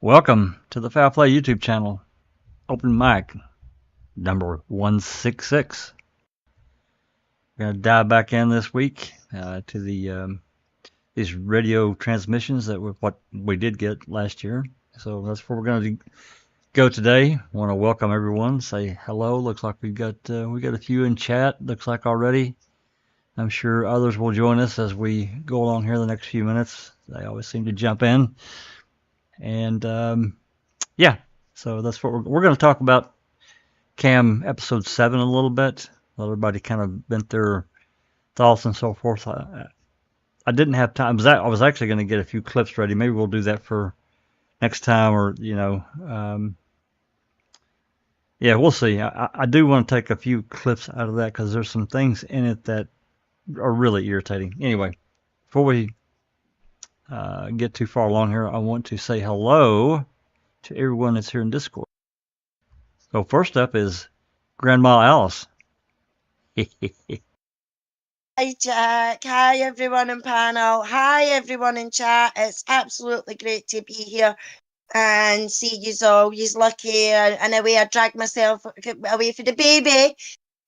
Welcome to the Foul Play YouTube channel, Open Mic number 166. We're going to dive back in this week to these radio transmissions that were what we did get last year. So that's where we're going to go today. I want to welcome everyone. Say hello. Looks like we got a few in chat. Looks like already. I'm sure others will join us as we go along here the next few minutes. They always seem to jump in. And yeah, so that's what we're going to talk about. Cam episode 7 a little bit. Let everybody kind of vent their thoughts and so forth. I didn't have time. I was actually going to get a few clips ready. Maybe we'll do that for next time, or yeah, we'll see. I do want to take a few clips out of that because there's some things in it that are really irritating. Anyway, before we get too far along here, I want to say hello to everyone that's here in Discord. So first up is Grandma Alice. Hi Jack, hi everyone in panel, hi everyone in chat. It's absolutely great to be here and see yous all. Yous lucky, and away I dragged myself away for the baby,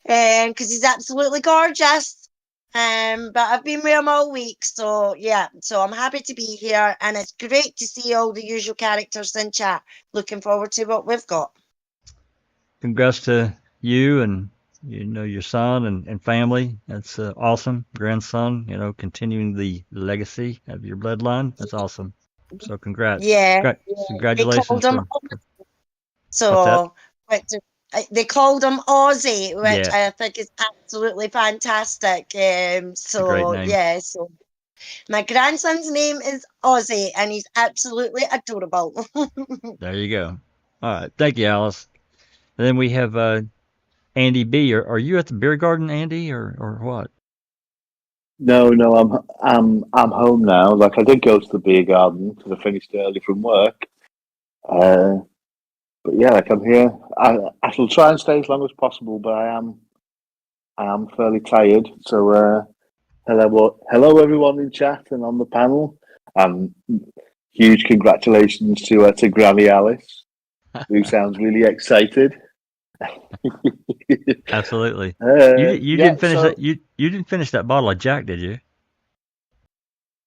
because he's absolutely gorgeous. But I've been with him all week, so yeah. So I'm happy to be here, and it's great to see all the usual characters in chat. Looking forward to what we've got. Congrats to you and your son and family. That's awesome. Grandson, continuing the legacy of your bloodline. That's awesome. So congrats. Yeah, Congratulations they called him. What's that? They called him Ozzy, which Yeah, I think is absolutely fantastic. it's a great name. Yeah, so my grandson's name is Ozzy, and he's absolutely adorable. There you go. All right, thank you, Alice. And then we have Andy B. Are you at the beer garden, Andy, or what? No, I'm home now. Like I did go to the beer garden because I finished early from work. But yeah, like I'm here. I shall try and stay as long as possible, but I am fairly tired. So hello everyone in chat and on the panel. Huge congratulations to Granny Alice, who sounds really excited. Absolutely. You didn't finish that. You didn't finish that bottle of Jack, did you?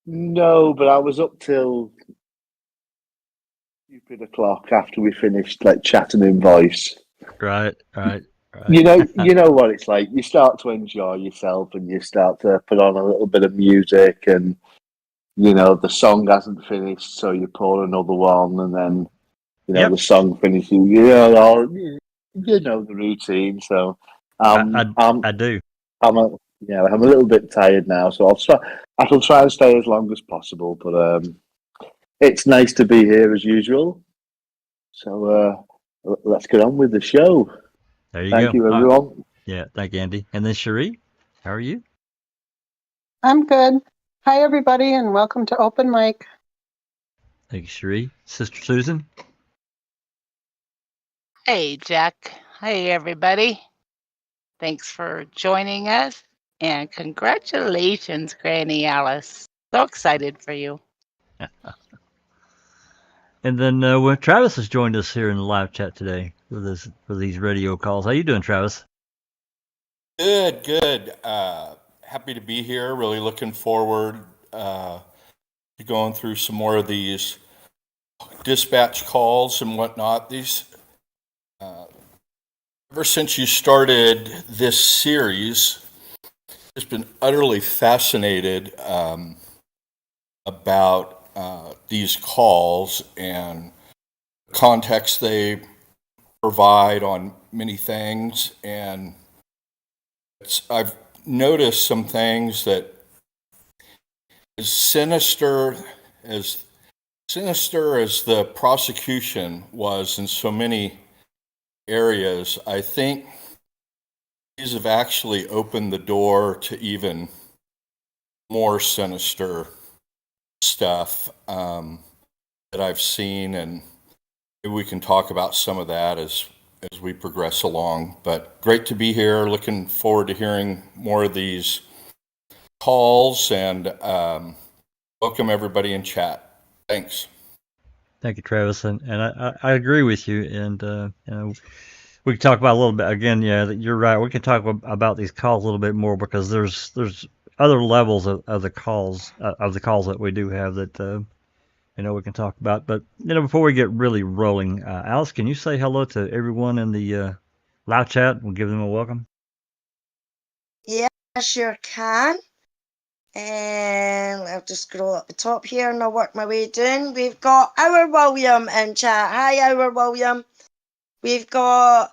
No, but I was up till stupid o'clock after we finished like chatting in voice. Right. You know what it's like. You start to enjoy yourself, and you start to put on a little bit of music, and the song hasn't finished, so you pour another one, and then the song finishes. You know the routine. So I do. I'm a little bit tired now, so I shall try and stay as long as possible. But it's nice to be here as usual. So let's get on with the show. There you go. Thank you, everyone. Yeah, thank you, Andy. And then Cherie, how are you? I'm good. Hi, everybody, and welcome to Open Mic. Thank you, Cherie. Sister Susan. Hey, Jack. Hey, everybody. Thanks for joining us, and congratulations, Granny Alice. So excited for you. And then Travis has joined us here in the live chat today for these radio calls. How you doing, Travis? Good. Happy to be here. Really looking forward to going through some more of these dispatch calls and whatnot. These ever since you started this series, just been utterly fascinated about these calls and the context they provide on many things. And I've noticed some things that as sinister as the prosecution was in so many areas, I think these have actually opened the door to even more sinister stuff that I've seen, and maybe we can talk about some of that as we progress along. But great to be here. Looking forward to hearing more of these calls, and welcome everybody in chat. Thanks. Thank you, Travis, and I agree with you. And we can talk about a little bit again. Yeah, you're right. We can talk about these calls a little bit more because there's other levels of the calls that we do have that we can talk about. But before we get really rolling, Alice, can you say hello to everyone in the live chat? We'll give them a welcome. Yeah, I sure can. And I'll just scroll up the top here and I'll work my way down. We've got our William in chat. Hi, our William. We've got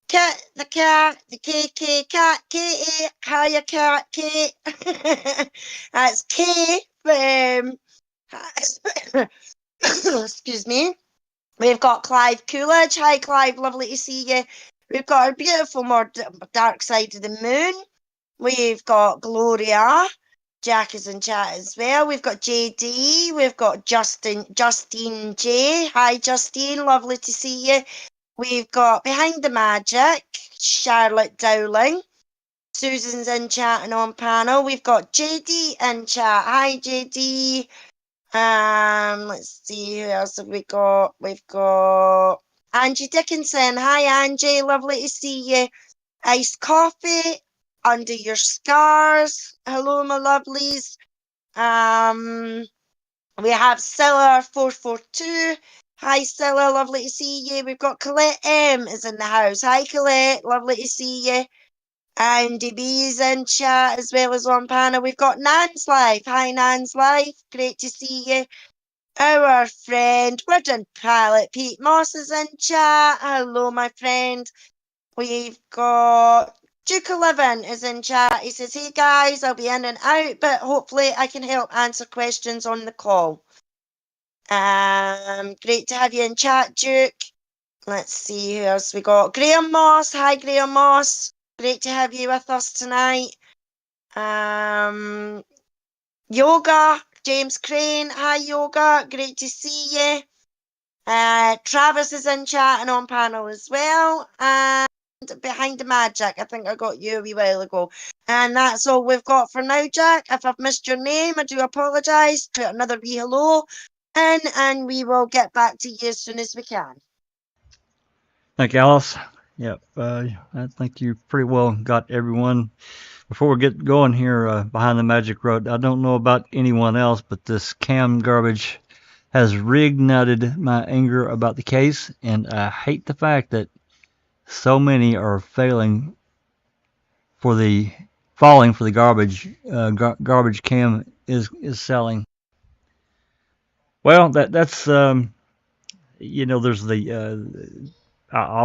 Kit the cat, the KK cat, Katie. Hiya, cat, Kate. That's K from. Excuse me. We've got Clive Coolidge. Hi, Clive. Lovely to see you. We've got our beautiful more dark side of the moon. We've got Gloria. Jack is in chat as well. We've got JD. We've got Justine J. Hi, Justine. Lovely to see you. We've got Behind the Magic, Charlotte Dowling. Susan's in chat and on panel. We've got JD in chat. Hi, JD. Let's see, who else have we got? We've got Angie Dickinson. Hi, Angie. Lovely to see you. Iced coffee. Under your scars. Hello, my lovelies. We have Scylla442. Hi, Scylla. Lovely to see you. We've got Colette M is in the house. Hi, Colette. Lovely to see you. Andy B is in chat as well as on panel. We've got Nan's Life. Hi, Nan's Life. Great to see you. Our friend, Wooden Palette, Pete Moss is in chat. Hello, my friend. We've got Duke 11 is in chat. He says, hey guys, I'll be in and out, but hopefully I can help answer questions on the call. Great to have you in chat, Duke. Let's see who else we got. Graham Moss. Hi, Graham Moss. Great to have you with us tonight. Yoga. James Crane. Hi, Yoga. Great to see you. Travis is in chat and on panel as well. And Behind the Magic, I think I got you a wee while ago. And that's all we've got for now, Jack. If I've missed your name, I do apologise. Put another wee hello in and we will get back to you as soon as we can. Thank you, Alice. Yep, I think you pretty well got everyone. Before we get going here behind the magic road, I don't know about anyone else, but this cam garbage has reignited my anger about the case, and I hate the fact that so many are falling for the garbage. Garbage cam is selling. Well, that's there's the I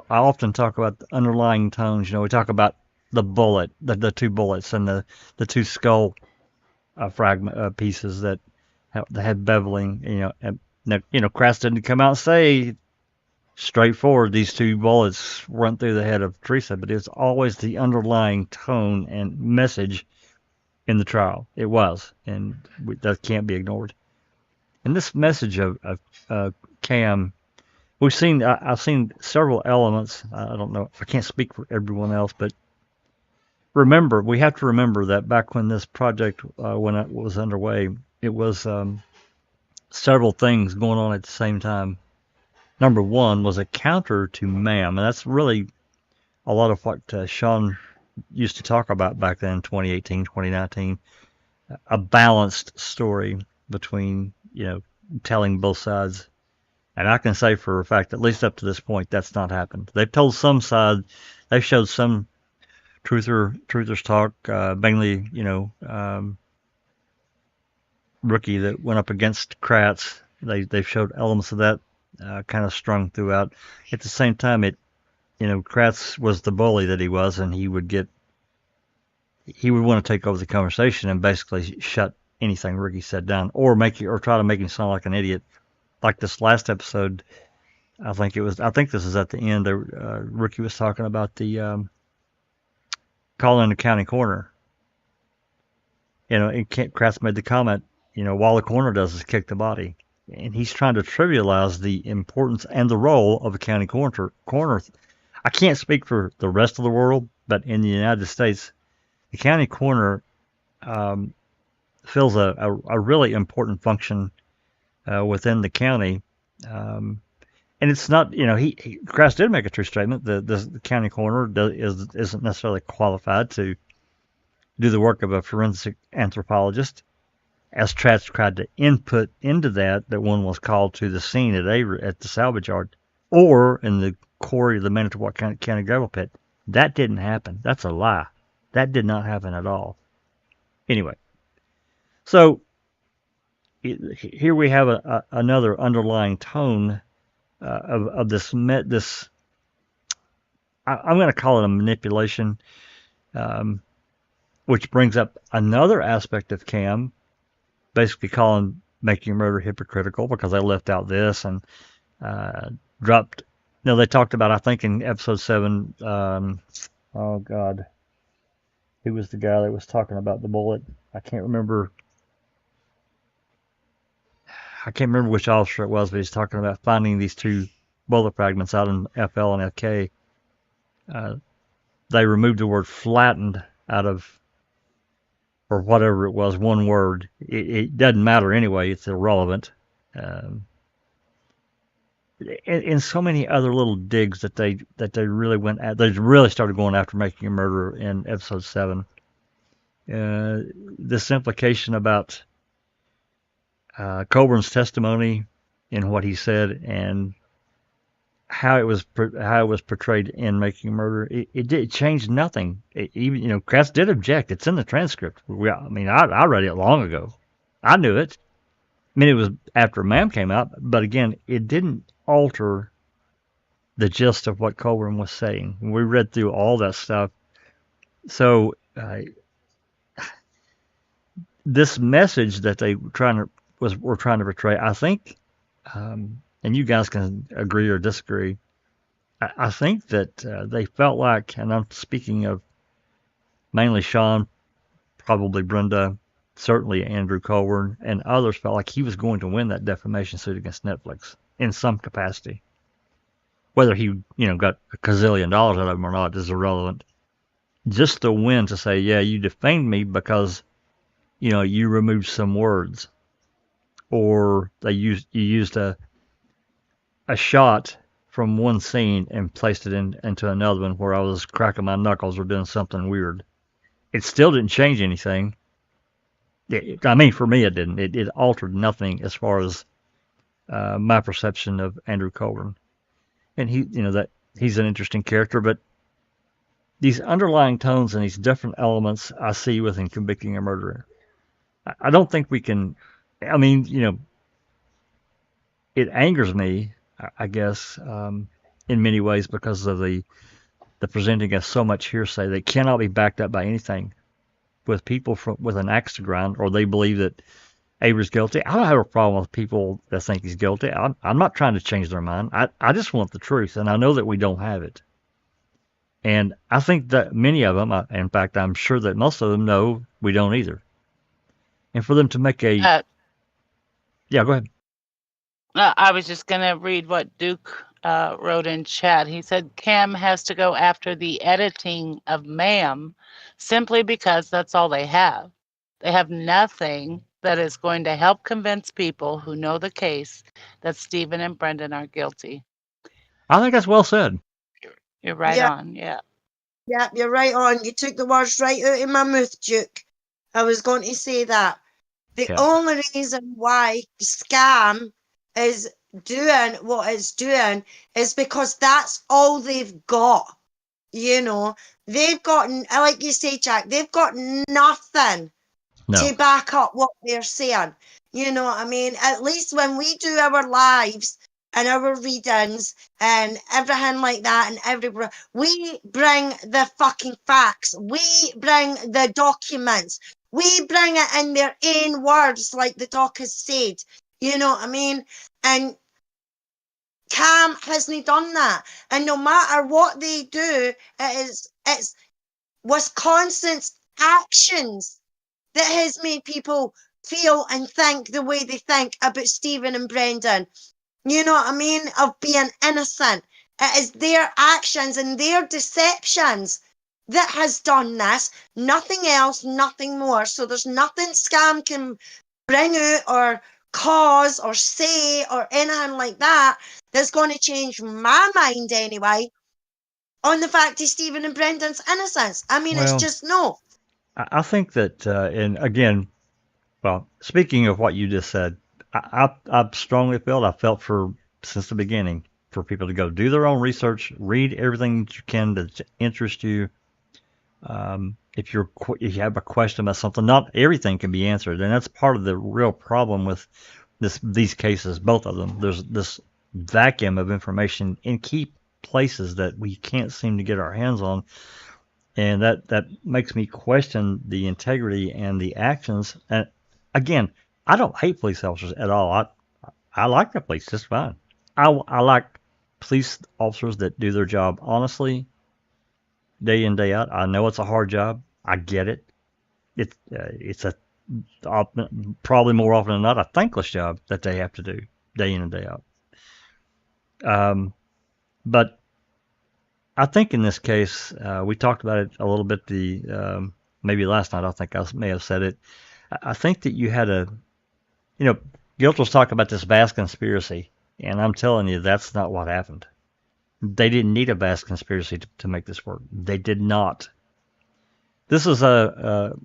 often talk about the underlying tones. We talk about the bullet, the two bullets, and the two skull fragment pieces that had beveling. And Kratz didn't come out and say straightforward these two bullets run through the head of Teresa, but it's always the underlying tone and message in the trial. It was, and that can't be ignored. And this message of Cam. I've seen several elements. I don't know. I can't speak for everyone else, but we have to remember that back when this project, when it was underway, it was several things going on at the same time. Number one was a counter to MAM, and that's really a lot of what Sean used to talk about back then, 2018, 2019, a balanced story between, telling both sides. And I can say for a fact, at least up to this point, that's not happened. They've told some side, they've showed some truthers talk, mainly, Rookie that went up against Kratz. They've showed elements of that kind of strung throughout. At the same time, Kratz was the bully that he was, and he would want to take over the conversation and basically shut anything Rookie said down, or try to make him sound like an idiot. Like this last episode, I think this is at the end. Rookie was talking about the calling the county coroner. And Kratz made the comment, while the coroner does is kick the body, and he's trying to trivialize the importance and the role of a county coroner. I can't speak for the rest of the world, but in the United States, the county coroner fills a really important function within the county, And it's not, Kraus did make a true statement that the county coroner isn't necessarily qualified to do the work of a forensic anthropologist. As Trask tried to input into that one was called to the scene at Avery at the salvage yard or in the quarry of the Manitowoc County gravel pit. That didn't happen. That's a lie. That did not happen at all. Anyway, so here we have another underlying tone of this. I'm going to call it a manipulation, which brings up another aspect of Cam, basically calling Making a Murder hypocritical because they left out this and dropped. They talked about, I think in episode 7. Oh God, who was the guy that was talking about the bullet? I can't remember which officer it was, but he's talking about finding these 2 bullet fragments out in FL and FK. They removed the word flattened out of, or whatever it was, one word. It doesn't matter anyway. It's irrelevant. And so many other little digs that they really went at. They really started going after Making a Murderer in episode 7. This implication about Coburn's testimony and what he said and how it was portrayed in Making a Murder, it changed nothing. Even Kraus did object. It's in the transcript. I read it long ago. I knew it. It was after Ma'am came out, but again, it didn't alter the gist of what Coburn was saying. We read through all that stuff. So this message that they were trying to portray, I think, and you guys can agree or disagree, I think that they felt like, and I'm speaking of mainly Sean, probably Brenda, certainly Andrew Coburn, and others felt like he was going to win that defamation suit against Netflix in some capacity. Whether he, got a gazillion dollars out of them or not is irrelevant. Just the win to say, yeah, you defamed me because, you removed some words, or you used a shot from one scene and placed it into another one where I was cracking my knuckles or doing something weird. It still didn't change anything. For me, it didn't. It altered nothing as far as my perception of Andrew Coburn. And he's an interesting character, but these underlying tones and these different elements I see within Convicting a Murderer. I don't think we can. It angers me, I guess, in many ways because of the presenting of so much hearsay that cannot be backed up by anything. With people with an axe to grind, or they believe that Avery's guilty. I don't have a problem with people that think he's guilty. I'm not trying to change their mind. I just want the truth, and I know that we don't have it. And I think that many of them, in fact, I'm sure that most of them know we don't either. And for them to make a... yeah, go ahead. I was just going to read what Duke wrote in chat. He said, Cam has to go after the editing of Ma'am simply because that's all they have. They have nothing that is going to help convince people who know the case that Stephen and Brendan are guilty. I think that's well said. You're right on, yeah. Yeah, you're right on. You took the words right out of my mouth, Duke. I was going to say that. The only reason why Scam is doing what it's doing is because that's all they've got. They've got, like you say, Jack, they've got nothing to back up what they're saying. You know what I mean? At least when we do our lives and our readings and everything like that, and we bring the fucking facts. We bring the documents. We bring it in their own words, like the doc has said. You know what I mean? And Cam hasn't done that. And no matter what they do, it's Wisconsin's actions that has made people feel and think the way they think about Stephen and Brendan. You know what I mean? Of being innocent. It is their actions and their deceptions that has done this. Nothing else, nothing more. So there's nothing Scam can bring out or cause or say or anything like that that's going to change my mind anyway on the fact of Stephen and Brendan's innocence. I mean, it's Well, just no. I think that, and again, well, speaking of what you just said, I strongly felt, I felt for since the beginning, for people to go do their own research, read everything that you can that interests you. If you have a question about something, not everything can be answered, and that's part of the real problem with these cases, both of them. There's this vacuum of information in key places that we can't seem to get our hands on, and that makes me question the integrity and the actions. And again, I don't hate police officers at all. I like the police just fine. I like police officers that do their job honestly, day in, day out. I know it's a hard job. I get it. It's probably more often than not a thankless job that they have to do day in and day out. But I think in this case, we talked about it a little bit. Maybe last night, I think I may have said it. I think that you had Gilt was talking about this vast conspiracy, and I'm telling you, that's not what happened. They didn't need a vast conspiracy to make this work. They did not. This is something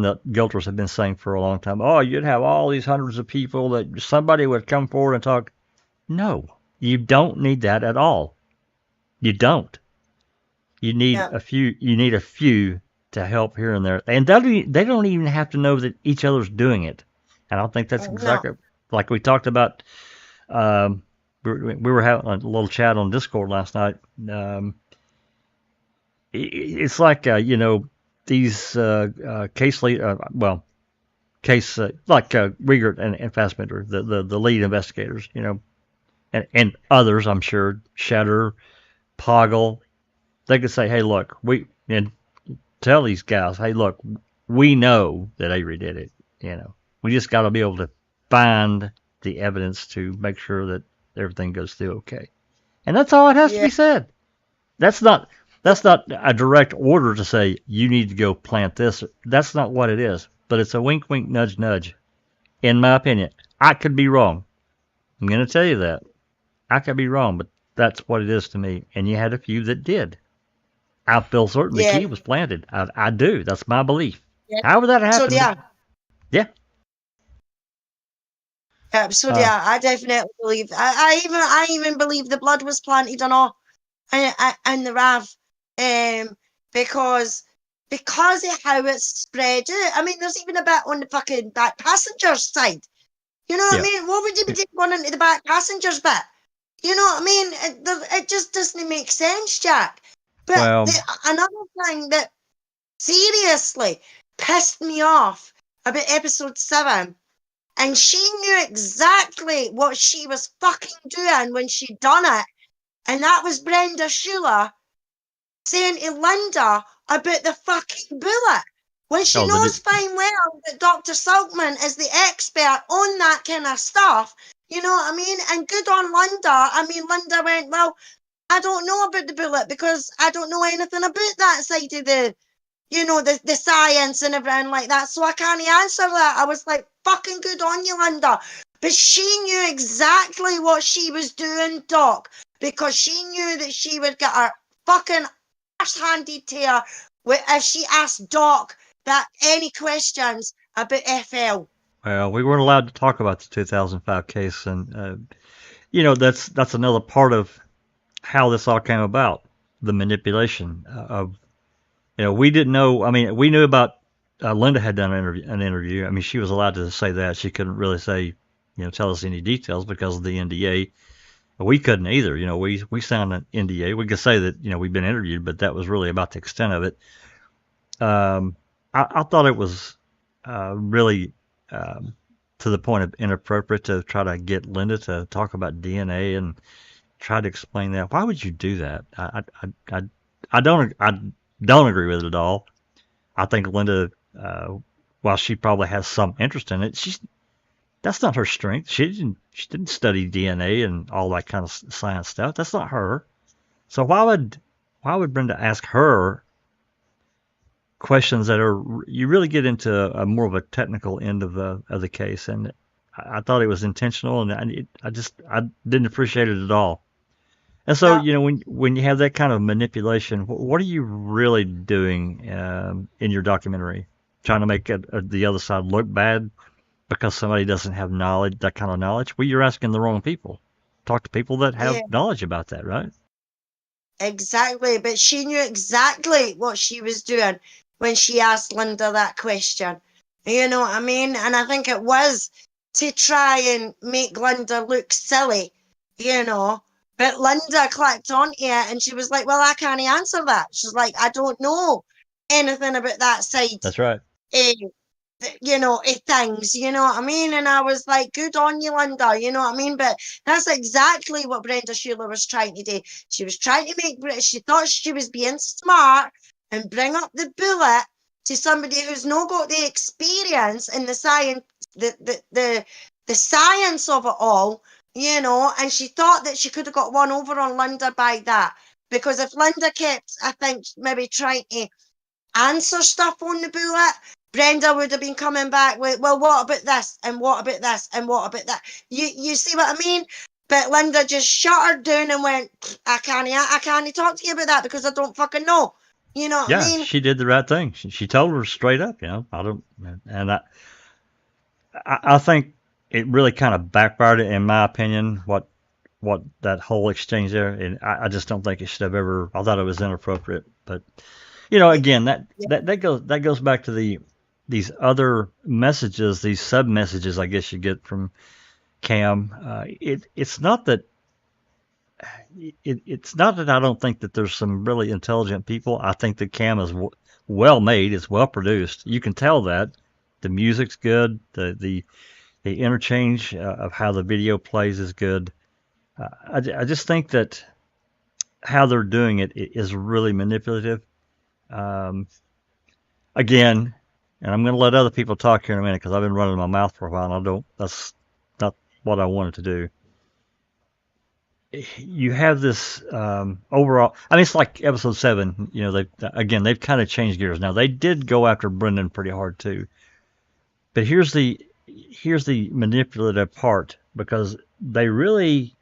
that Gilters have been saying for a long time. Oh, you'd have all these hundreds of people that somebody would come forward and talk. No, you don't need that at all. You don't. You need a few. You need a few to help here and there, and they don't even have to know that each other's doing it. And I think that's exactly like we talked about. We were having a little chat on Discord last night. It's like these case lead, case like Riegert and Fassbender, the lead investigators, and others, I'm sure, Shatter, Poggle, they could say, hey, look, and tell these guys, hey, look, we know that Avery did it. We just got to be able to find the evidence to make sure that everything goes through okay. And that's all it has to be said. That's not a direct order to say you need to go plant this. That's not what it is. But it's a wink, wink, nudge, nudge. In my opinion, I could be wrong. I'm going to tell you that. I could be wrong, but that's what it is to me. And you had a few that did. I feel certain the key was planted. I do. That's my belief. However that happened. So, yeah. Absolutely, I definitely believe. I even believe the blood was planted and all, and the RAV, because of how it's spread out. I mean, there's even a bit on the fucking back passenger's side. You know what I mean? What would you be doing going into the back passenger's bit? You know what I mean? It just doesn't make sense, Jack. But another thing that seriously pissed me off about episode 7. And she knew exactly what she was fucking doing when she done it. And that was Brenda Schuler saying to Linda about the fucking bullet. When she knows fine well that Dr. Silkman is the expert on that kind of stuff. You know what I mean? And good on Linda. I mean, Linda went, well, I don't know about the bullet because I don't know anything about that side of the science and everything like that, so I can't answer that. I was like, fucking good on you, Linda. But she knew exactly what she was doing, Doc, because she knew that she would get her fucking arse handed to her if she asked Doc that any questions about FL. Well, we weren't allowed to talk about the 2005 case, and that's another part of how this all came about, the manipulation of. We didn't know. I mean, we knew about Linda had done an interview. I mean, she was allowed to say that. She couldn't really say, tell us any details because of the NDA. We couldn't either. We signed an NDA. We could say that, we've been interviewed, but that was really about the extent of it. I thought it was really to the point of inappropriate to try to get Linda to talk about DNA and try to explain that. Why would you do that? I don't agree with it at all. I think Linda, while she probably has some interest in it, that's not her strength. She didn't study DNA and all that kind of science stuff. That's not her. So why would Brenda ask her questions that you really get into a more of a technical end of the case? And I thought it was intentional, and I didn't appreciate it at all. And so, No. when you have that kind of manipulation, what are you really doing in your documentary? Trying to make the other side look bad because somebody doesn't have knowledge, that kind of knowledge? Well, you're asking the wrong people. Talk to people that have Yeah, knowledge about that, right? exactly. But she knew exactly what she was doing when she asked Linda that question. You know what I mean? And I think it was to try and make Linda look silly, you know. But Linda clicked on it and she was like, well, I can't answer that. She's like, I don't know anything about that side. That's right. Things, you know what I mean? And I was like, good on you, Linda, you know what I mean? But that's exactly what Brenda Sheila was trying to do. She was trying to she thought she was being smart and bring up the bullet to somebody who's not got the experience and the science, the science of it all, you know, and she thought that she could have got one over on Linda by that. Because if Linda kept, I think, maybe trying to answer stuff on the bullet, Brenda would have been coming back with, well, what about this? And what about this? And what about that? You see what I mean? But Linda just shut her down and went, I can't talk to you about that because I don't fucking know. You know what I Yeah, mean? she did the right thing. She told her straight up, I don't, and I think it really kind of backfired, in my opinion, what that whole exchange there, and I just don't think it should have ever. I thought it was inappropriate, but again, that goes back to these other messages, these sub messages, I guess you get from Cam. It's not that. It's not that I don't think that there's some really intelligent people. I think that Cam is well made. It's well produced. You can tell that the music's good. The interchange of how the video plays is good. I just think that how they're doing it is really manipulative. Um, Again, and I'm going to let other people talk here in a minute because I've been running my mouth for a while, and I don't. That's not what I wanted to do. You have this overall. I mean, it's like episode 7. They've kind of changed gears now. They did go after Brendan pretty hard too, but here's the manipulative part, because they really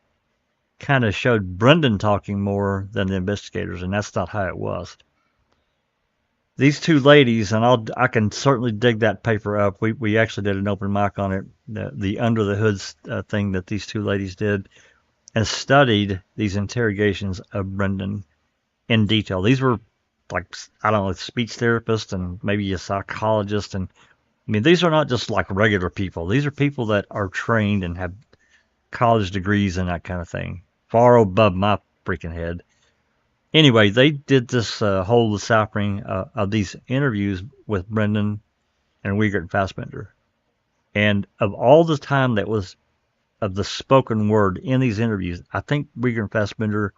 kind of showed Brendan talking more than the investigators, and that's not how it was. These two ladies, and I can certainly dig that paper up. We actually did an open mic on it, the under the hoods thing that these two ladies did, and studied these interrogations of Brendan in detail. These were like, I don't know, speech therapists and maybe a psychologist, and I mean, these are not just like regular people. These are people that are trained and have college degrees and that kind of thing, far above my freaking head. Anyway, they did this whole deciphering of these interviews with Brendan and Wiegert and Fassbender. And of all the time that was of the spoken word in these interviews, I think Wiegert and Fassbender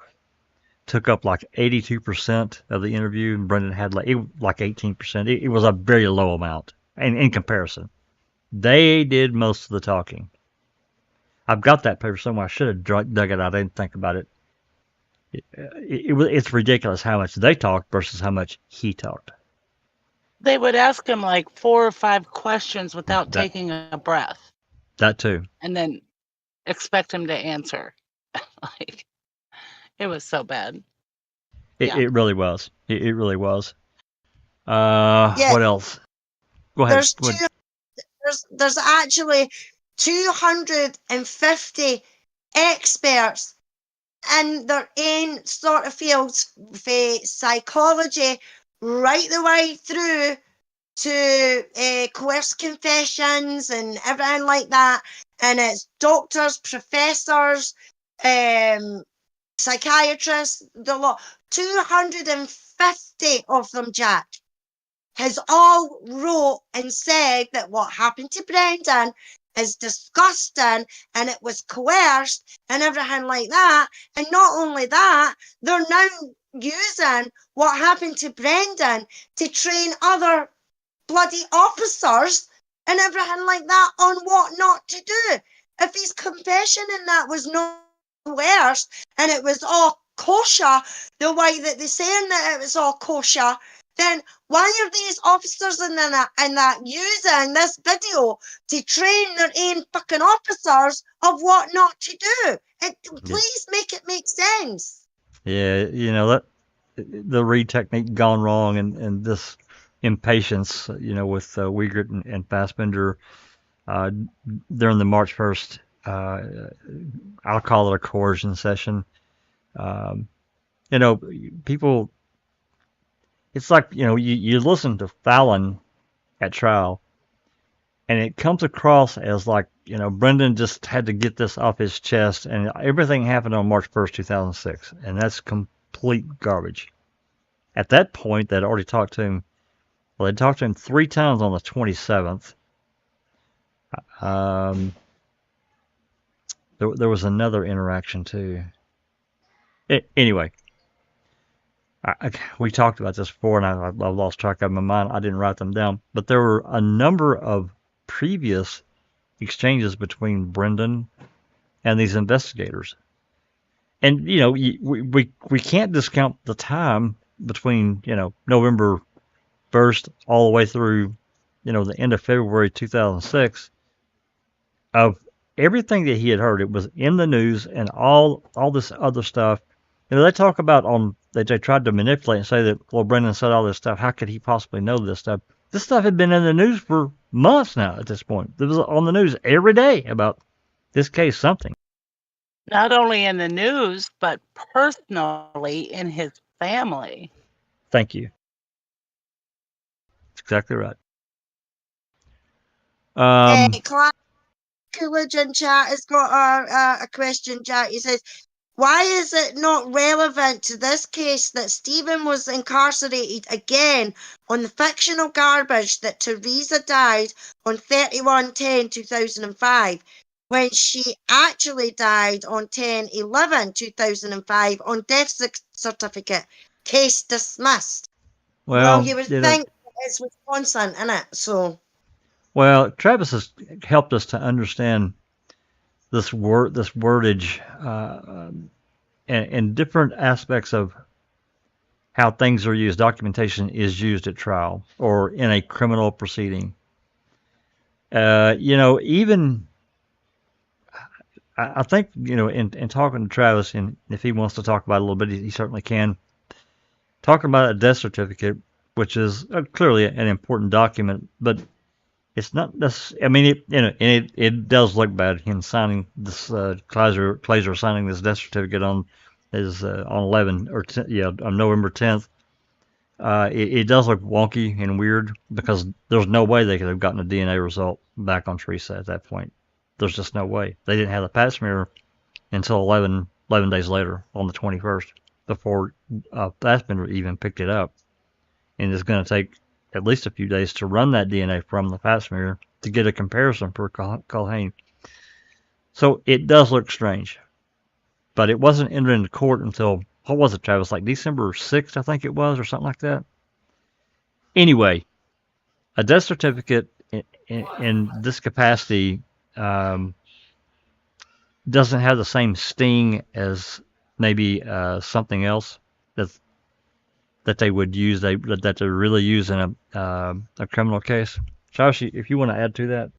took up like 82% of the interview, and Brendan had like 18%. It was a very low amount in comparison. They did most of the talking. I've got that paper somewhere. I should have dug it out. I didn't think about it. It's ridiculous how much they talked versus how much he talked. They would ask him like 4 or 5 questions without taking a breath. That too. And then expect him to answer. Like, it was so bad. It really was. It really was. What else? Go ahead. There's actually 250 experts in their own sort of fields, for psychology, right the way through to coerced confessions and everything like that. And it's doctors, professors, psychiatrists, the lot. 250 of them, Jack, has all wrote and said that what happened to Brendan is disgusting and it was coerced and everything like that. And not only that, they're now using what happened to Brendan to train other bloody officers and everything like that on what not to do. If his confession in that was not coerced and it was all kosher, the way that they're saying that it was all kosher, then why are these officers in that using this video to train their own fucking officers of what not to do? Please make it make sense. Yeah, that the read technique gone wrong, and this impatience, with Wiegert and Fassbender during the March 1st, I'll call it a coercion session. People, it's like, you listen to Fallon at trial, and it comes across as like, Brendan just had to get this off his chest, and everything happened on March 1st, 2006, and that's complete garbage. At that point, they'd already talked to him. Well, they'd talked to him 3 times on the 27th. There was another interaction too. Anyway, we talked about this before, and I lost track of my mind. I didn't write them down, but there were a number of previous exchanges between Brendan and these investigators, and we can't discount the time between November 1st all the way through the end of February 2006 of everything that he had heard. It was in the news and all this other stuff. They talk about they tried to manipulate and say that, well, Brendan said all this stuff. How could he possibly know this stuff? This stuff had been in the news for months now at this point. It was on the news every day about this case, something. Not only in the news, but personally in his family. Thank you. That's exactly right. Coolidge in chat has got a question, Jack. He says, why is it not relevant to this case that Stephen was incarcerated again on the fictional garbage that Teresa died on 31/10/2005 when she actually died on 10/11/2005 on death certificate? Case dismissed. Well, you would think it's Wisconsin, innit? So. Well, Travis has helped us to understand this wordage and different aspects of how things are used. Documentation is used at trial or in a criminal proceeding. Even I think in talking to Travis, and if he wants to talk about it a little bit, he certainly can. Talking about a death certificate, which is clearly an important document, but it's not necessarily. I mean, it does look bad. Him signing this, Kleiser signing this death certificate on November 10th. It does look wonky and weird because there's no way they could have gotten a DNA result back on Teresa at that point. There's just no way. They didn't have the pap smear until 11 days later on the 21st before Fassbender even picked it up, and it's going to take at least a few days to run that DNA from the pap smear to get a comparison for Culhane. So it does look strange, but it wasn't entered into court until, what was it, Travis? Like December 6th, I think it was, or something like that. Anyway, a death certificate in this capacity doesn't have the same sting as maybe something else that they would use, that they really use in a criminal case. Josh, if you want to add to that.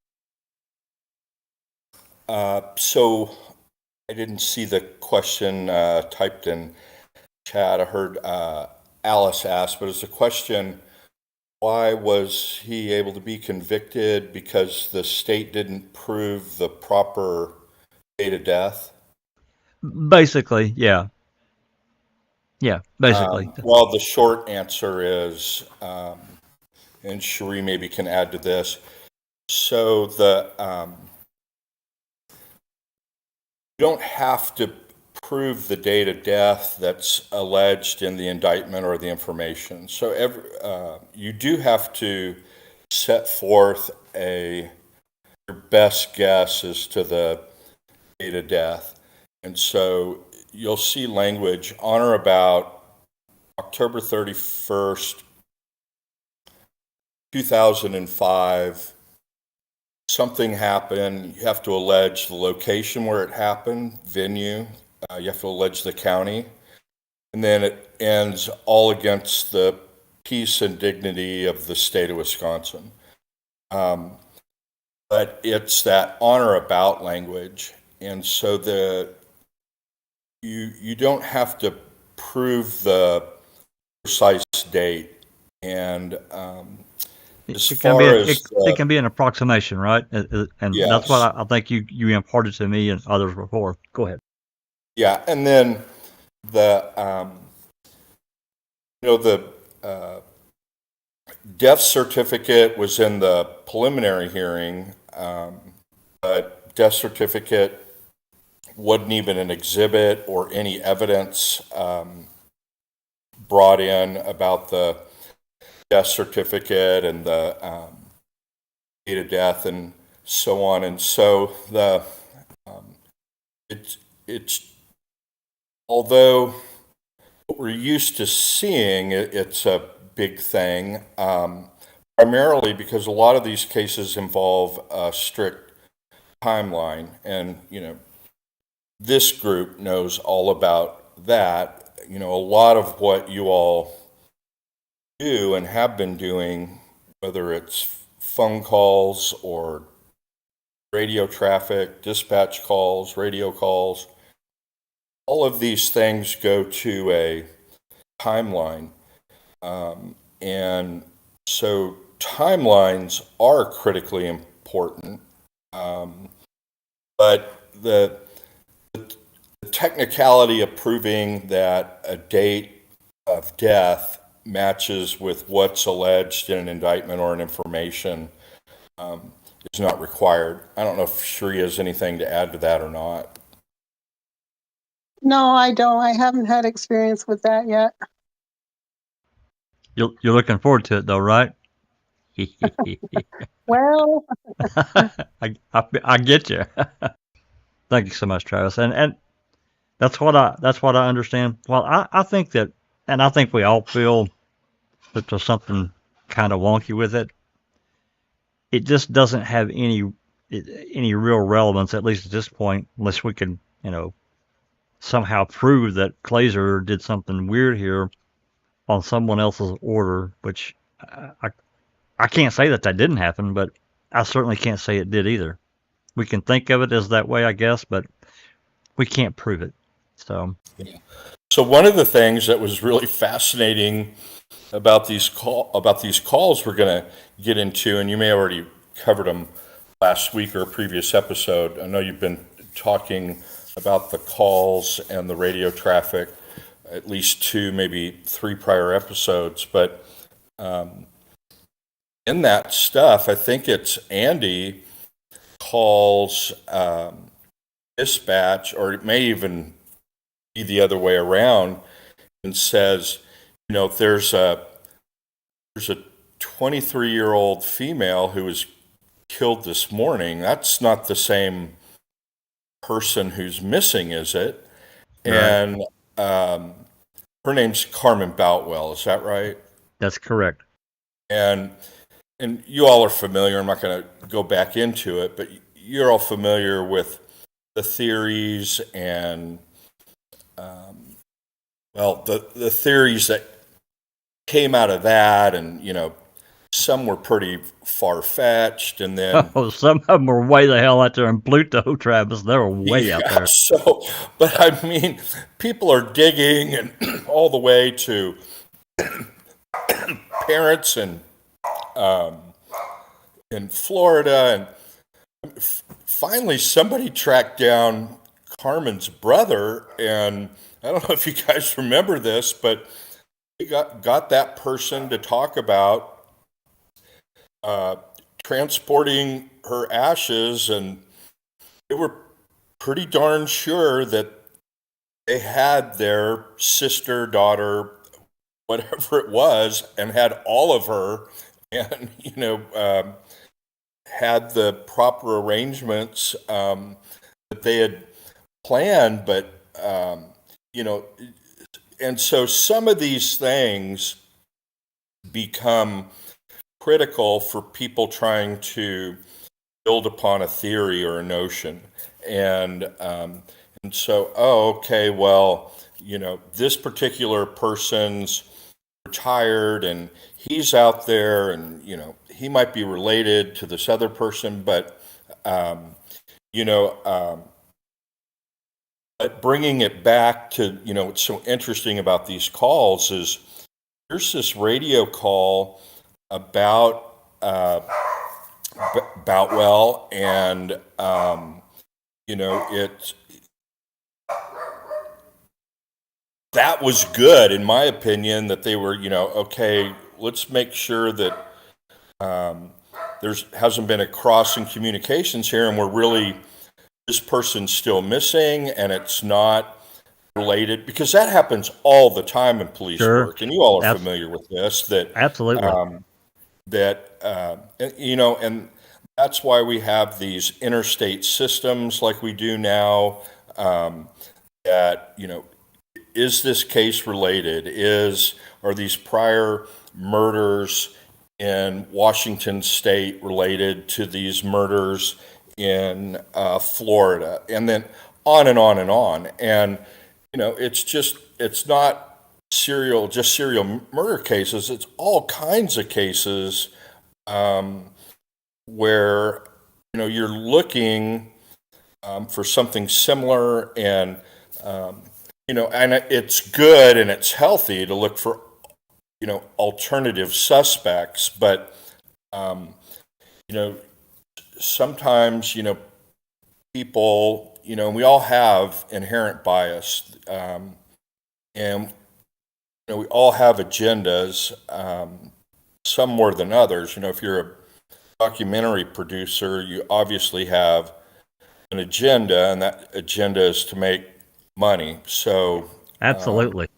So I didn't see the question typed in chat. I heard Alice ask, but it's a question, why was he able to be convicted? Because the state didn't prove the proper date of death? Basically, yeah. Yeah, basically. Well, the short answer is, and Cherie maybe can add to this. So you don't have to prove the date of death that's alleged in the indictment or the information. So you do have to set forth your best guess as to the date of death. And so you'll see language on or about October 31st, 2005, something happened. You have to allege the location where it happened, venue. You have to allege the county. And then it ends all against the peace and dignity of the state of Wisconsin. But it's that on or about language, and so you don't have to prove the precise date. And as It can be far as it can be an approximation, right? And that's yes, what I think you imparted to me and others before. Go ahead. yeah, and then the the death certificate was in the preliminary hearing, but death certificate wasn't even an exhibit or any evidence brought in about the death certificate and the date of death and so on. And so it's although what we're used to seeing, it's a big thing, primarily because a lot of these cases involve a strict timeline. And, this group knows all about that. A lot of what you all do and have been doing, whether it's phone calls or radio traffic, dispatch calls, radio calls, all of these things go to a timeline. And so timelines are critically important. But the technicality of proving that a date of death matches with what's alleged in an indictment or an information is not required. I don't know if Sheree has anything to add to that or not. No, I don't. I haven't had experience with that yet. You're looking forward to it though, right? Well, I get you. Thank you so much, Travis. And that's what I understand. Well, I think that, and I think we all feel that there's something kind of wonky with it. It just doesn't have any real relevance, at least at this point, unless we can, somehow prove that Glazer did something weird here on someone else's order, which I can't say that didn't happen, but I certainly can't say it did either. We can think of it as that way, I guess, but we can't prove it. So, yeah. So one of the things that was really fascinating about these calls we're going to get into, and you may have already covered them last week or a previous episode. I know you've been talking about the calls and the radio traffic, at least 2, maybe 3 prior episodes. But in that stuff, I think it's Andy calls dispatch, or it may even be the other way around, and says, there's a 23-year-old female who was killed this morning. That's not the same person who's missing, is it? Right. And her name's Carmen Boutwell. Is that right? That's correct. And you all are familiar. I'm not going to go back into it, but you're all familiar with the theories and the theories that came out of that, and some were pretty far-fetched, and then some of them were way the hell out there in Pluto, Travis. They were way out there. So, but I mean, people are digging and all the way to parents and in Florida, and finally somebody tracked down Carmen's brother, and I don't know if you guys remember this, but he got that person to talk about transporting her ashes, and they were pretty darn sure that they had their sister, daughter, whatever it was, and had all of her, and had the proper arrangements that they had planned, but and so some of these things become critical for people trying to build upon a theory or a notion, and so, okay, well, this particular person's retired and he's out there and, he might be related to this other person, but, but bringing it back to, what's so interesting about these calls is here's this radio call about Boutwell, and that was good in my opinion. That they were, okay, let's make sure that hasn't been a cross in communications here, and we're really this person's still missing, and it's not related, because that happens all the time in police work, and you all are familiar with this. That absolutely. And that's why we have these interstate systems like we do now. That is this case related? Are these prior murders in Washington State related to these murders in Florida? And then on and on and on. And it's not serial murder cases. It's all kinds of cases where you're looking for something similar, and and it's good and it's healthy to look for alternative suspects, but sometimes people, we all have inherent bias, and we all have agendas, some more than others. If you're a documentary producer, you obviously have an agenda, and that agenda is to make money. So absolutely,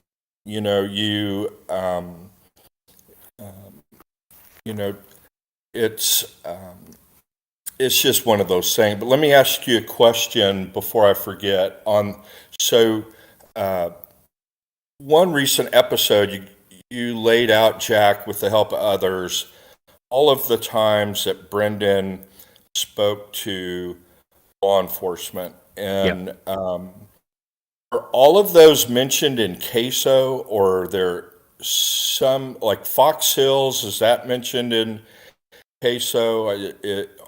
it's just one of those things. But let me ask you a question before I forget. One recent episode, you laid out, Jack, with the help of others, all of the times that Brendan spoke to law enforcement, and yep. Are all of those mentioned in CASO, or are there some, like Fox Hills, is that mentioned in CASO?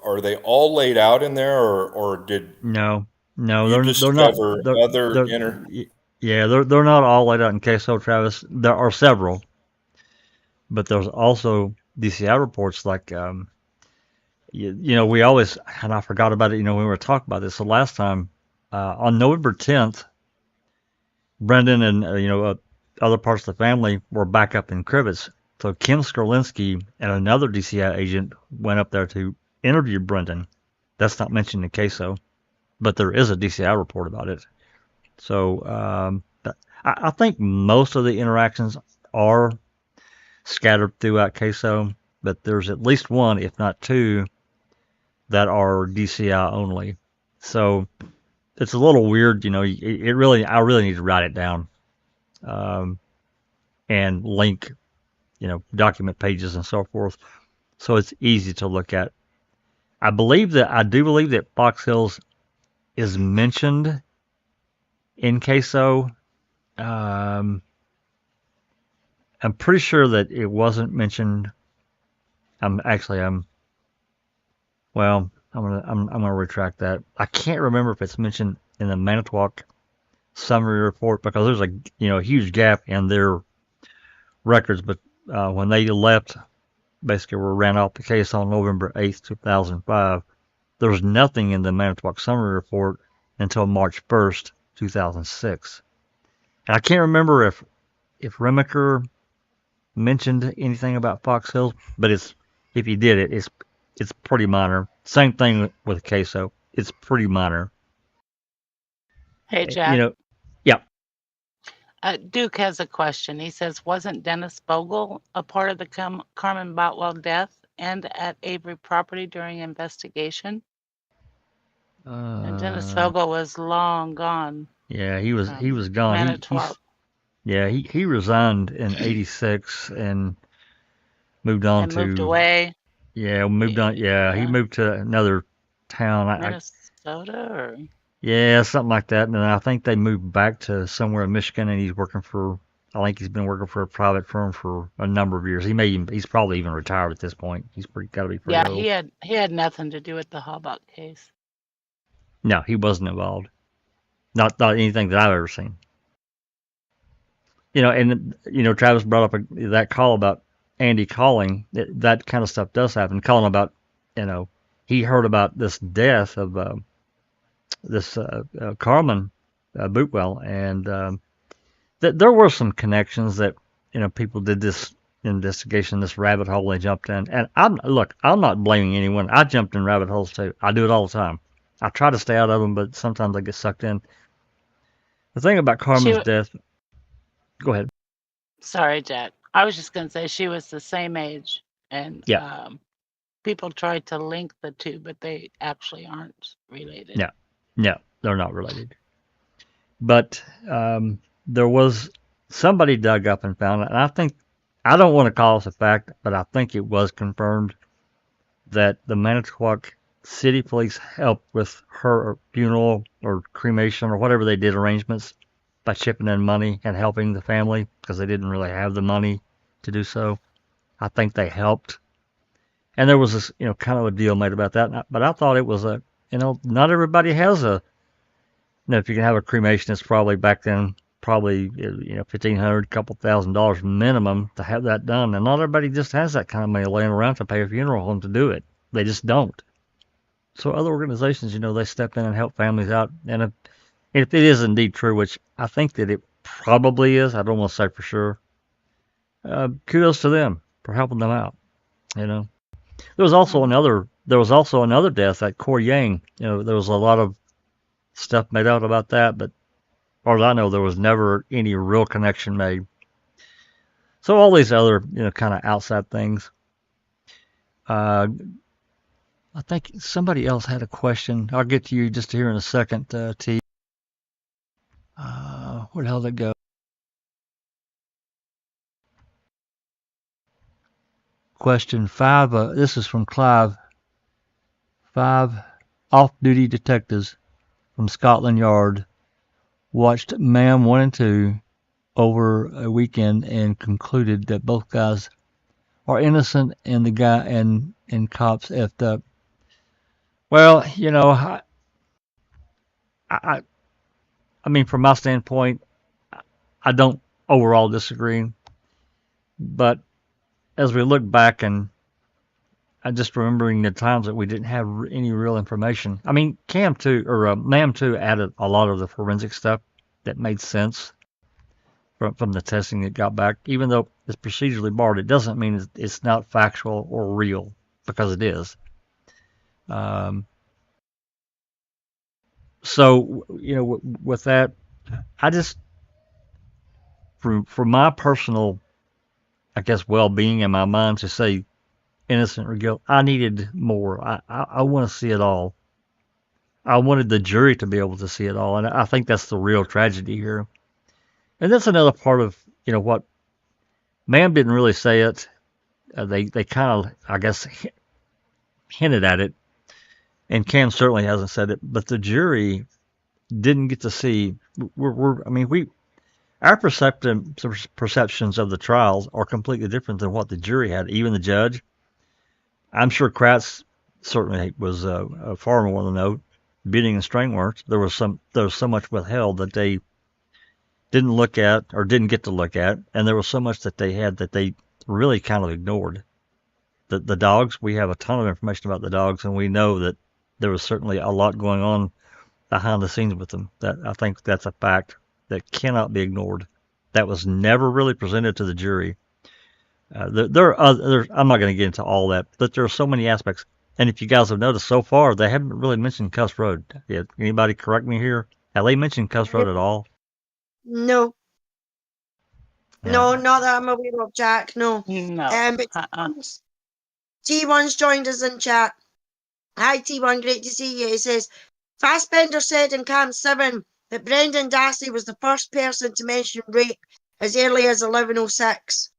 Are they all laid out in there, or did no, you discover other Yeah, they're not all laid out in CASO, Travis. There are several, but there's also DCI reports like we always, and I forgot about it. When we were talking about this the last time, on November 10th, Brendan and other parts of the family were back up in Crivets. So Kim Skurlinski and another DCI agent went up there to interview Brendan. That's not mentioned in CASO, but there is a DCI report about it. So I think most of the interactions are scattered throughout CASO, but there's at least one, if not two, that are DCI only. So it's a little weird, I really need to write it down, and link, document pages and so forth, so it's easy to look at. I do believe that Fox Hills is mentioned in CASO. I'm pretty sure that it wasn't mentioned. I'm gonna retract that. I can't remember if it's mentioned in the Manitowoc summary report, because there's a huge gap in their records. But when they left, basically were ran off the case on November 8th, 2005, there was nothing in the Manitowoc summary report until March 1st, 2006. And I can't remember if Remaker mentioned anything about Fox Hills, but if he did, it's pretty minor. Same thing with CASO. It's pretty minor. Hey, Jack. Yeah. Duke has a question. He says, wasn't Dennis Bogle a part of the Carmen Boutwell death and at Avery property during investigation? And Dennis Bogle was long gone. Yeah, he was gone. He resigned in '86 and moved on moved away. Yeah, moved on. Yeah, he moved to another town. Minnesota or? Yeah, something like that. And I think they moved back to somewhere in Michigan, and he's working for I think he's been working for a private firm for a number of years. He's probably even retired at this point. He's got to be pretty Yeah, old. he had nothing to do with the Halbach case. No, he wasn't involved. Not anything that I've ever seen. And Travis brought up that call about Andy calling. That kind of stuff does happen. Calling about, he heard about this death of this Carmen Boutwell, and there were some connections that people did this investigation, this rabbit hole they jumped in. And I'm not blaming anyone. I jumped in rabbit holes too. I do it all the time. I try to stay out of them, but sometimes I get sucked in. The thing about Carmen's death. Go ahead. Sorry, Jack. I was just going to say she was the same age, and people tried to link the two, but they actually aren't related. No, they're not related. But there was somebody dug up and found it, and I don't want to call this a fact, but I think it was confirmed that the Manitowoc City Police helped with her funeral or cremation or whatever they did arrangements by chipping in money and helping the family because they didn't really have the money to do so. I think they helped. And there was this, kind of a deal made about that. But I thought it was not everybody has if you can have a cremation, it's probably back then, $1,500, couple $1,000 minimum to have that done. And not everybody just has that kind of money laying around to pay a funeral home to do it. They just don't. So other organizations, they step in and help families out. And if it is indeed true, which I think that it probably is, I don't want to say for sure, kudos to them for helping them out. There was also another death, that Corey Yang. There was a lot of stuff made out about that, but as far as I know, there was never any real connection made. So all these other, kind of outside things. I think somebody else had a question. I'll get to you just here in a second, T. Where the hell did it go? Question 5. This is from Clive. 5 off-duty detectives from Scotland Yard watched Ma'am 1 and 2 over a weekend and concluded that both guys are innocent and the guy and cops effed up. Well, I mean, from my standpoint, I don't overall disagree. But as we look back, and I just remembering the times that we didn't have any real information. I mean, Ma'am 2 added a lot of the forensic stuff that made sense from the testing that got back. Even though it's procedurally barred, it doesn't mean it's not factual or real, because it is. So, with that, I just, for my personal, I guess, well-being in my mind to say innocent or guilt, I needed more. I want to see it all. I wanted the jury to be able to see it all, and I think that's the real tragedy here. And that's another part of, what Ma'am didn't really say it. They kind of, I guess, hinted at it, and Cam certainly hasn't said it, but the jury didn't get to see. Our perceptions of the trials are completely different than what the jury had, even the judge. I'm sure Kratz certainly was far more than note. Beating and string works. There was so much withheld that they didn't look at or didn't get to look at, and there was so much that they had that they really kind of ignored. The dogs, we have a ton of information about the dogs, and we know that there was certainly a lot going on behind the scenes with them. That I think that's a fact that cannot be ignored. That was never really presented to the jury. There are other, I'm not going to get into all that, but there are so many aspects. And if you guys have noticed so far, they haven't really mentioned Cuss Road. Anybody correct me here? Have they mentioned Cuss Road at all? No. Yeah. No, not that I'm aware of, Jack. No. No. But T1's joined us in chat. Hi, T1. Great to see you. He says, Fassbender said in Cam 7 that Brendan Dassey was the first person to mention rape as early as 1106.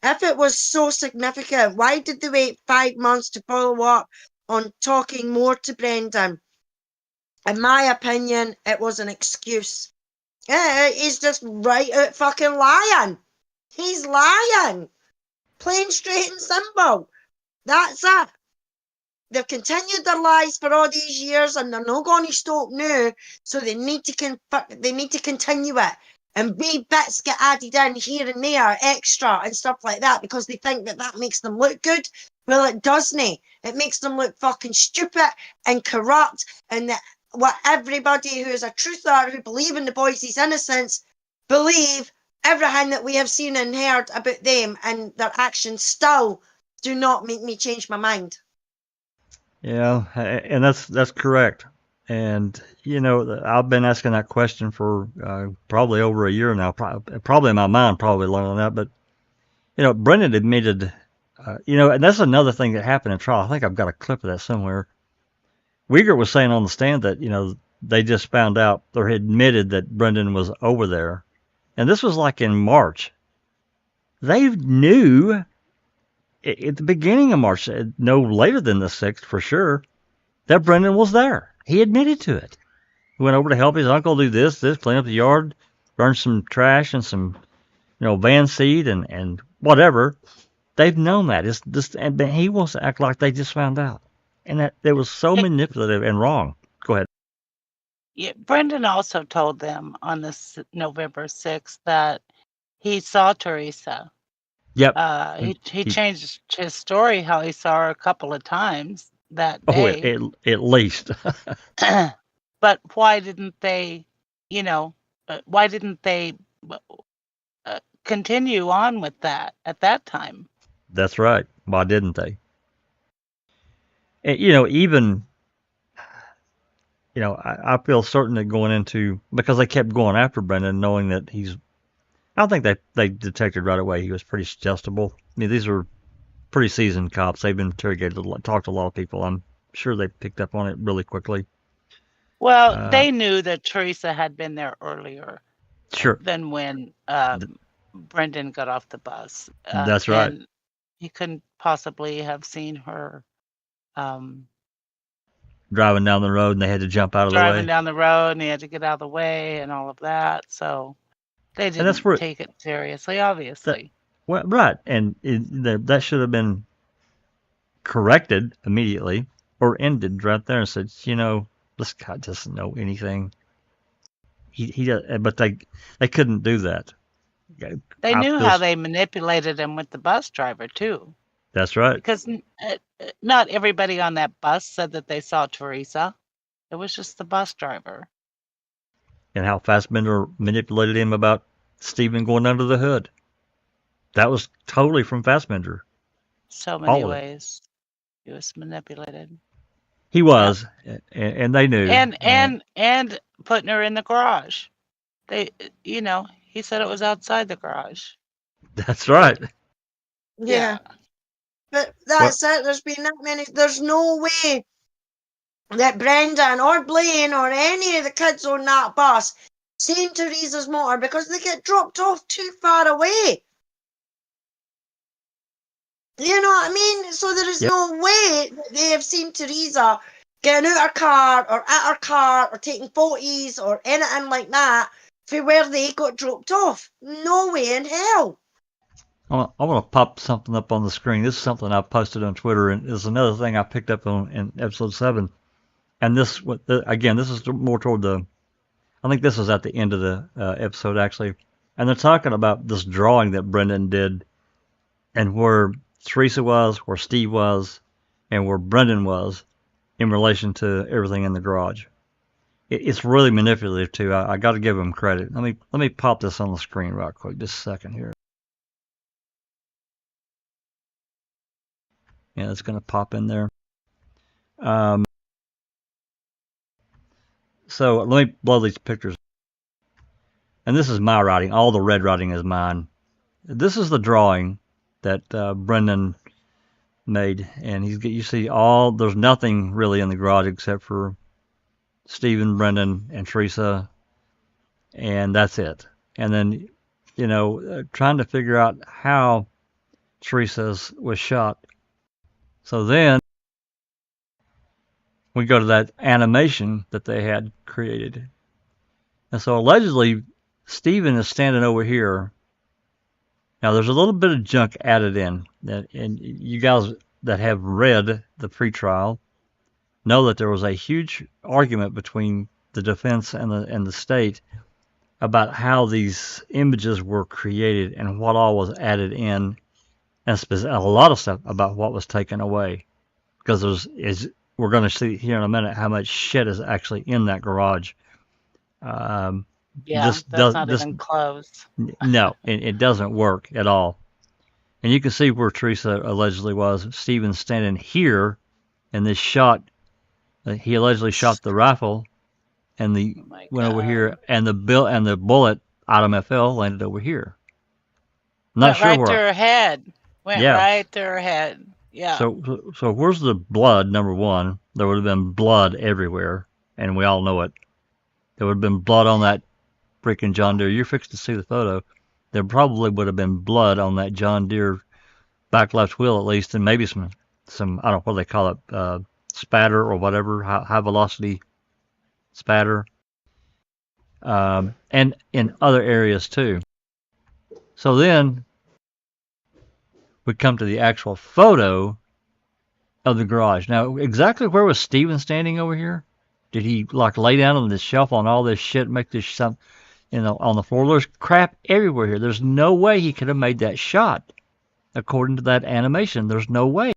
If it was so significant, why did they wait 5 months to follow up on talking more to Brendan? In my opinion, it was an excuse. He's just right out fucking lying. He's lying. Plain, straight and simple. That's it. They've continued their lies for all these years, and they're not going to stop now. So they need to continue it, and wee bits get added in here and there, extra and stuff like that, because they think that makes them look good. Well, it doesn't. It makes them look fucking stupid and corrupt, and that what everybody who is a truther, who believe in the boys' innocence, believe everything that we have seen and heard about them, and their actions still do not make me change my mind. Yeah, and that's correct. And I've been asking that question for probably over a year now. Probably in my mind, probably longer than that. But Brendan admitted, and that's another thing that happened in trial. I think I've got a clip of that somewhere. Uyghur was saying on the stand that they just found out or admitted that Brendan was over there, and this was like in March. They knew at the beginning of March, no later than the 6th for sure, that Brendan was there. He admitted to it. He went over to help his uncle do this, clean up the yard, burn some trash and some, van seed and whatever. They've known that. It's just, and he wants to act like they just found out. And that it was so manipulative and wrong. Go ahead. Yeah, Brendan also told them on this November 6th that he saw Teresa. Yep. He changed his story how he saw her a couple of times that day. Oh, at least. But why didn't they, continue on with that at that time? That's right. Why didn't they? And, even, I feel certain that going into, because they kept going after Brendan, knowing that I think they detected right away he was pretty suggestible. I mean, these are pretty seasoned cops. They've been interrogated, talked to a lot of people. I'm sure they picked up on it really quickly. Well, they knew that Teresa had been there earlier. Sure. Than when Brendan got off the bus. That's right. And he couldn't possibly have seen her driving down the road, and they had to jump out of the way. Driving down the road, and he had to get out of the way, and all of that. So they didn't take it seriously, obviously. Right, and that should have been corrected immediately or ended right there and said, this guy doesn't know anything. He does, but they couldn't do that. They knew how they manipulated him with the bus driver too. That's right. Because not everybody on that bus said that they saw Teresa. It was just the bus driver. And how Fassbender manipulated him about Stephen going under the hood. That was totally from Fassbender. So many ways. He was manipulated. He was, and they knew. And putting her in the garage. They, he said it was outside the garage. That's right. Yeah. But that's it. There's no way that Brendan or Blaine or any of the kids on that bus seen Teresa's motor, because they get dropped off too far away. You know what I mean? So there is no way that they have seen Teresa getting out her car or at her car or taking photos or anything like that for where they got dropped off. No way in hell. I want to pop something up on the screen. This is something I posted on Twitter, and it's another thing I picked up on in episode 7. And this is more toward I think this is at the end of the episode, actually. And they're talking about this drawing that Brendan did and where Teresa was, where Steve was, and where Brendan was in relation to everything in the garage. It's really manipulative, too. I got to give him credit. Let me pop this on the screen right quick, just a second here. Yeah, it's going to pop in there. So let me blow these pictures. And this is my writing. All the red writing is mine. This is the drawing that Brendan made. And you see there's nothing really in the garage except for Stephen, Brendan, and Teresa. And that's it. And then, trying to figure out how Teresa's was shot. So then we go to that animation that they had created. And so allegedly Stephen is standing over here. Now, there's a little bit of junk added in, and you guys that have read the pretrial know that there was a huge argument between the defense and the state about how these images were created and what all was added in, and a lot of stuff about what was taken away. Because we're going to see here in a minute how much shit is actually in that garage. Yeah, This that's not even close. No, it doesn't work at all. And you can see where Teresa allegedly was. Stephen's standing here in this shot. He allegedly shot the rifle, and went over here, and the bullet Item FL landed over here. Not Went sure right where. to her head. Went Yeah. right to her head. Yeah. So where's the blood? Number one, there would have been blood everywhere, and we all know it. There would have been blood on that freaking John Deere. You're fixed to see the photo. There probably would have been blood on that John Deere back left wheel at least, and maybe some I don't know what they call it, spatter or whatever, high velocity spatter, and in other areas too. So then we come to the actual photo of the garage. Now, exactly where was Stephen standing over here? Did he like lay down on the shelf on all this shit, make this something, on the floor? There's crap everywhere here. There's no way he could have made that shot, according to that animation. There's no way.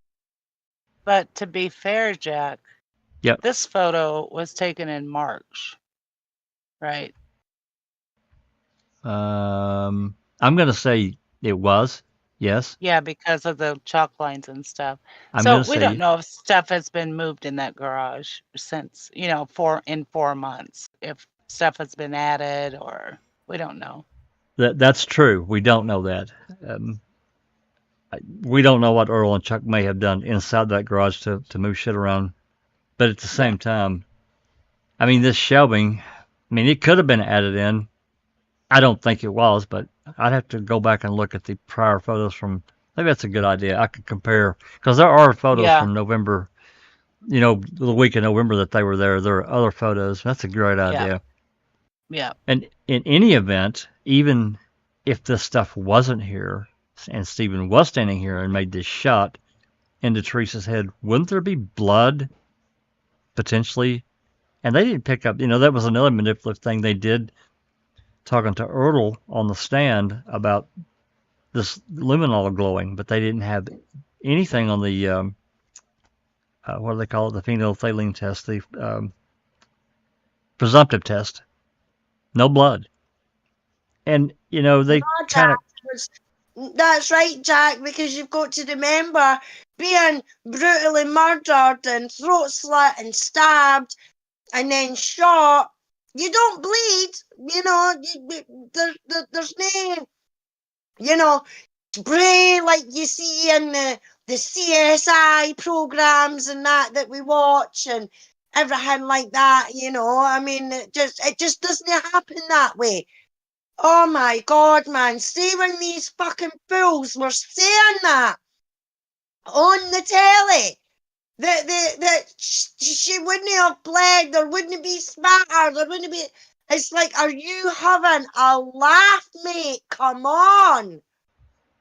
But to be fair, Jack, Yep. This photo was taken in March, right? I'm going to say it was. Yes. Yeah, because of the chalk lines and stuff. I'm So gonna we say don't know if stuff has been moved in that garage since, 4 months. If stuff has been added, or we don't know. that's true. We don't know that. We don't know what Earl and Chuck may have done inside that garage to move shit around. But at the same time, I mean, this shelving, it could have been added in. I don't think it was, but I'd have to go back and look at the prior photos from. Maybe that's a good idea. I could compare, because there are photos from November, the week in November that they were there. There are other photos. That's a great idea. Yeah. And in any event, even if this stuff wasn't here and Stephen was standing here and made this shot into Teresa's head, wouldn't there be blood potentially? And they didn't pick up, that was another manipulative thing they did, talking to Earl on the stand about this luminol glowing, but they didn't have anything on the, what do they call it, the phenolphthalein test, the presumptive test. No blood. And, they kind of... That's right, Jack, because you've got to remember, being brutally murdered and throat slit and stabbed and then shot, you don't bleed, there's no, spray like you see in the CSI programs and that we watch and everything like that, it just doesn't happen that way. Oh my God, man, see when these fucking fools were saying that on the telly, that she wouldn't have bled, there wouldn't be spatter, there wouldn't be... It's like, are you having a laugh, mate? Come on.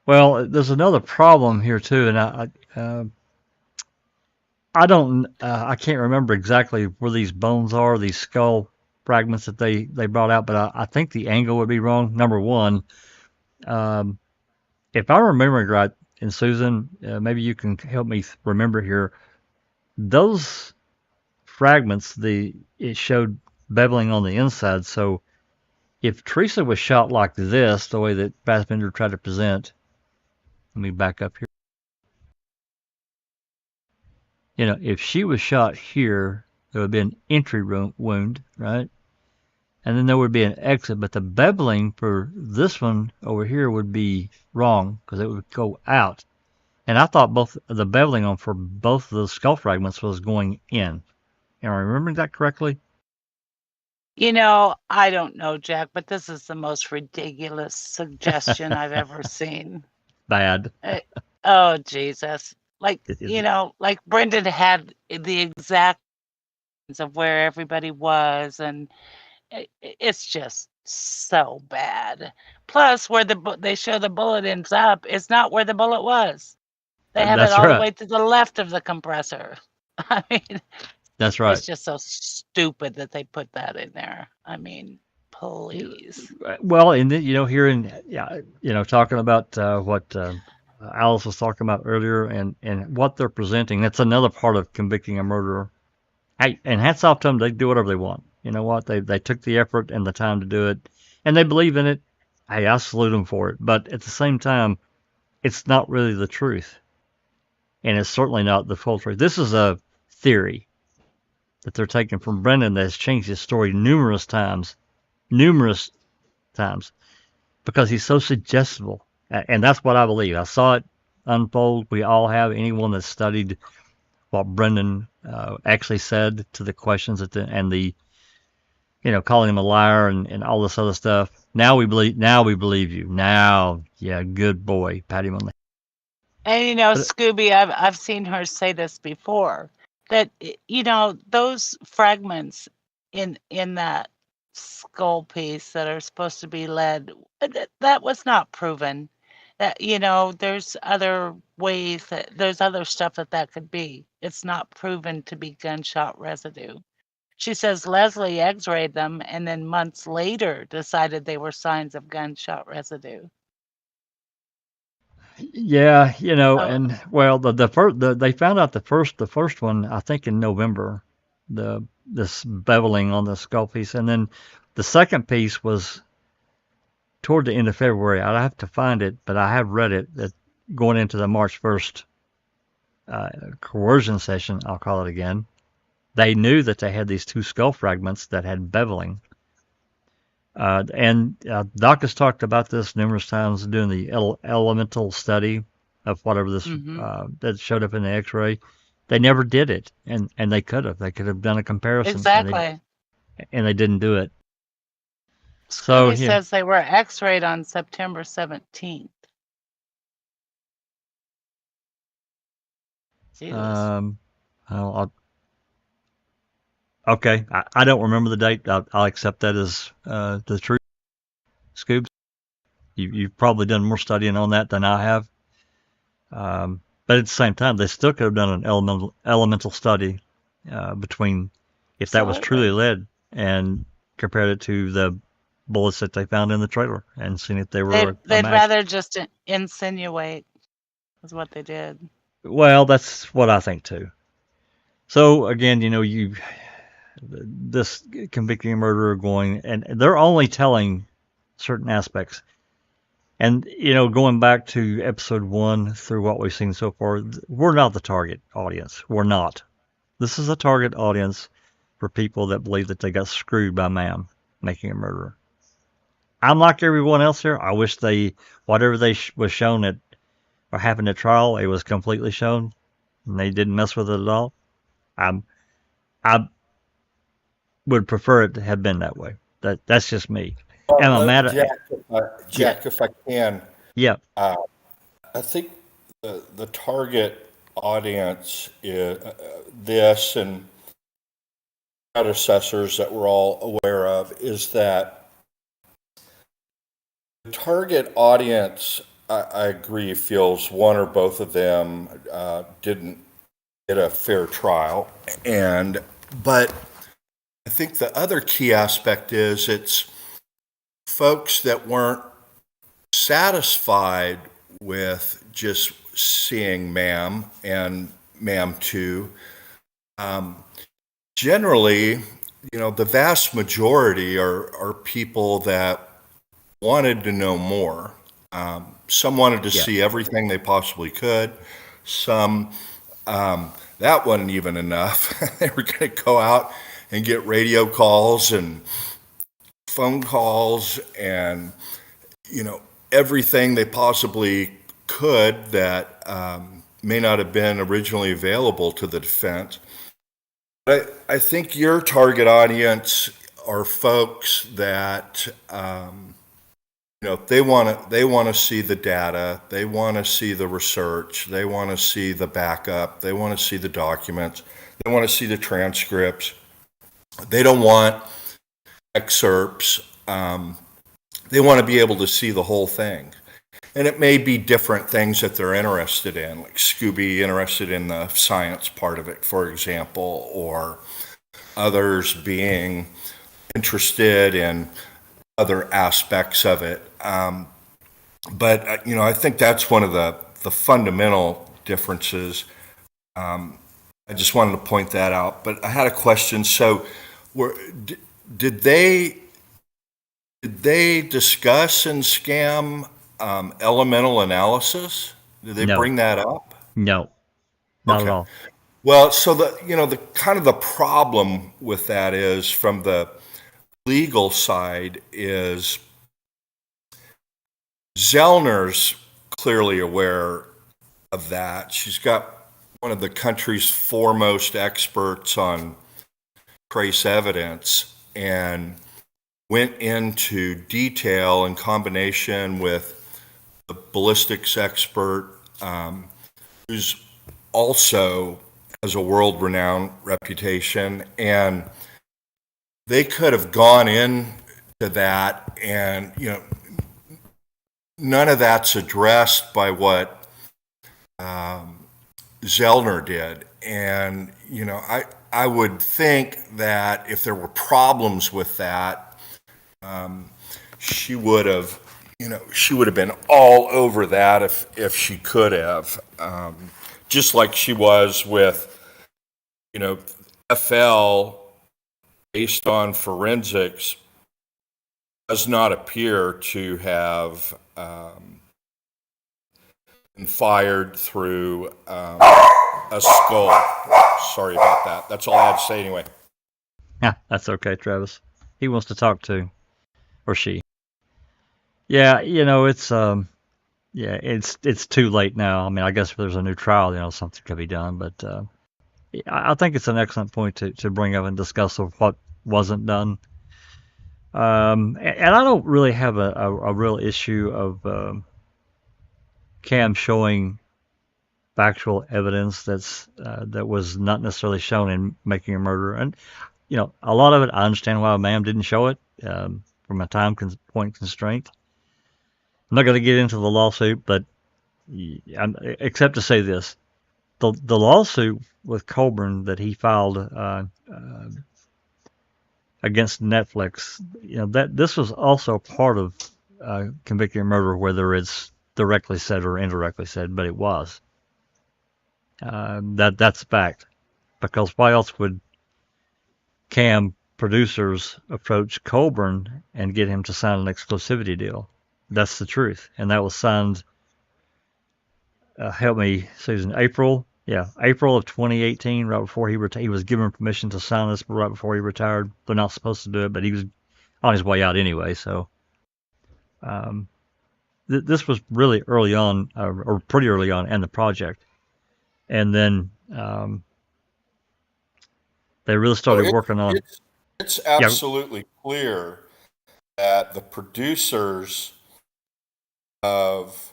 Well, there's another problem here too, and I can't remember exactly where these bones are, these skull fragments that they brought out, but I think the angle would be wrong. Number one, if I'm remembering right, and Susan, maybe you can help me remember here, those fragments, it showed beveling on the inside. So if Teresa was shot like this, the way that Fassbender tried to present, let me back up here. If she was shot here, there would be an entry wound, right? And then there would be an exit, but the beveling for this one over here would be wrong because it would go out. And I thought the beveling for both of those skull fragments was going in. Am I remembering that correctly? I don't know, Jack, but this is the most ridiculous suggestion I've ever seen. Bad. Oh, Jesus. Like Brendan had the exact of where everybody was, and it's just so bad. Plus, where they show the bullet ends up is not where the bullet was. They have it That's all the right. way to the left of the compressor. I mean, That's right. it's just so stupid that they put that in there. I mean, please. Well, and then, here in, talking about what Alice was talking about earlier and what they're presenting, that's another part of convicting a murderer. Hey, and hats off to them. They do whatever they want. You know what? They took the effort and the time to do it, and they believe in it. Hey, I salute them for it. But at the same time, it's not really the truth, and it's certainly not the full truth. This is a theory that they're taking from Brendan that has changed his story numerous times, because he's so suggestible, and that's what I believe. I saw it unfold. We all have. Anyone that's studied what Brendan actually said to the questions and the calling him a liar and all this other stuff. Now we believe you. Now, yeah, good boy. Pat him on the And Scooby, I've seen her say this before, that those fragments in that skull piece that are supposed to be lead, that was not proven. That there's other ways, there's other stuff that could be. It's not proven to be gunshot residue. She says Leslie x-rayed them and then months later decided they were signs of gunshot residue. Yeah, and well, they found out the first one, I think, in November, this beveling on the skull piece, and then the second piece was toward the end of February. I'd have to find it, but I have read it, that going into the March 1st coercion session, I'll call it again, they knew that they had these two skull fragments that had beveling. And Doc has talked about this numerous times, doing the elemental study of whatever this that showed up in the X-ray. They never did it, and they could have. They could have done a comparison. Exactly. And they didn't do it. So he says they were X-rayed on September 17th. Okay, I don't remember the date. I'll accept that as the truth. Scoobs, you've probably done more studying on that than I have. But at the same time, they still could have done an elemental study between if that was truly lead and compared it to the bullets that they found in the trailer and seen if they were. They'd rather just insinuate, is what they did. Well, that's what I think too. So again, this convicting a murderer going, and they're only telling certain aspects. And, going back to episode 1 through what we've seen so far, we're not the target audience. We're not. This is a target audience for people that believe that they got screwed by Ma'am making a murderer. I'm like everyone else here. I wish whatever was shown or happened at trial, it was completely shown, and they didn't mess with it at all. I would prefer it to have been that way. That's just me. Jack, if I can. Yeah. I think the target audience is this and predecessors that we're all aware of is that the target audience, I agree, feels one or both of them didn't get a fair trial. But I think the other key aspect is it's folks that weren't satisfied with just seeing Ma'am and Ma'am 2. Generally, the vast majority are people that wanted to know more. Some wanted to see everything they possibly could. Some, that wasn't even enough. They were going to go out and get radio calls and phone calls and, everything they possibly could that may not have been originally available to the defense. But I think your target audience are folks that, they want to see the data, they want to see the research, they want to see the backup, they want to see the documents, they want to see the transcripts. They don't want excerpts they want to be able to see the whole thing. And it may be different things that they're interested in, like Scooby interested in the science part of it, for example, or others being interested in other aspects of it. But I think that's one of the fundamental differences. I just wanted to point that out. But I had a question. So, did they discuss in SCAM elemental analysis? Did they bring that up? No, not at all. Well, so the kind of the problem with that is, from the legal side, is Zellner's clearly aware of that. She's got one of the country's foremost experts on trace evidence, and went into detail in combination with the ballistics expert, who's also has a world-renowned reputation, and they could have gone into that, and none of that's addressed by what Zellner did. And I would think that if there were problems with that, she would have been all over that if she could have, just like she was with FL, based on forensics, does not appear to have been fired through a skull. Sorry about that. That's all I had to say anyway. Yeah, that's okay, Travis. He wants to talk to, or she. Yeah, it's too late now. I mean, I guess if there's a new trial, something could be done. But I think it's an excellent point to bring up and discuss of what wasn't done. And I don't really have a real issue of Cam showing factual evidence that was not necessarily shown in Making a Murderer. And a lot of it, I understand why Ma'am didn't show it from a time point constraint. I'm not going to get into the lawsuit, but except to say this: the lawsuit with Colburn that he filed against Netflix, that this was also part of Convicting a Murderer, whether it's directly said or indirectly said, but it was. That's a fact, because why else would Cam producers approach Colburn and get him to sign an exclusivity deal? That's the truth, and that was signed. Help me, Susan. April of 2018, right before he was given permission to sign this, right before he retired. They're not supposed to do it, but he was on his way out anyway. So, this was really early on, or pretty early on in the project. And then they really started working on. It's absolutely clear that the producers of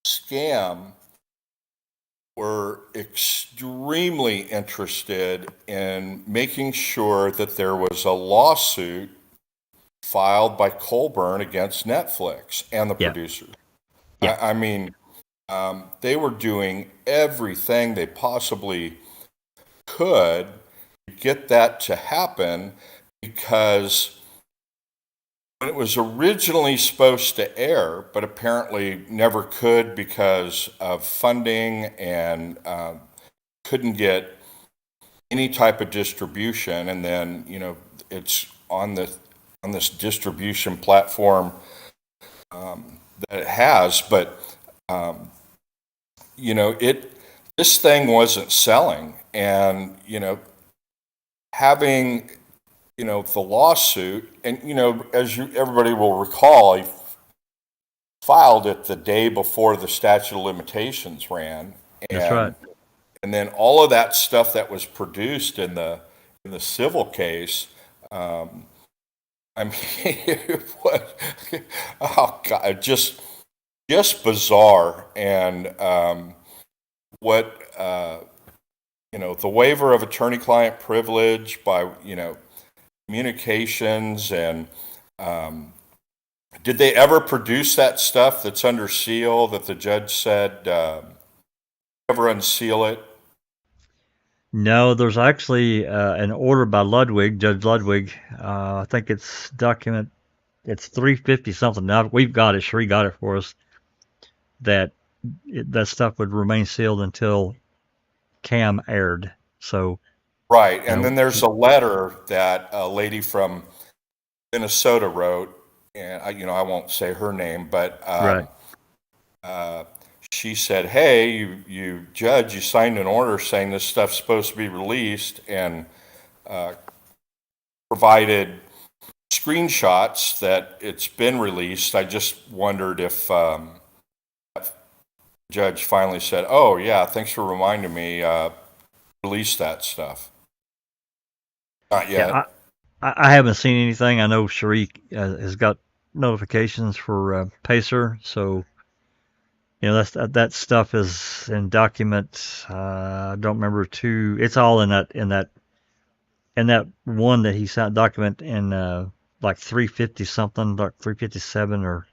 SCAM were extremely interested in making sure that there was a lawsuit filed by Colburn against Netflix and the producers. Yeah. I mean, they were doing everything they possibly could to get that to happen, because when it was originally supposed to air, but apparently never could because of funding, and couldn't get any type of distribution, and then it's on this distribution platform that it has, but this thing wasn't selling, and having the lawsuit, and as everybody will recall, he filed it the day before the statute of limitations ran. And, that's right. And then all of that stuff that was produced in the civil case, I mean, what? Oh God, just bizarre. And what the waiver of attorney-client privilege by communications, and Did they ever produce that stuff that's under seal that the judge said ever unseal it? No, there's actually an order by Ludwig, Judge Ludwig. I think it's it's 350 something. Now we've got it. Sheree got it for us. That that stuff would remain sealed until Cam aired. So right, and then there's a letter that a lady from Minnesota wrote, and I won't say her name, but right. She said, "Hey, you judge, you signed an order saying this stuff's supposed to be released, and provided screenshots that it's been released. I just wondered if the judge finally said, 'Oh yeah, thanks for reminding me. Release that stuff.'" Not yet. Yeah, I haven't seen anything. I know Sheree has got notifications for Pacer, so that stuff is in document. I don't remember two. It's all in that one that he sent document in like 350 something, like 357 or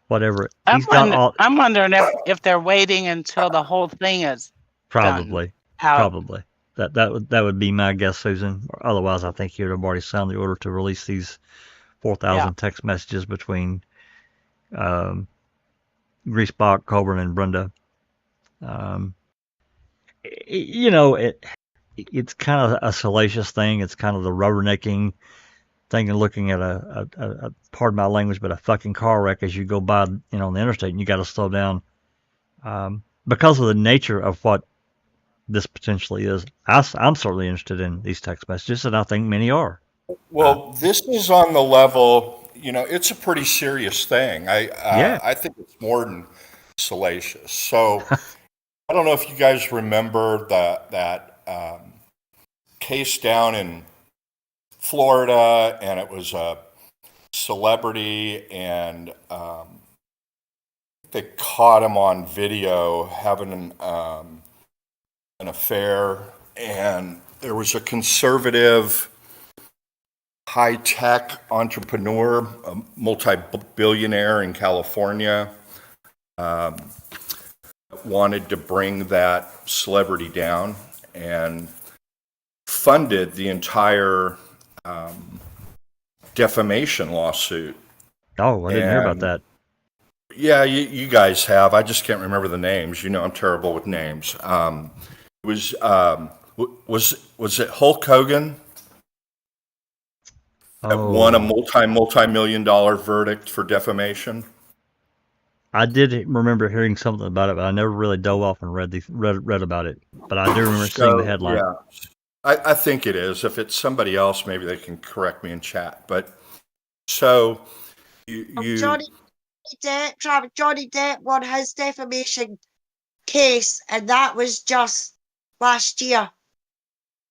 whatever. I'm wondering if they're waiting until the whole thing is probably done. Probably. That would be my guess, Susan. Otherwise, I think he would have already signed the order to release these 4,000 text messages between Griesbach, Colburn, and Brenda. It's kind of a salacious thing. It's kind of the rubbernecking thing and looking at a pardon my language, but a fucking car wreck as you go by, on the interstate, and you got to slow down because of the nature of what this potentially is. I'm certainly interested in these text messages, and I think many are. Well, this is on the level, it's a pretty serious thing. I think it's more than salacious. So I don't know if you guys remember that case down in Florida, and it was a celebrity, and they caught him on video having an affair, and there was a conservative high-tech entrepreneur, a multi-billionaire in California, wanted to bring that celebrity down and funded the entire defamation lawsuit. Oh, I didn't hear about that. Yeah, you guys have. I just can't remember the names. I'm terrible with names. Was it Hulk Hogan that won a multi-million-dollar verdict for defamation? I did remember hearing something about it, but I never really dove off and read about it. But I do remember seeing the headline. Yeah, I think it is. If it's somebody else, maybe they can correct me in chat. But so Johnny Depp won his defamation case, and that was just last year.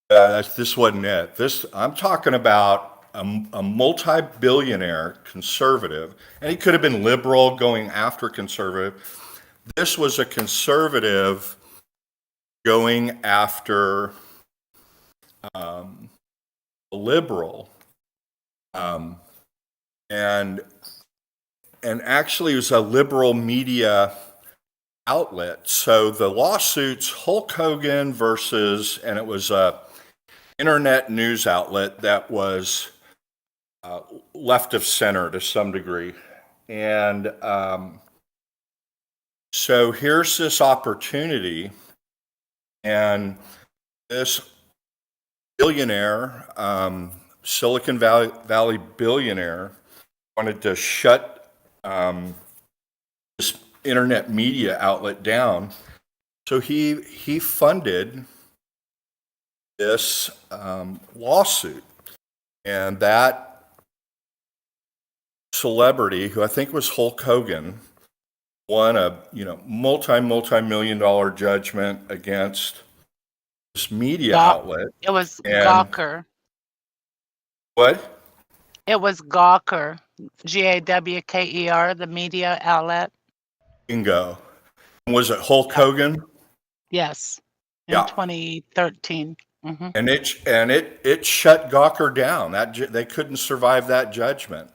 This wasn't it. I'm talking about a multi-billionaire conservative, and he could have been liberal going after conservative. This was a conservative going after a liberal, and actually it was a liberal media outlet. So the lawsuit's Hulk Hogan versus, and it was a internet news outlet that was left of center to some degree. And so here's this opportunity, and this billionaire, Silicon Valley billionaire, wanted to shut this internet media outlet down. So he funded this lawsuit, and that celebrity, who I think was Hulk Hogan, won a multi-million-dollar judgment against this media outlet. It was Gawker. What? It was Gawker, Gawker, the media outlet. Bingo. Was it Hulk Hogan? Yes, in 2013. Mm-hmm. And it shut Gawker down. They couldn't survive that judgment.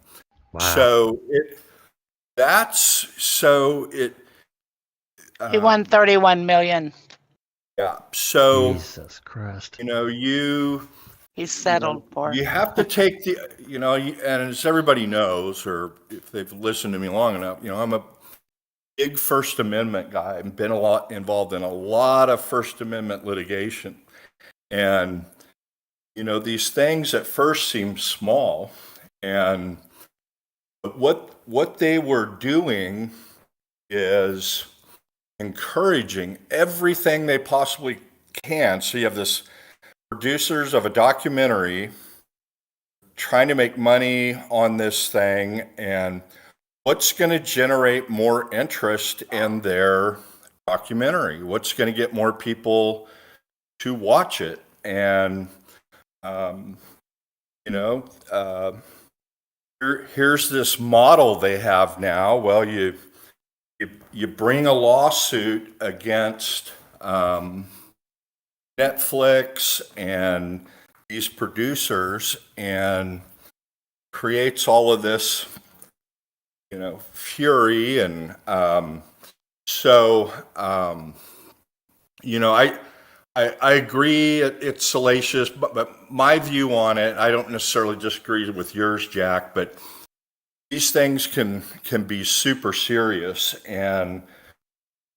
Wow. So He won 31 million. yeah. So, Jesus Christ. He's settled for. you have to take and as everybody knows, or if they've listened to me long enough, I'm a big First Amendment guy. I've been involved in a lot of First Amendment litigation. And, these things at first seem small. And what they were doing is encouraging everything they possibly can. So you have this producers of a documentary trying to make money on this thing, and what's going to generate more interest in their documentary? What's going to get more people to watch it? And here's this model they have now. Well, you bring a lawsuit against Netflix and these producers, and creates all of this, fury. And I agree it's salacious, but my view on it, I don't necessarily disagree with yours, Jack, but these things can be super serious. And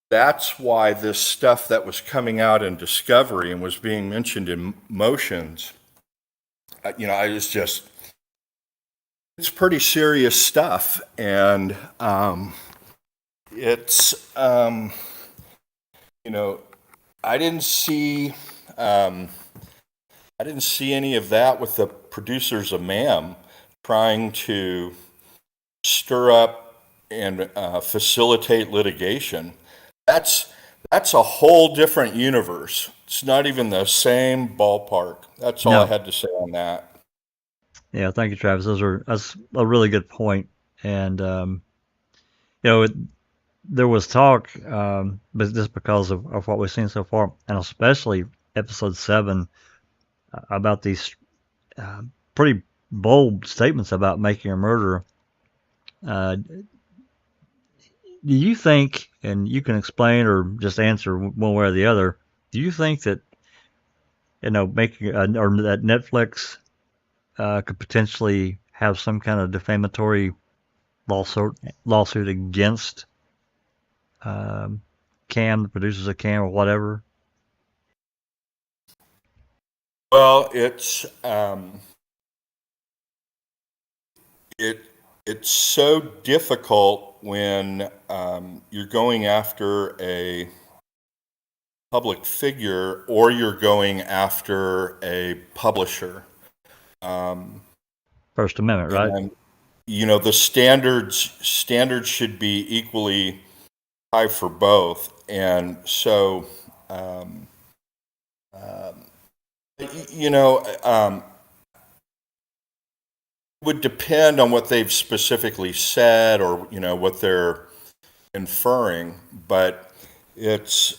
that's why this stuff that was coming out in discovery and was being mentioned in motions, it's pretty serious stuff. And I didn't see any of that with the producers of MAM trying to stir up and facilitate litigation. That's a whole different universe. It's not even the same ballpark. That's all I had to say on that. Yeah, thank you, Travis. That's a really good point. And there was talk, but just because of what we've seen so far, and especially episode 7, about these pretty bold statements about making a murderer. Do you think, and you can explain or just answer one way or the other, do you think that making or that Netflix could potentially have some kind of defamatory lawsuit against Cam, the producers of Cam, or whatever? Well, it's so difficult when you're going after a public figure or you're going after a publisher. First Amendment, right? And, the standards should be equally high for both. And so, it would depend on what they've specifically said or, what they're inferring. But it's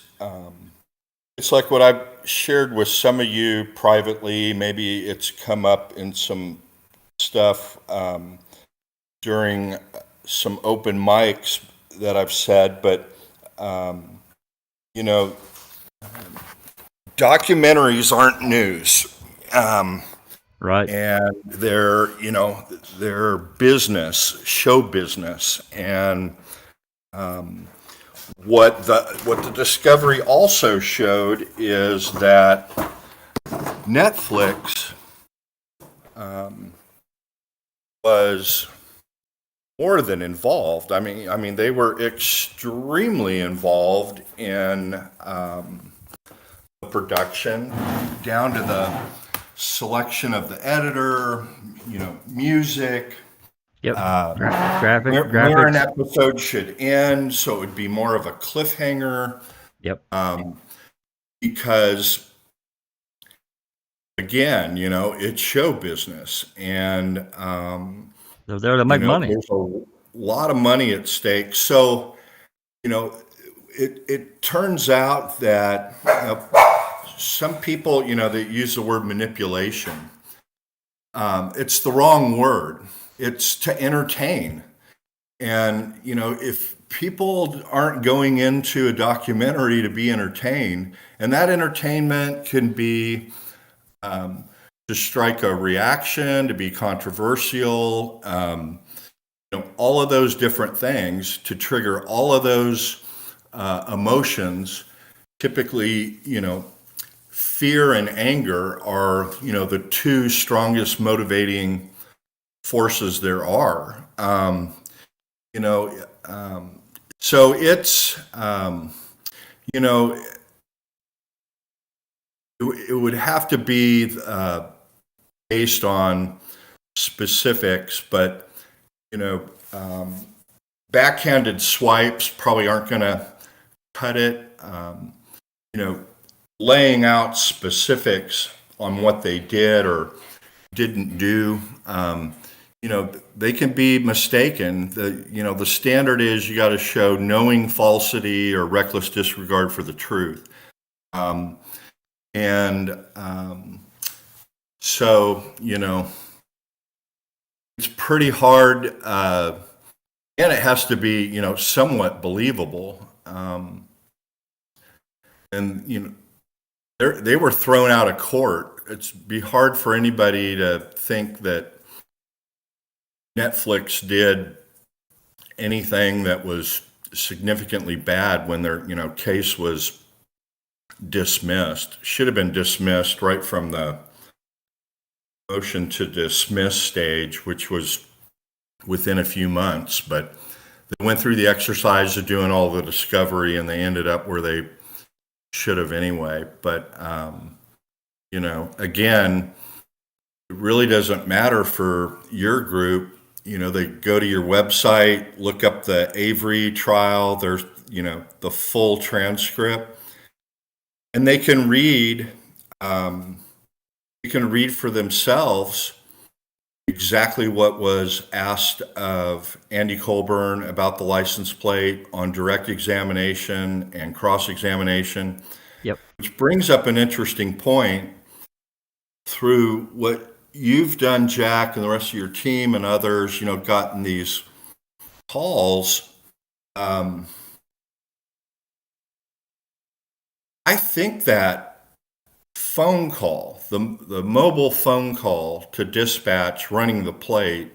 like what I've shared with some of you privately. Maybe it's come up in some stuff during some open mics that I've said, but documentaries aren't news. Right. And they're business, show business. And what the discovery also showed is that Netflix was more than involved. I mean, they were extremely involved in the production, down to the selection of the editor, music. Yep. Graphics. Where an episode should end, so it would be more of a cliffhanger. Yep. Because again, it's show business, and they're there to make money. There's a lot of money at stake. So, it turns out that some people, that use the word manipulation, it's the wrong word. it's to entertain. And, you know, if people aren't going into a documentary to be entertained, and that entertainment can be to strike a reaction, to be controversial, you know, all of those different things, to trigger all of those emotions. Typically, you know, fear and anger are, you know, the two strongest motivating forces there are. You know, so it's, you know, it would have to be based on specifics, but, you know, backhanded swipes probably aren't going to cut it. You know, laying out specifics on what they did or didn't do, you know, they can be mistaken. You know, the standard is you got to show knowing falsity or reckless disregard for the truth. So, you know, it's pretty hard, and it has to be, you know, somewhat believable. And, you know, they were thrown out of court. It'd be hard for anybody to think that Netflix did anything that was significantly bad when their, you know, case was dismissed. Should have been dismissed right from the motion to dismiss stage, which was within a few months. But they went through the exercise of doing all the discovery, and they ended up where they should have anyway. But you know, again, it really doesn't matter for your group. You know, they go to your website, look up the Avery trial. There's, you know, the full transcript, and they can read. You can read for themselves exactly what was asked of Andy Colburn about the license plate on direct examination and cross-examination. Yep. Which brings up an interesting point. Through what you've done, Jack, and the rest of your team and others, you know, gotten these calls. I think that phone call, the mobile phone call to dispatch running the plate,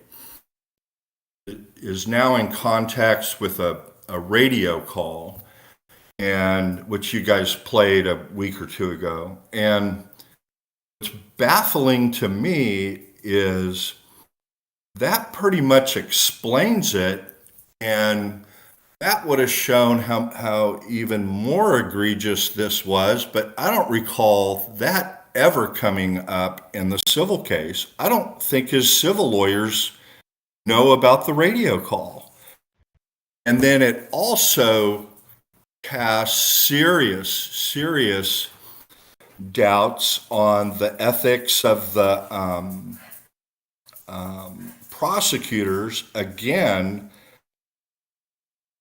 is now in context with a radio call, and which you guys played a week or two ago. And what's baffling to me is that pretty much explains it, and that would have shown how even more egregious this was, but I don't recall that ever coming up in the civil case. I don't think his civil lawyers know about the radio call. And then it also casts serious doubts on the ethics of the prosecutors. Again,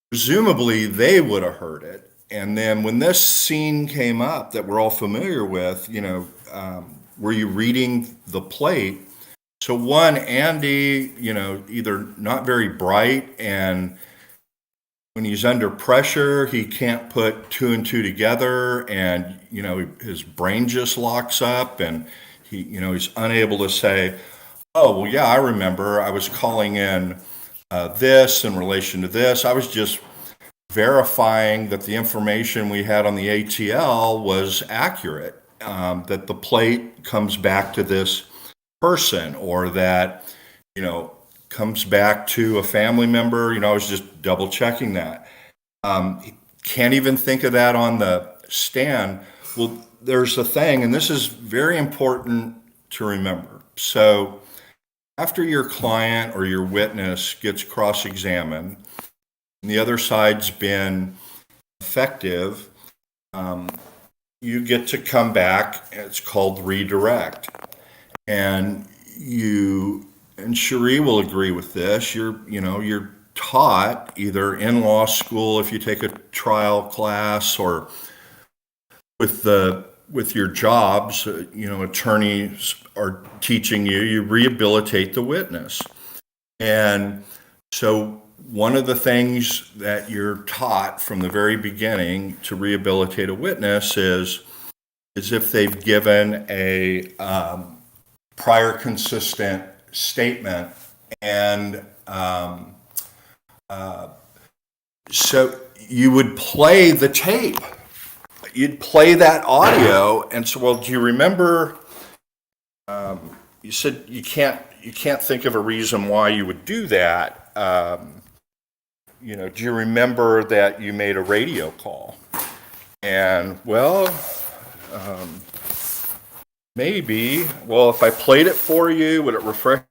presumably they would have heard it. And then when this scene came up that we're all familiar with, you know, were you reading the plate? So one, Andy, you know, either not very bright, and when he's under pressure, he can't put two and two together, and, you know, his brain just locks up, and he, you know, he's unable to say, oh, well, yeah, I remember I was calling in this in relation to this. I was just verifying that the information we had on the ATL was accurate, that the plate comes back to this person, or that, you know, comes back to a family member. You know, I was just double checking that. Can't even think of that on the stand. Well, there's a thing, and this is very important to remember. So after your client or your witness gets cross-examined, and the other side's been effective, you get to come back. It's called redirect. And you, and Cherie will agree with this, you're taught either in law school if you take a trial class, or with your jobs, you know, attorneys are teaching you rehabilitate the witness. And so one of the things that you're taught from the very beginning to rehabilitate a witness is if they've given a prior consistent statement. And so you would play the tape. You'd play that audio and so, well, do you remember, you said you can't think of a reason why you would do that. Do you remember that you made a radio call? And, well, maybe. Well, if I played it for you, would it refresh?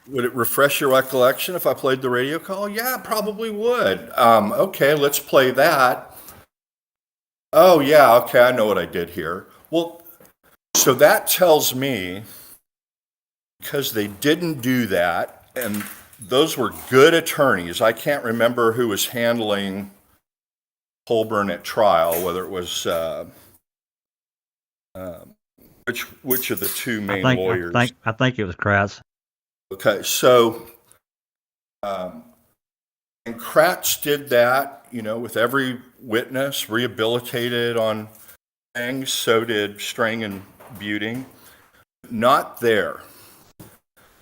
Would it refresh your recollection if I played the radio call? Yeah, it probably would. Okay, let's play that. Oh, yeah, okay, I know what I did here. Well, so that tells me, because they didn't do that, and those were good attorneys. I can't remember who was handling Holborn at trial, whether it was which of the two main lawyers. I think it was Kratz. Okay, so and Kratz did that, with every witness, rehabilitated on things. So did Strang and Buting. Not there,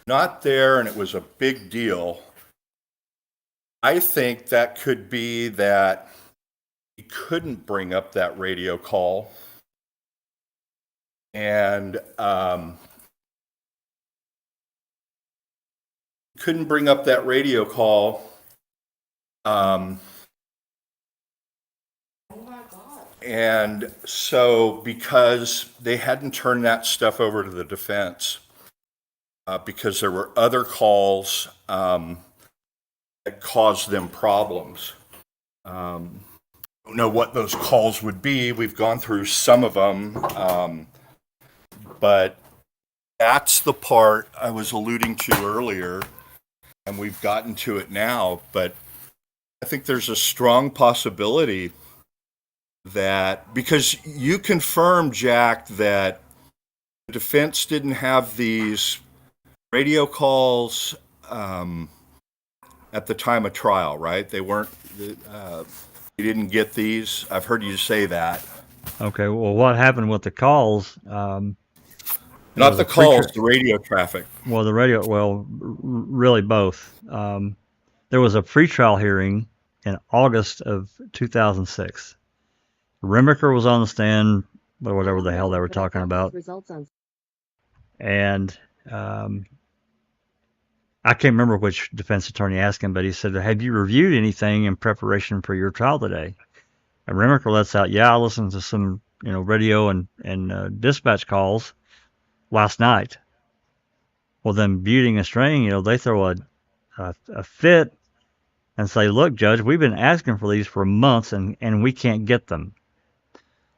and it was a big deal. I think that could be that he couldn't bring up that radio call, and couldn't bring up that radio call. And so because they hadn't turned that stuff over to the defense, because there were other calls that caused them problems. Don't know what those calls would be. We've gone through some of them, but that's the part I was alluding to earlier, and we've gotten to it now. But I think there's a strong possibility that, because you confirmed, Jack, that the defense didn't have these radio calls at the time of trial, right? They weren't, you didn't get these. I've heard you say that. Okay, well, what happened with the calls? Not the calls, the radio traffic. Well, really both. There was a pretrial hearing in August of 2006. Remaker was on the stand, or whatever the hell they were talking about. And I can't remember which defense attorney asked him, but he said, have you reviewed anything in preparation for your trial today? And Remaker lets out, yeah, I listened to some radio and dispatch calls last night. Well, then Buting and Strang, they throw a fit and say, look, Judge, we've been asking for these for months and we can't get them.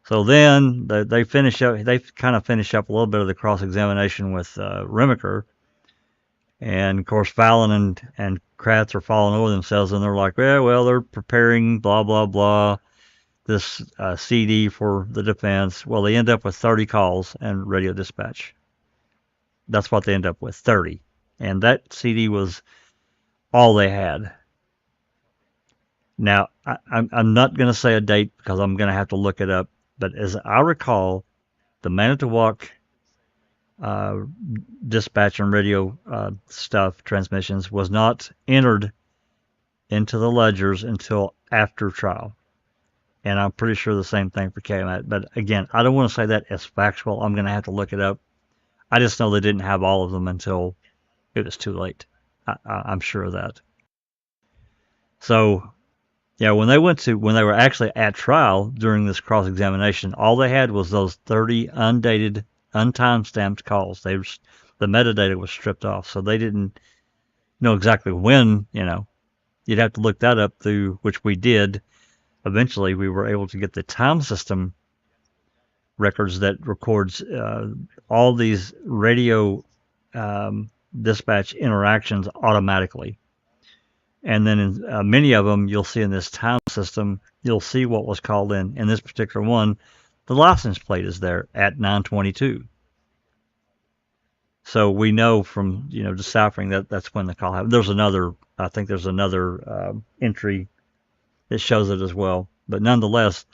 So then they kind of finish up a little bit of the cross-examination with Remaker. And of course, Fallon and Kratz are falling over themselves, and they're like, well, they're preparing blah, blah, blah, this CD for the defense. Well, they end up with 30 calls and radio dispatch. That's what they end up with, 30. And that CD was all they had. Now, I'm not going to say a date because I'm going to have to look it up. But as I recall, the Manitowoc dispatch and radio stuff, transmissions, was not entered into the ledgers until after trial. And I'm pretty sure the same thing for KMAT. But again, I don't want to say that as factual. I'm going to have to look it up. I just know they didn't have all of them until it was too late. I'm sure of that. So, yeah, when they were actually at trial during this cross-examination, all they had was those 30 undated, untimestamped calls. The metadata was stripped off, so they didn't know exactly when. You'd have to look that up through, which we did. Eventually, we were able to get the time system records that records all these radio dispatch interactions automatically. And then in many of them, you'll see in this time system, you'll see what was called in this particular one, the license plate is there at 922. So we know from, deciphering that that's when the call happened. I think there's another entry that shows it as well. But nonetheless,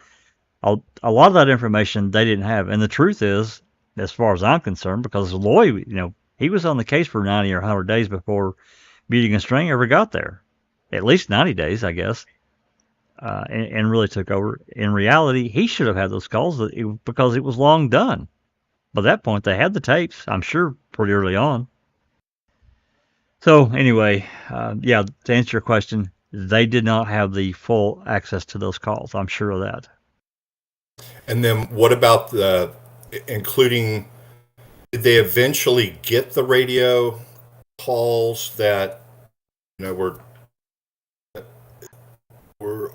a lot of that information they didn't have. And the truth is, as far as I'm concerned, because Lloyd, he was on the case for 90 or 100 days before Beating and String ever got there. At least 90 days, I guess. And really took over. In reality, he should have had those calls because it was long done. By that point, they had the tapes, I'm sure, pretty early on. So anyway, to answer your question, they did not have the full access to those calls. I'm sure of that. And then what about including, did they eventually get the radio calls that,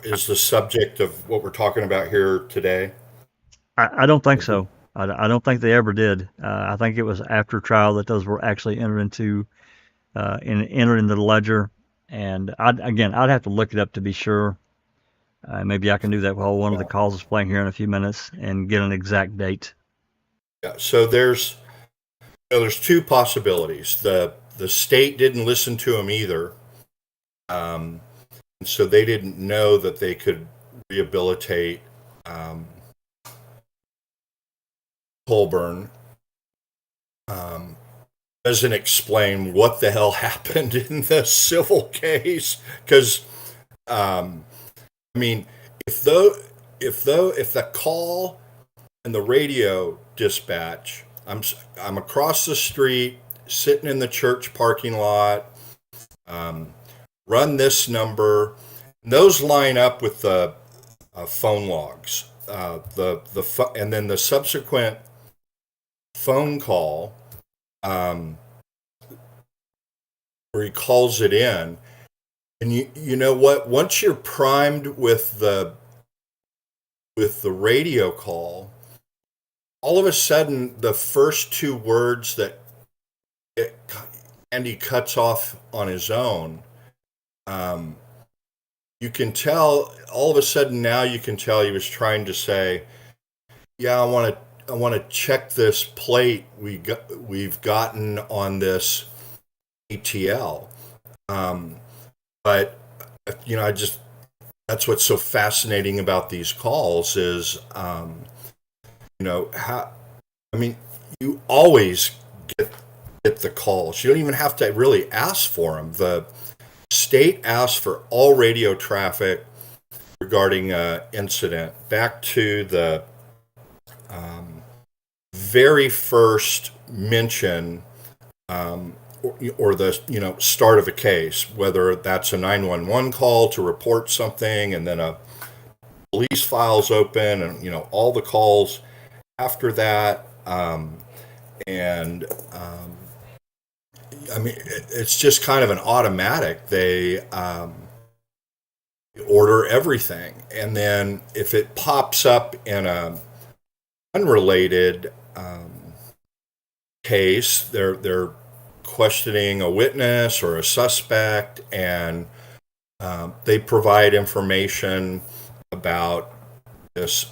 is the subject of what we're talking about here today? I don't think so. I don't think they ever did. I think it was after trial that those were actually entered into the ledger. And I'd have to look it up to be sure. Maybe I can do that while one of the calls is playing here in a few minutes and get an exact date. Yeah. So there's two possibilities. The state didn't listen to him either, and so they didn't know that they could rehabilitate Colburn. Doesn't explain what the hell happened in the civil case, because if the call and the radio dispatch, I'm across the street, sitting in the church parking lot, run this number, and those line up with the phone logs, and then the subsequent phone call, where he calls it in, and you know what? Once you're primed with the radio call, all of a sudden the first two words that Andy cuts off on his own, you can tell. All of a sudden now you can tell he was trying to say, "Yeah, I want to check this plate we've gotten on this ATL." But that's what's so fascinating about these calls is, you always get the calls. You don't even have to really ask for them. The state asks for all radio traffic regarding an incident back to the very first mention, or the start of a case, whether that's a 911 call to report something, and then a police file's open, and all the calls after that, it's just kind of an automatic. They order everything, and then if it pops up in a unrelated case, they're questioning a witness or a suspect, and they provide information about this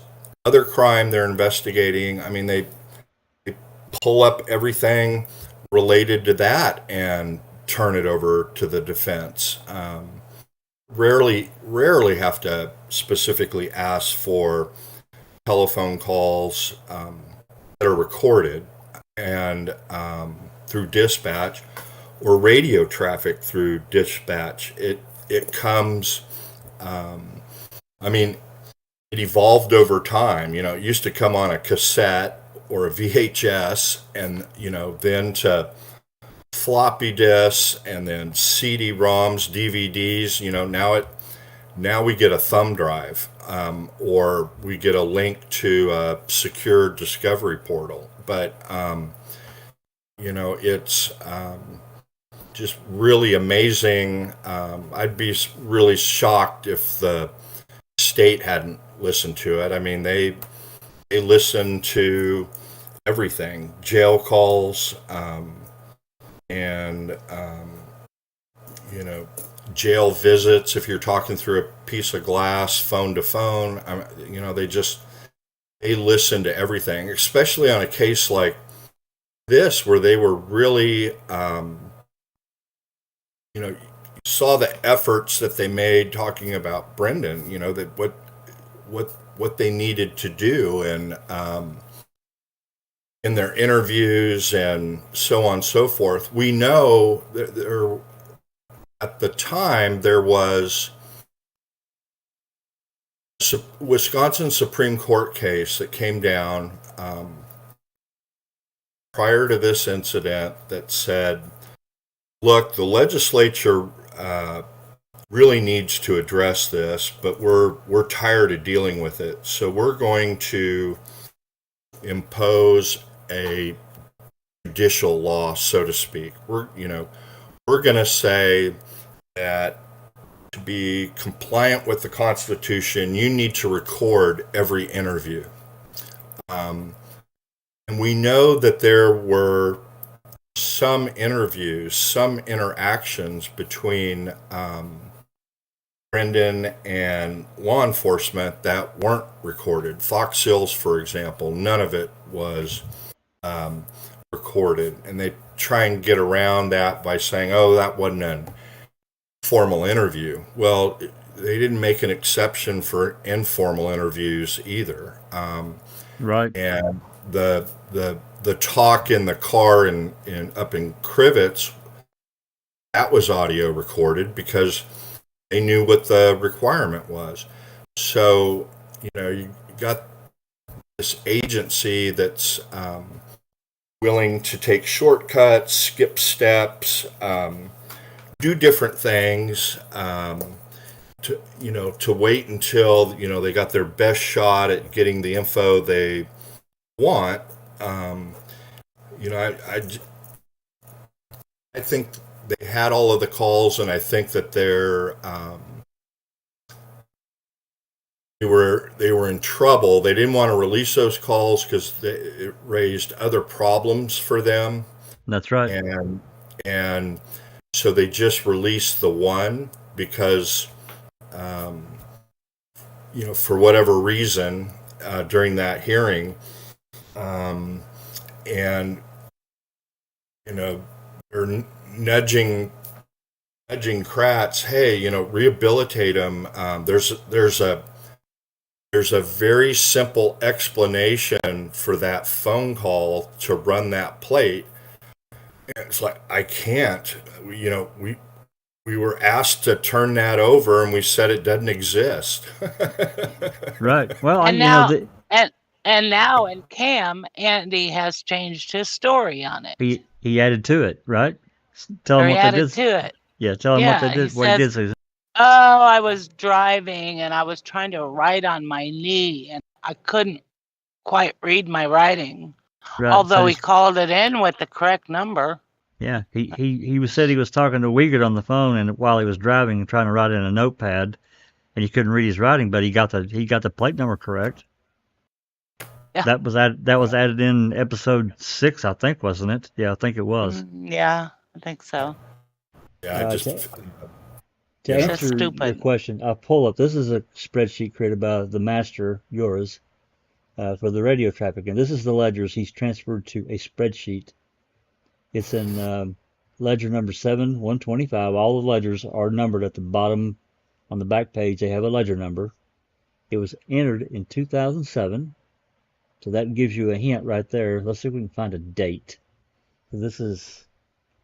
other crime they're investigating. They pull up everything related to that and turn it over to the defense. Rarely have to specifically ask for telephone calls that are recorded and through dispatch, or radio traffic through dispatch. It comes, it evolved over time. It used to come on a cassette or a VHS, and then to floppy disks, and then CD-ROMs, DVDs. Now we get a thumb drive, or we get a link to a secure discovery portal. But it's just really amazing. I'd be really shocked if the state hadn't listened to it. They listen to everything, jail calls, and jail visits. If you're talking through a piece of glass, phone to phone, they listened to everything, especially on a case like this where they were really, you saw the efforts that they made talking about Brendan, that what they needed to do, and in their interviews and so on and so forth. We know that at the time there was a Wisconsin Supreme Court case that came down prior to this incident that said, look, the legislature really needs to address this, but we're tired of dealing with it. So we're going to impose a judicial law, so to speak. We're going to say that to be compliant with the Constitution, you need to record every interview. And we know that there were some interviews, some interactions between Brendan and law enforcement that weren't recorded. Fox Hills, for example, none of it was recorded. And they try and get around that by saying, oh, that wasn't a formal interview. Well, they didn't make an exception for informal interviews either. Right. And the talk in the car up in Crivets, that was audio recorded because they knew what the requirement was. So, you got this agency that's willing to take shortcuts, skip steps, do different things, to wait until, they got their best shot at getting the info they want. I think they had all of the calls, and I think that they were in trouble. They didn't want to release those calls because it raised other problems for them. That's right. And so they just released the one because, for whatever reason, during that hearing, and they're nudging Kratz, hey, rehabilitate him. There's a very simple explanation for that phone call to run that plate. And it's like, I can't. We were asked to turn that over, and we said it doesn't exist. Right. Well, and now in Cam, Andy has changed his story on it. He added to it, right? Tell him what they did. To it. Yeah, tell him what they did. What he did. Susan. Oh, I was driving and I was trying to write on my knee, and I couldn't quite read my writing. Right. Although he called it in with the correct number. Yeah, he said he was talking to Wiegert on the phone, and while he was driving and trying to write in a notepad, and he couldn't read his writing, but he got the plate number correct. Yeah. That was added in episode 6, I think, wasn't it? Yeah, I think it was. Yeah, I think so. Yeah, to answer your question, I'll pull up. This is a spreadsheet created by the master, yours, for the radio traffic, and this is the ledgers he's transferred to a spreadsheet. It's in ledger number 7/125. All the ledgers are numbered at the bottom on the back page. They have a ledger number. It was entered in 2007, so that gives you a hint right there. Let's see if we can find a date. So this is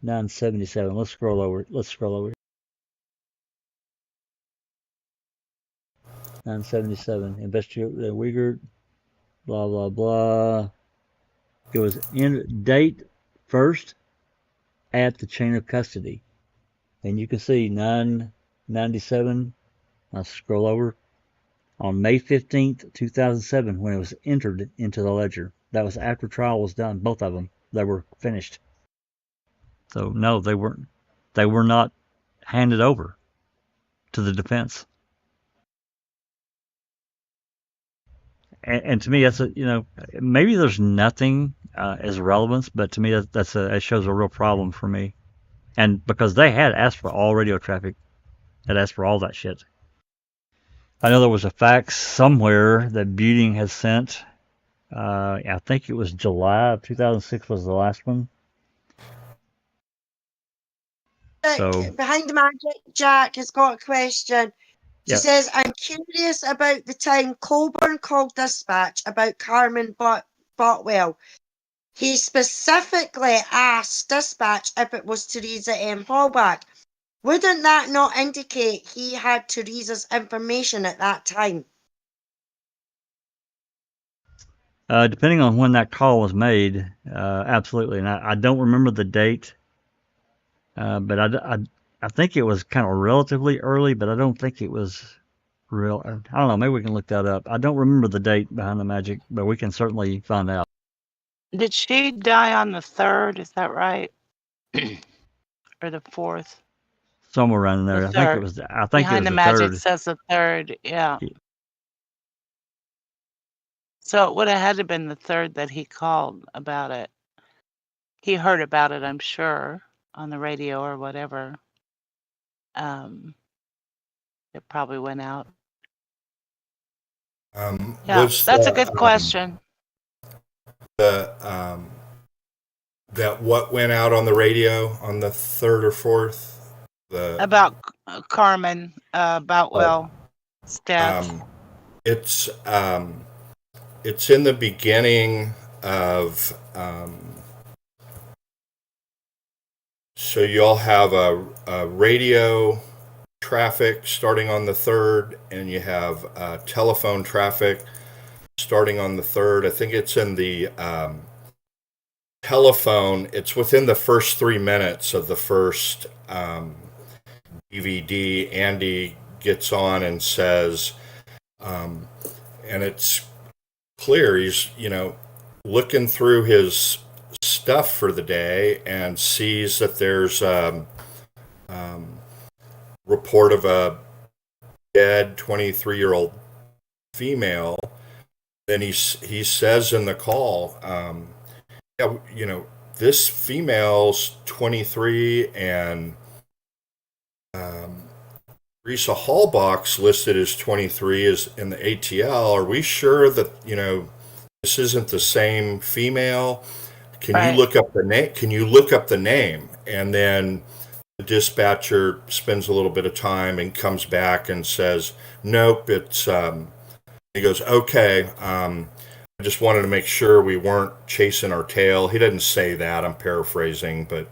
9/77. Let's scroll over. 9/77. Investigator Wiegert. Blah blah blah. It was in date first at the chain of custody, and you can see 9/97. I'll scroll over on May 15th, 2007, when it was entered into the ledger. That was after trial was done. Both of them, they were finished. So no, they weren't. They were not handed over to the defense. And to me, that's maybe there's nothing as relevance, but to me that shows a real problem for me. And because they had asked for all radio traffic, had asked for all that shit. I know there was a fax somewhere that Buting has sent I think it was July of 2006 was the last one. So Behind the Magic, Jack has got a question. She yeah. says, I'm curious about the time Colburn called dispatch about Carmen Boutwell. He specifically asked dispatch if it was Teresa M. Hallback. Wouldn't that not indicate he had Teresa's information at that time? Depending on when that call was made, absolutely. And I don't remember the date, but I think it was kind of relatively early, but I don't think it was real. I don't know. Maybe we can look that up. I don't remember the date behind the magic, but we can certainly find out. Did she die on the 3rd? Is that right? Or the 4th? Somewhere around there. The I think it 3rd. was. I think Behind it was the the Magic 3rd. says the 3rd. Yeah. So it would have had to have been the 3rd that he called about it. He heard about it, I'm sure, on the radio or whatever. It probably went out. Yeah, that's a good question. That what went out on the radio on the 3rd or 4th? About Carmen Boutwell stats. It's in the beginning of. So you'll have a radio traffic starting on the 3rd, and you have telephone traffic starting on the 3rd. I think it's in the telephone. It's within the first 3 minutes of the first DVD. Andy gets on and says, and it's clear he's, looking through his stuff for the day and sees that there's report of a dead 23-year-old female. Then he says in the call, this female's 23 and Teresa Hallbach's listed as 23 is in the ATL. Are we sure that, this isn't the same female? Can you look up the name? Can you look up the name? And then the dispatcher spends a little bit of time and comes back and says, nope, it's, he goes, okay, I just wanted to make sure we weren't chasing our tail. He didn't say that, I'm paraphrasing, but,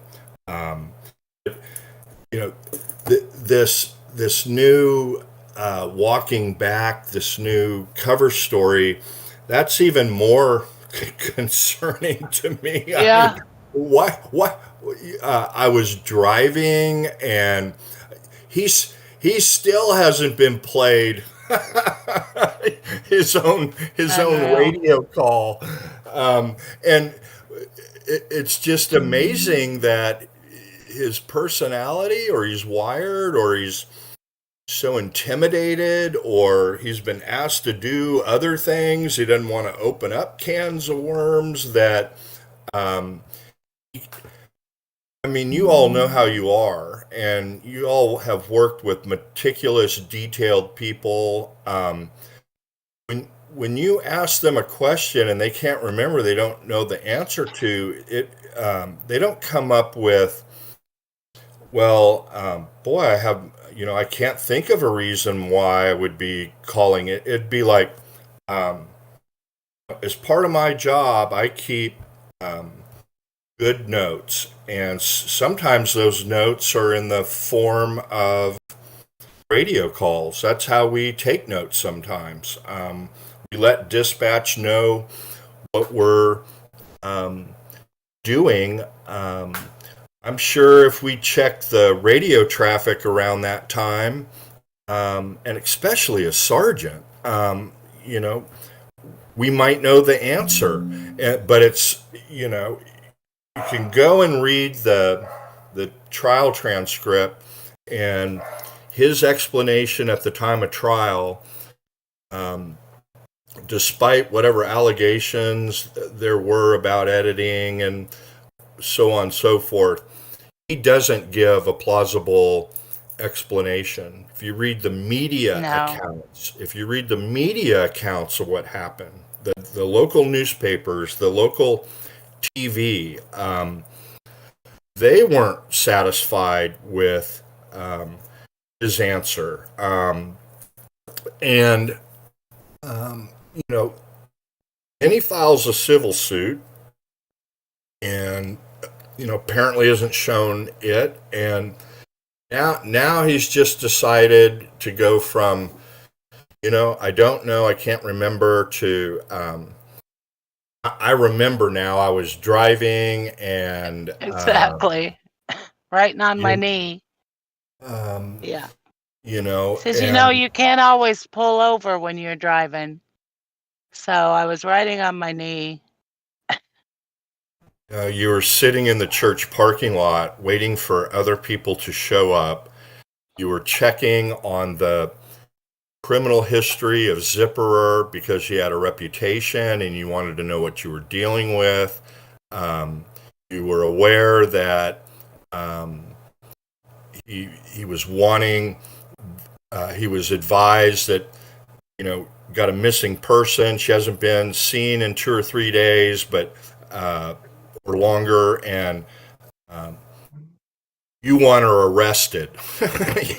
this new walking back, this new cover story, that's even more concerning to me. Yeah. I mean, what? I was driving, and he still hasn't been played his own radio call, and it's just amazing that his personality, or he's wired, or he's so intimidated, or he's been asked to do other things. He doesn't want to open up cans of worms that, you all know how you are, and you all have worked with meticulous, detailed people. When you ask them a question and they can't remember, they don't know the answer to it, they don't come up with, well, boy, I can't think of a reason why I would be calling it. It'd be like, as part of my job, I keep good notes, and sometimes those notes are in the form of radio calls. That's how we take notes sometimes. We let dispatch know what we're doing. I'm sure if we check the radio traffic around that time, and especially a sergeant, we might know the answer. But it's, you can go and read the trial transcript, and his explanation at the time of trial, despite whatever allegations there were about editing and so on and so forth, he doesn't give a plausible if you read the media accounts, of what happened, the local newspapers, the local TV, they weren't satisfied with his answer. And, you know, then he files a civil suit and, you know, apparently isn't shown it. And now he's just decided to go from, you know, I don't know, I can't remember, to I remember now I was driving and Exactly. Writing on my you, knee. yeah, Yeah. you know, Says, you know, and you can't always pull over when you're driving. So I was writing on my knee. you were sitting in the church parking lot waiting for other people to show up. You were checking on the criminal history of Zipperer because you had a reputation and you wanted to know what you were dealing with. You were aware that he was wanting, he was advised that, you know, got a missing person. She hasn't been seen in 2 or 3 days, but or longer, and you want her arrested.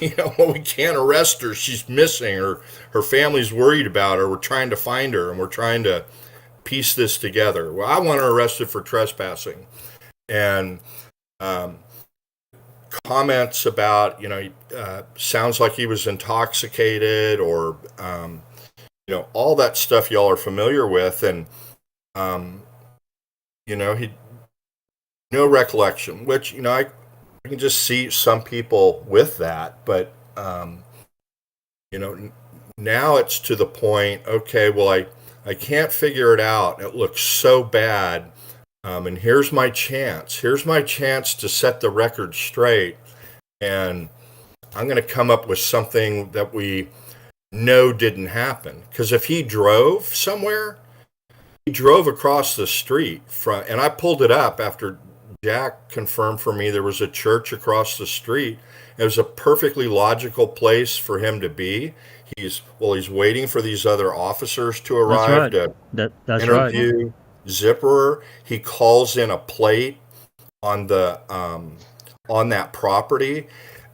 You know, well, we can't arrest her. She's missing. Her family's worried about her. We're trying to find her, and we're trying to piece this together. Well, I want her arrested for trespassing. And comments about, you know, sounds like he was intoxicated, or, you know, all that stuff y'all are familiar with. And, you know, he, no recollection, which, you know, I can just see some people with that, but, you know, now it's to the point, okay, well, I can't figure it out. It looks so bad. And here's my chance. Here's my chance to set the record straight. And I'm going to come up with something that we know didn't happen. Because if he drove somewhere, he drove across the street from, and I pulled it up after Jack confirmed for me there was a church across the street. It was a perfectly logical place for him to be. He's waiting for these other officers to arrive to That's interview Zipperer. He calls in a plate on the on that property.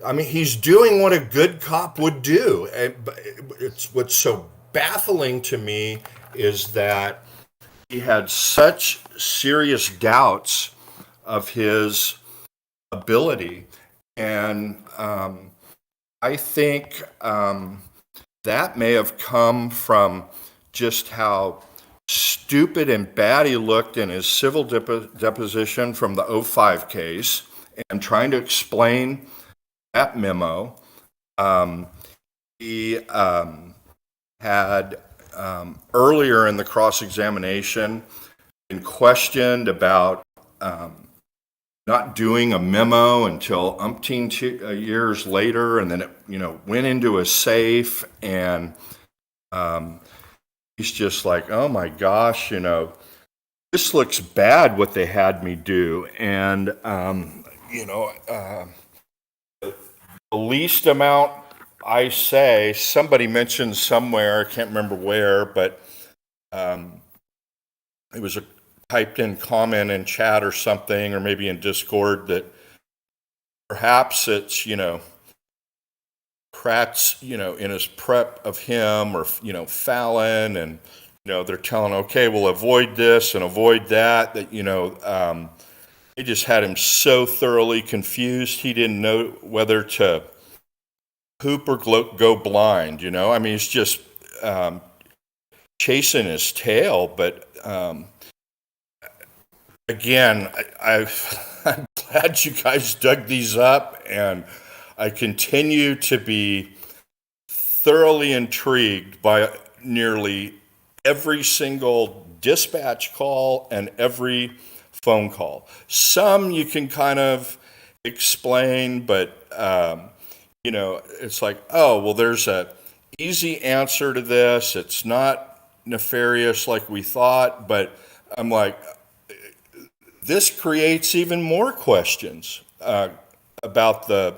I mean, he's doing what a good cop would do. And it's what's so baffling to me is that he had such serious doubts of his ability, and I think that may have come from just how stupid and bad he looked in his civil deposition from the '05 case, and trying to explain that memo. He had earlier in the cross-examination been questioned about not doing a memo until umpteen years later, and then it, you know, went into a safe, and he's just like, oh my gosh, you know, this looks bad what they had me do. And you know, the least amount I say, somebody mentioned somewhere, I can't remember where, but it was a typed in comment in chat or something, or maybe in Discord, that perhaps it's, you know, Pratt's, you know, in his prep of him, or, you know, Fallon, and, you know, they're telling, okay, we'll avoid this and avoid that, you know, they just had him so thoroughly confused, he didn't know whether to hoop or go blind, you know? I mean, he's just chasing his tail, but again, I'm glad you guys dug these up, and I continue to be thoroughly intrigued by nearly every single dispatch call and every phone call. Some you can kind of explain, but you know, it's like, oh, well, there's a easy answer to this. It's not nefarious like we thought, but I'm like, this creates even more questions about the,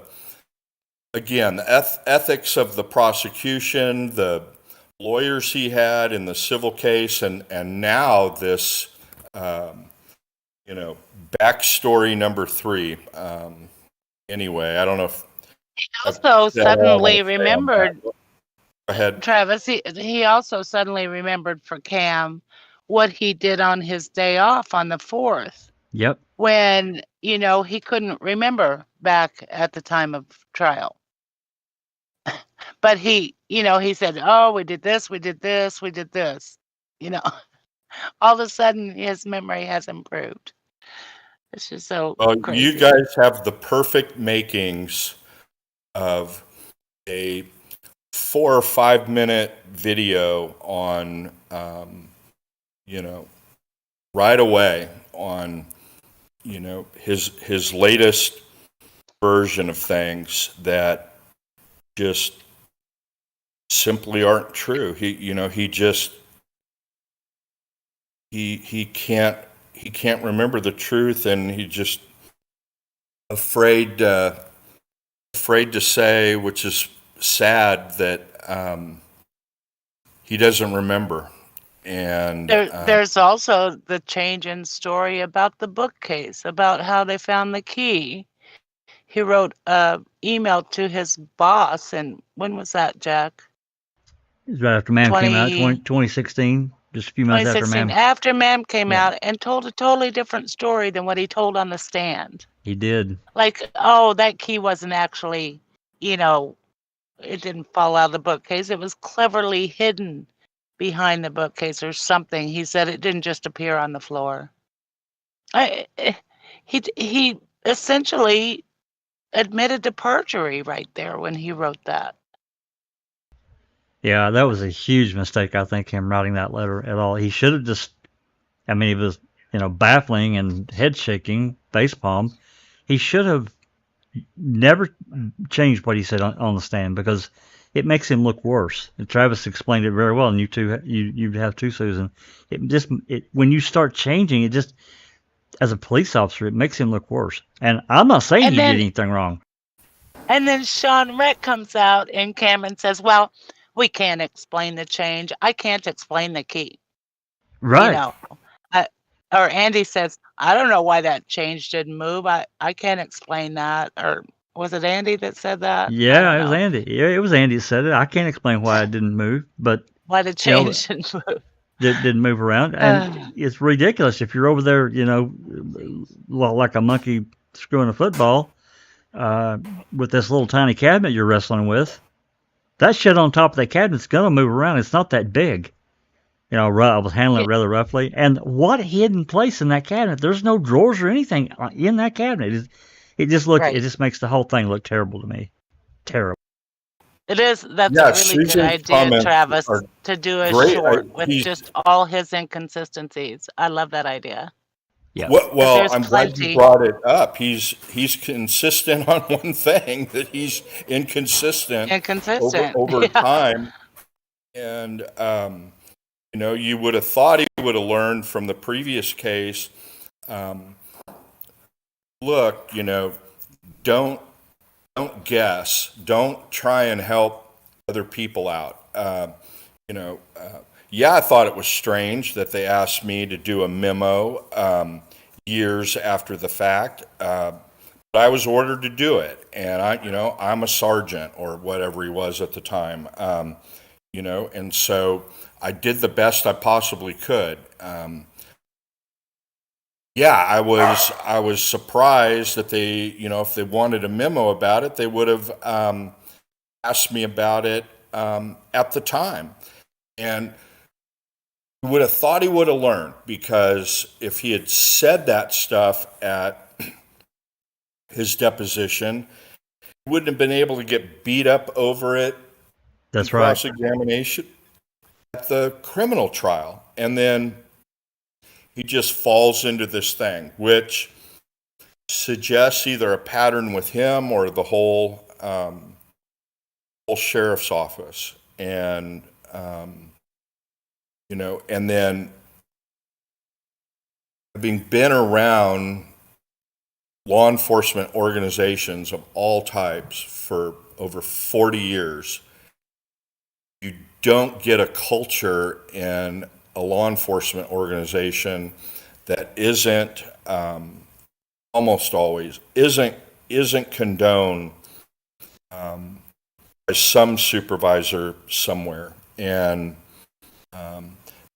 again, the ethics of the prosecution, the lawyers he had in the civil case, and now this, backstory number 3. Anyway, I don't know if Also suddenly say on that. remembered, Go ahead. Travis, he also suddenly remembered for Cam what he did on his day off on the 4th. Yep. When, he couldn't remember back at the time of trial. But he said, oh, we did this, we did this, we did this. All of a sudden his memory has improved. It's just so crazy. You guys have the perfect makings of a 4 or 5 minute video on, right away on, his latest version of things that just simply aren't true. He can't remember the truth, and he just afraid to say, which is sad, that he doesn't remember. And there's also the change in story about the bookcase, about how they found the key. He wrote an email to his boss, and when was that, Jack? It was right after MAM came out, 2016, just a few months after MAM. After MAM came out, and told a totally different story than what he told on the stand. He did. Like, oh, that key wasn't actually, it didn't fall out of the bookcase. It was cleverly hidden behind the bookcase or something. He said it didn't just appear on the floor. He essentially admitted to perjury right there when he wrote that. Yeah, that was a huge mistake, I think, him writing that letter at all. He should have just, it was, baffling and head shaking, facepalm. He should have never changed what he said on the stand, because it makes him look worse. And Travis explained it very well, and you have too, Susan. When you start changing, it just, as a police officer, it makes him look worse. And I'm not saying he did anything wrong. And then Sean Rett comes out, and Cameron says, well, we can't explain the change. I can't explain the key. Right. Or Andy says, I don't know why that change didn't move. I can't explain that. Or was it Andy that said that? Yeah, it was Andy. It was Andy that said it. I can't explain why it didn't move, but why the change didn't move. Didn't move around. And it's ridiculous if you're over there, like a monkey screwing a football with this little tiny cabinet you're wrestling with. That shit on top of that cabinet's going to move around. It's not that big. I was handling it rather roughly. And what hidden place in that cabinet? There's no drawers or anything in that cabinet. It just makes the whole thing look terrible to me. Terrible. It is. That's a really good idea, Travis, to do a short with just all his inconsistencies. I love that idea. Yeah. Well, I'm glad you brought it up. He's consistent on one thing, that he's inconsistent over time. And, you would have thought he would have learned from the previous case. Look, don't guess. Don't try and help other people out. I thought it was strange that they asked me to do a memo years after the fact, but I was ordered to do it, and I'm a sergeant or whatever he was at the time, and so I did the best I possibly could. I was surprised that they, if they wanted a memo about it, they would have asked me about it at the time. And I would have thought he would have learned, because if he had said that stuff at his deposition, he wouldn't have been able to get beat up over it. That's right. Cross-examination at the criminal trial. And then he just falls into this thing, which suggests either a pattern with him or the whole sheriff's office. And, and then having been around law enforcement organizations of all types for over 40 years, you don't get a culture in a law enforcement organization that isn't almost always isn't condoned by some supervisor somewhere, and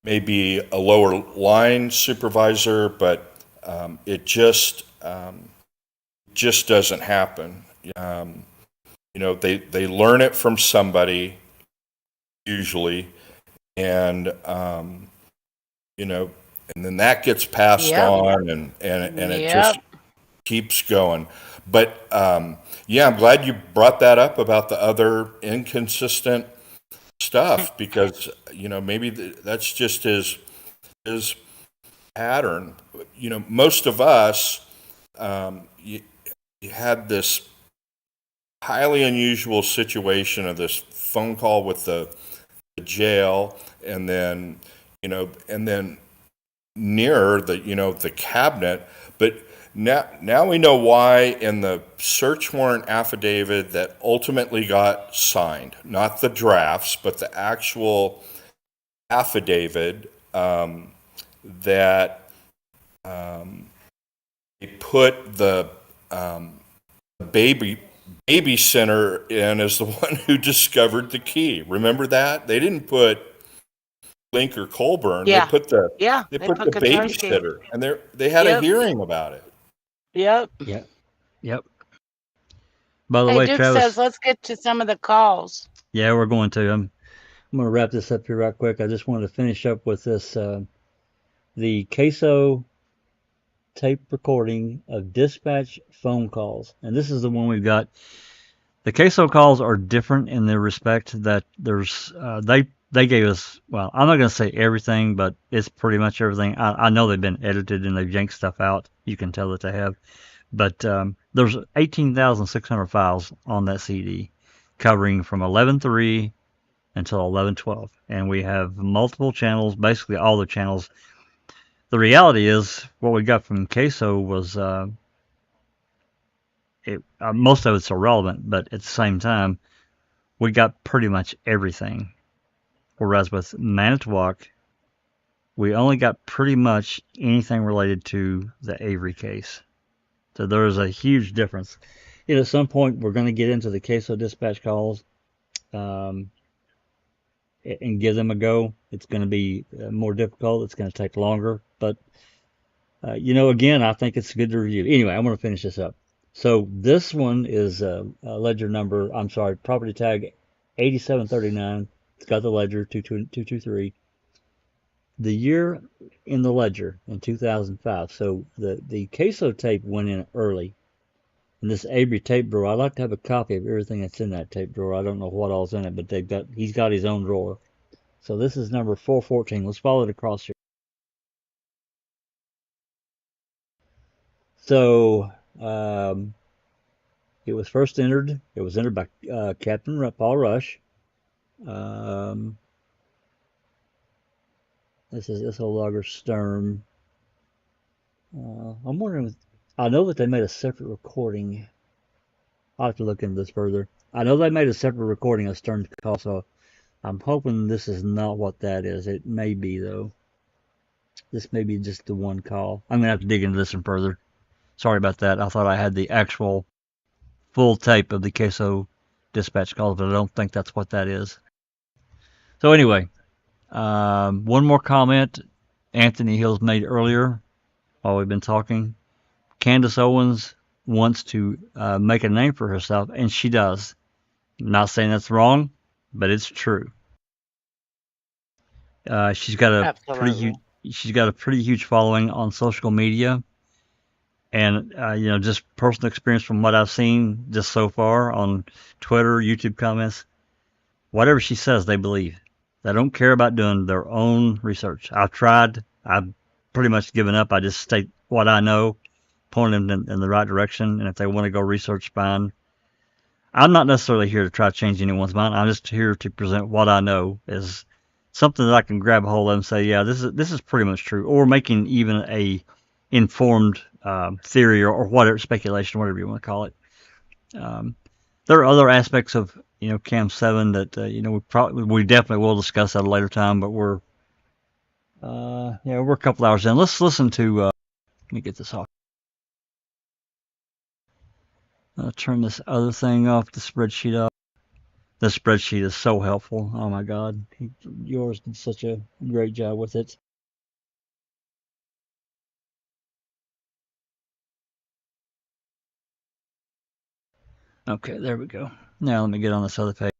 maybe a lower line supervisor, but it just doesn't happen. They learn it from somebody usually, and and then that gets passed on, and it just keeps going. But yeah, I'm glad you brought that up about the other inconsistent stuff, because maybe that's just his pattern. Most of us, you had this highly unusual situation of this phone call with the jail, and then near the cabinet. But now we know why in the search warrant affidavit that ultimately got signed, not the drafts, but the actual affidavit, that they put the baby center in as the one who discovered the key. Remember that? They didn't put Link or Colburn. Yeah. They put the They put put the Kaczynski. babysitter, and they had a hearing about it. Yep. Yep. By the Hey, way, Duke Travis. says let's get to some of the calls. Yeah, we're going to. I'm going to wrap this up here right quick. I just wanted to finish up with this. The CASO tape recording of dispatch phone calls. And this is the one we've got. The CASO calls are different in the respect that there's, they gave us, well, I'm not going to say everything, but it's pretty much everything. I know they've been edited and they've yanked stuff out. You can tell that they have. But there's 18,600 files on that CD covering from 11.3 until 11.12. And we have multiple channels, basically all the channels. The reality is what we got from CASO was most of it's irrelevant, but at the same time, we got pretty much everything. Whereas with Manitowoc, we only got pretty much anything related to the Avery case. So there is a huge difference. At some point, we're going to get into the CASO dispatch calls and give them a go. It's going to be more difficult. It's going to take longer. But, again, I think it's good to review. Anyway, I'm going to finish this up. So this one is ledger number, property tag 8739. It's got the ledger 223. The year in the ledger in 2005. So the CASO tape went in early. And this Avery tape drawer, I'd like to have a copy of everything that's in that tape drawer. I don't know what all's in it, but he's got his own drawer. So this is number 414. Let's follow it across here. So it was first entered. It was entered by Captain Paul Rush. This is a logger Stern. I'm wondering. I know that they made a separate recording. I'll have to look into this further. I know they made a separate recording of Stern's call, so I'm hoping this is not what that is. It may be, though. This may be just the one call. I'm going to have to dig into this one further. Sorry about that. I thought I had the actual full tape of the CASO dispatch calls, but I don't think that's what that is. So anyway, one more comment Anthony Hills made earlier while we've been talking. Candace Owens wants to make a name for herself, and she does. I'm not saying that's wrong, but it's true. She's got a pretty huge following on social media, and just personal experience from what I've seen just so far on Twitter, YouTube comments. Whatever she says, they believe. They don't care about doing their own research. I've tried. I've pretty much given up. I just state what I know, point them in the right direction, and if they want to go research, fine. I'm not necessarily here to try to change anyone's mind. I'm just here to present what I know as something that I can grab a hold of and say, yeah, this is pretty much true, or making even a informed theory or whatever, speculation, whatever you want to call it. There are other aspects of Cam 7 that, we definitely will discuss that at a later time, but we're a couple hours in. Let's listen to, let me get this off. I'll turn this other thing off, the spreadsheet off. The spreadsheet is so helpful. Oh my God. Yours did such a great job with it. Okay, there we go. Now let me get on this other page.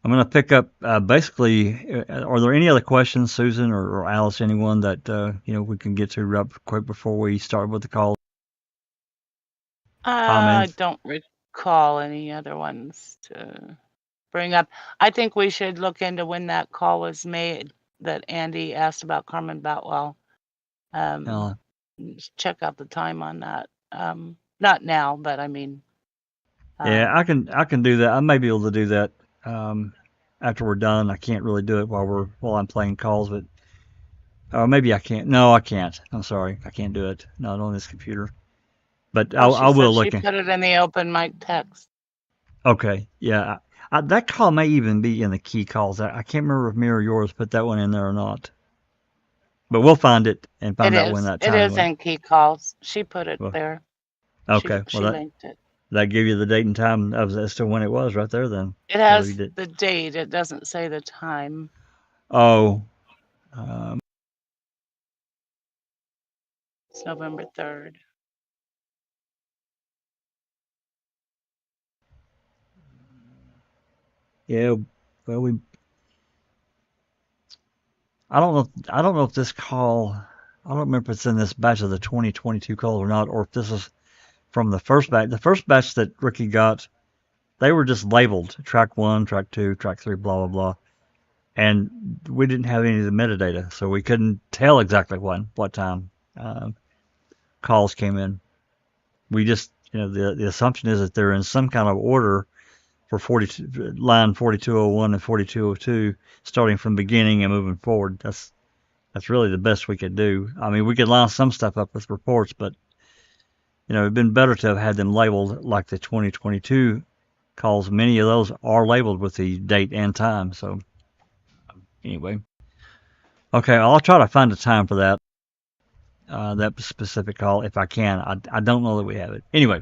I'm going to pick up basically, are there any other questions, Susan or Alice, anyone that, we can get to right quick before we start with the call? I don't recall any other ones to bring up. I think we should look into when that call was made that Andy asked about Carmen Boutwell. Check out the time on that. Not now, but I mean. Yeah, I can do that. I may be able to do that after we're done. I can't really do it while I'm playing calls, but maybe I can't. No, I can't. I'm sorry, I can't do it. Not on this computer. But I will look. She put it in the open mic text. Okay, yeah. That call may even be in the key calls. I can't remember if me or yours put that one in there or not. But we'll find it and find out when that time was. It is in key calls. She put it there. Okay, she linked it. That give you the date and time as to when it was right there then? It has the date. It doesn't say the time. Oh. It's November 3rd. Yeah, well, I don't know if this call, I don't remember if it's in this batch of the 2022 calls or not, or if this is from the first batch. The first batch that Ricky got, they were just labeled track 1, track 2, track 3, blah, blah, blah. And we didn't have any of the metadata, so we couldn't tell exactly what time calls came in. We just, the assumption is that they're in some kind of order for line 4201 and 4202, starting from beginning and moving forward. That's really the best we could do. I mean, we could line some stuff up with reports, but it'd been better to have had them labeled like the 2022 calls. Many of those are labeled with the date and time. So anyway, okay, I'll try to find a time for that specific call if I can. I don't know that we have it. Anyway,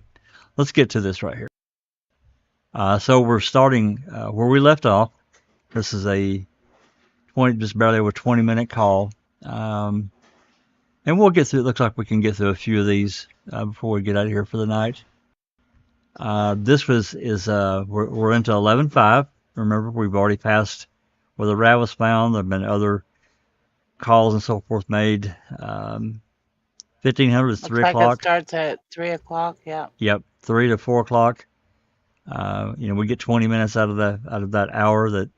let's get to this right here. So we're starting where we left off. This is just barely over 20-minute call. And we'll get through, it looks like we can get through a few of these before we get out of here for the night. This we're into 11.5. Remember, we've already passed where the rat was found. There have been other calls and so forth made. 1500 is 3 o'clock. It starts at 3 o'clock, yeah. Yep, 3 to 4 o'clock. We get 20 minutes out of that hour that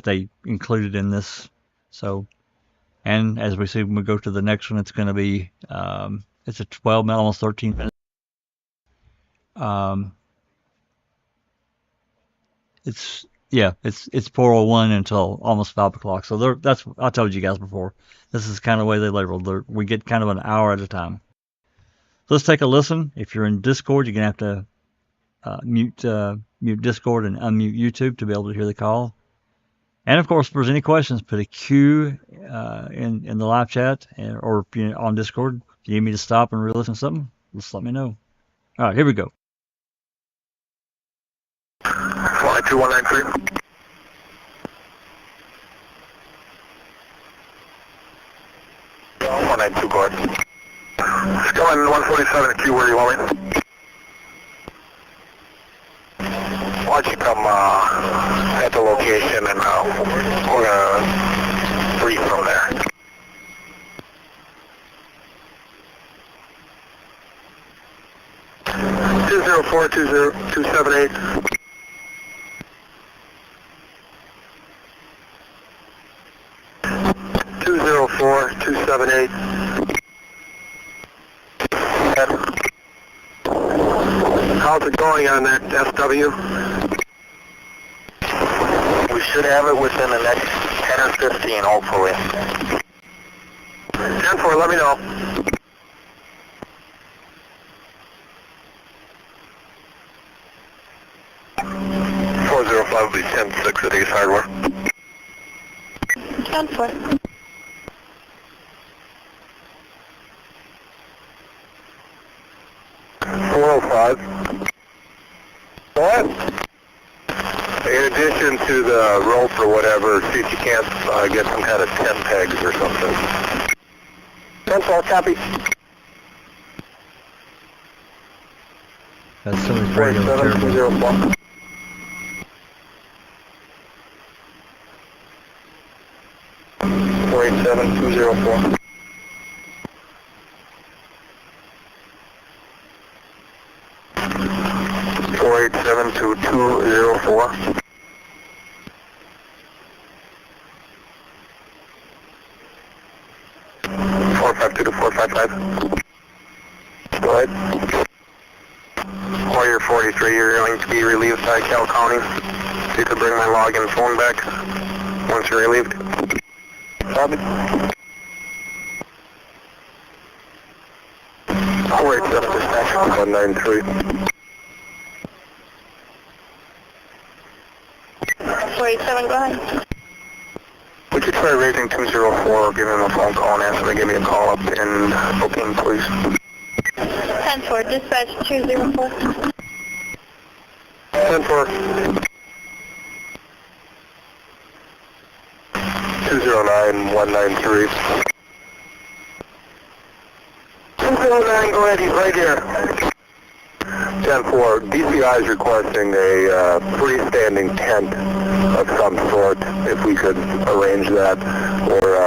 they included in this. So, and as we see when we go to the next one, it's going to be it's a 12 minute, almost 13 minutes. It's 4:01 until almost 5 o'clock. So that's I told you guys before. This is kind of the way they labeled. We get kind of an hour at a time. So let's take a listen. If you're in Discord, you're gonna have to mute Discord and unmute YouTube to be able to hear the call. And of course, if there's any questions, put a Q in the live chat or on Discord. If you need me to stop and re-listen to something, just let me know. All right, here we go. 2193. Two guard. Still in 147 Q, where do you want me? Why don't you come at the location and we're going to brief from there. Two 278. Four 278. How's it going on that SW? We should have it within the next 10 or 15, hopefully. 10-4, let me know. 10-4. What? In addition to the rope or whatever, see if you can't get some kind of 10 pegs or something. 10-4, copy. That's so much radio terrible. 47-204. Four eight seven two 204. 452 to 455. Go ahead. Warrior 43, you're going to be relieved by Cal County. If you could bring my login phone back once you're relieved. Copy. 487 dispatch 193. 487, go ahead. Would you try raising 204, give him a phone call and ask him to give me a call up in booking, please? 10-4, dispatch 204. 10-4. 209-193. 209, go ahead, he's right here. 10-4, DCI is requesting a freestanding tent of some sort, if we could arrange that, or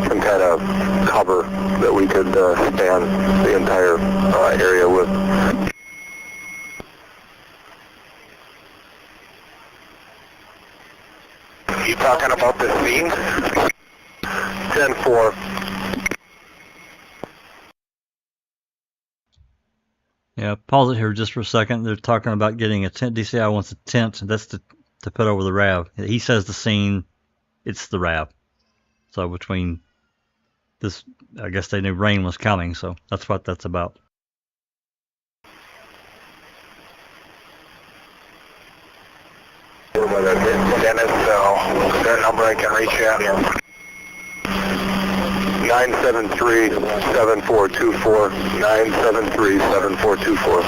some kind of cover that we could span the entire area with. You talking about this scene? 10-4. Yeah, pause it here just for a second. They're talking about getting a tent. DCI wants a tent. That's to put over the RAV. He says the scene, it's the RAV. So between this, I guess they knew rain was coming, so that's what that's about. Dennis, is there a number I can reach at? 973-7424, 973-7424.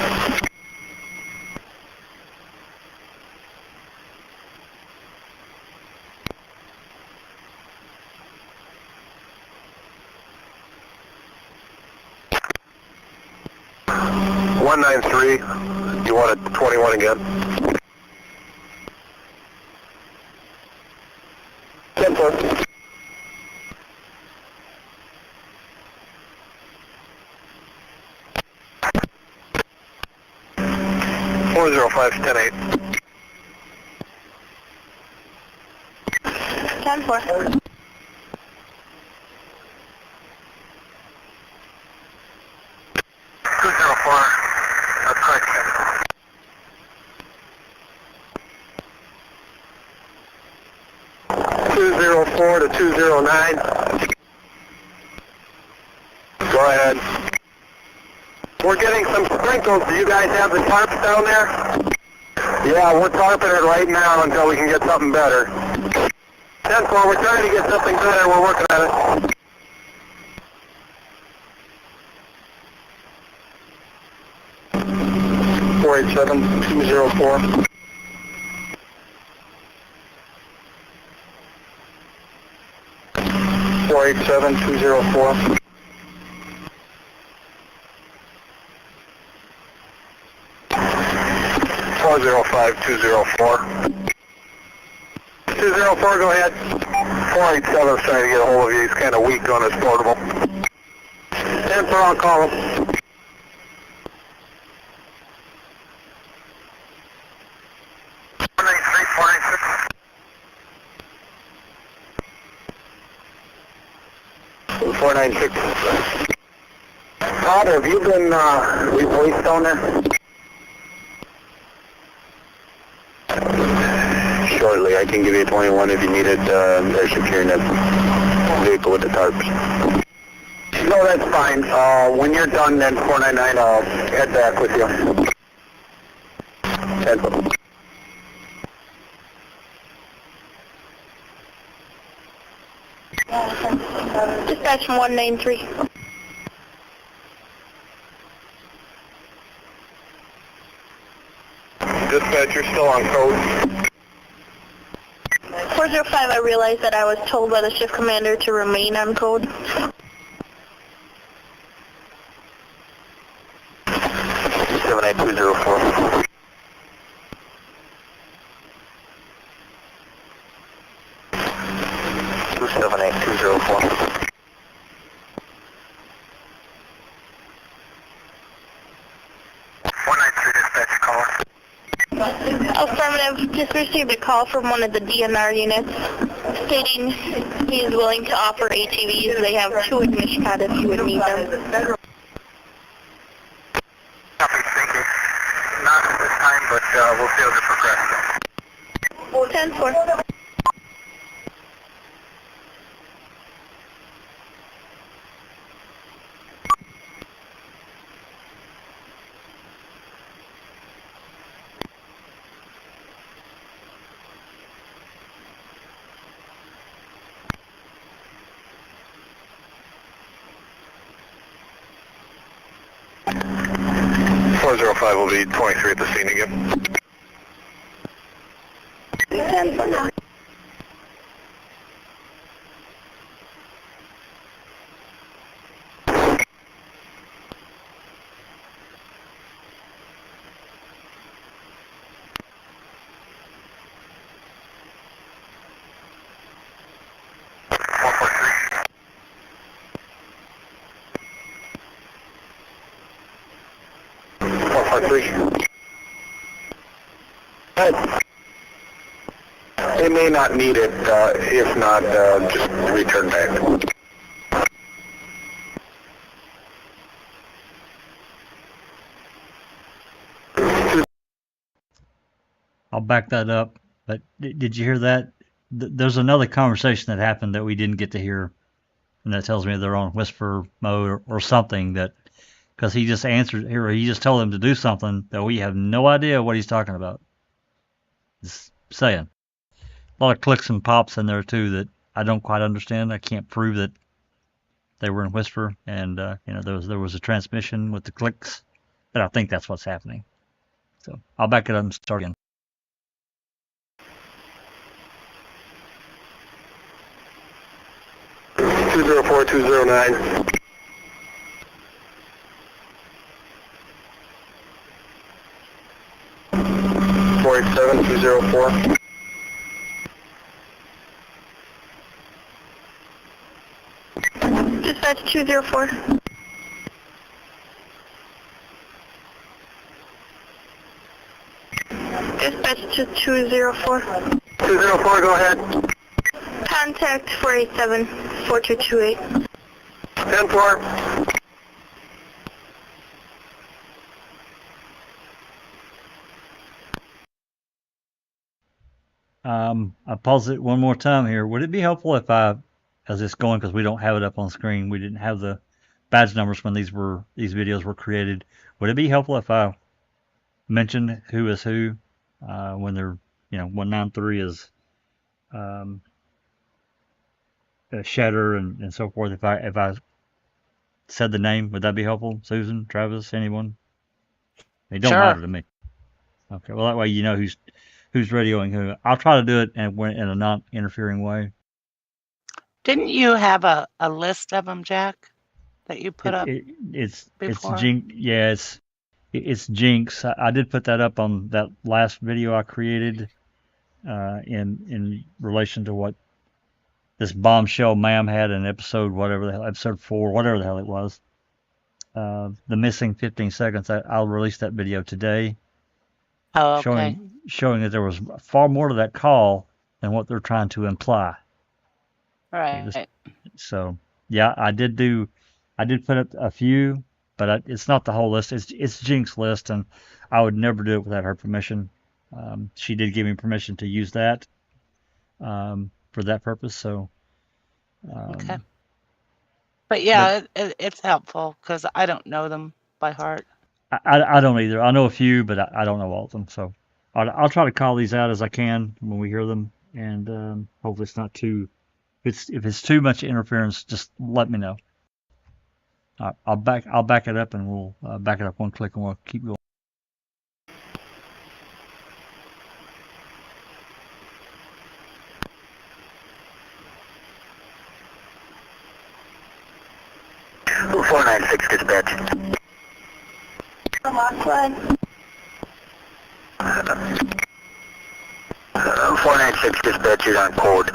You want it 21 again? 10-4. 405-10-8. 10-4. 204, that's correction. 204 to 209. Go ahead. We're getting some sprinkles. Do you guys have the tarps down there? Yeah, we're tarping it right now until we can get something better. 10-4, we're trying to get something better. We're working on it. Four 204. 487-204. 405-204. 204, go ahead. 487 is trying to get a hold of you. He's kind of weak on his portable. 10-4, I'll call him. Todd, have you been replaced down there? Shortly, I can give you 21 if you need it. They're securing that vehicle with the tarps. No, that's fine. When you're done, then 499, I'll head back with you. 10-4. Dispatch 193. Dispatch, you're still on code. 405, I realized that I was told by the shift commander to remain on code. 278-204. Affirmative. Just received a call from one of the DNR units stating he is willing to offer ATVs. They have 2 in Mishpat if you would need them. Copy, thank you. Not at this time, but we'll see how this progresses. 10-4. Will be 23 at the scene again. 10-4. They may not need it. If not, just return back. I'll back that up. But did you hear that? There's another conversation that happened that we didn't get to hear, and that tells me they're on whisper mode or something. That because he just answered here, he just told them to do something that we have no idea what he's talking about. Just saying. A lot of clicks and pops in there too that I don't quite understand. I can't prove that they were in whisper, and there was a transmission with the clicks, but I think that's what's happening. So I'll back it up and start again. Two 204-209. Seven 204. Dispatch 204. Dispatch to 204. 204, go ahead. Contact 487-4228. 10-4. I pause it one more time here. Would it be helpful if as it's going, because we don't have it up on screen, we didn't have the badge numbers when these videos were created. Would it be helpful if I mentioned who is who when they're 193 is Shatter and so forth? If I said the name, would that be helpful? Susan, Travis, anyone? It don't matter to me. Okay, well that way you know who's radioing who. I'll try to do it in a non-interfering way. Didn't you have a list of them, Jack, that you put up It's before? Jinx. Yeah, it's Jinx. I did put that up on that last video I created in relation to what this bombshell ma'am had in episode 4, whatever the hell it was. The missing 15 seconds. I'll release that video today. Oh, okay. Showing that there was far more to that call than what they're trying to imply. All right. So yeah, I did put up a few, but it's not the whole list. It's Jinx's list, and I would never do it without her permission. She did give me permission to use that for that purpose. So okay. But yeah, it's helpful because I don't know them by heart. I don't either. I know a few, but I don't know all of them. So I'll try to call these out as I can when we hear them, and hopefully it's not too If it's too much interference, just let me know. I'll back it up, and we'll back it up one click, and we'll keep going. Who 496 dispatch? Come on, slide. 496 dispatch, you're on code.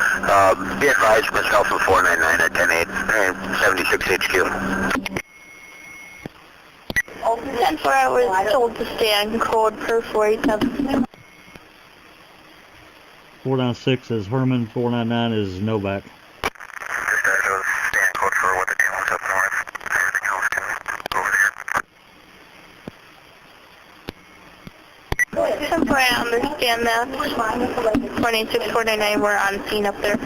Be advised, myself and 499 at 10-8, 76 HQ. 10-4, I was told to stay on code for 487. 496 is Herman. 499 is Novak. Stay on code for what the team was up north. Everything else can go over here. 10-4, I understand that. 496, 499, we're on scene up there.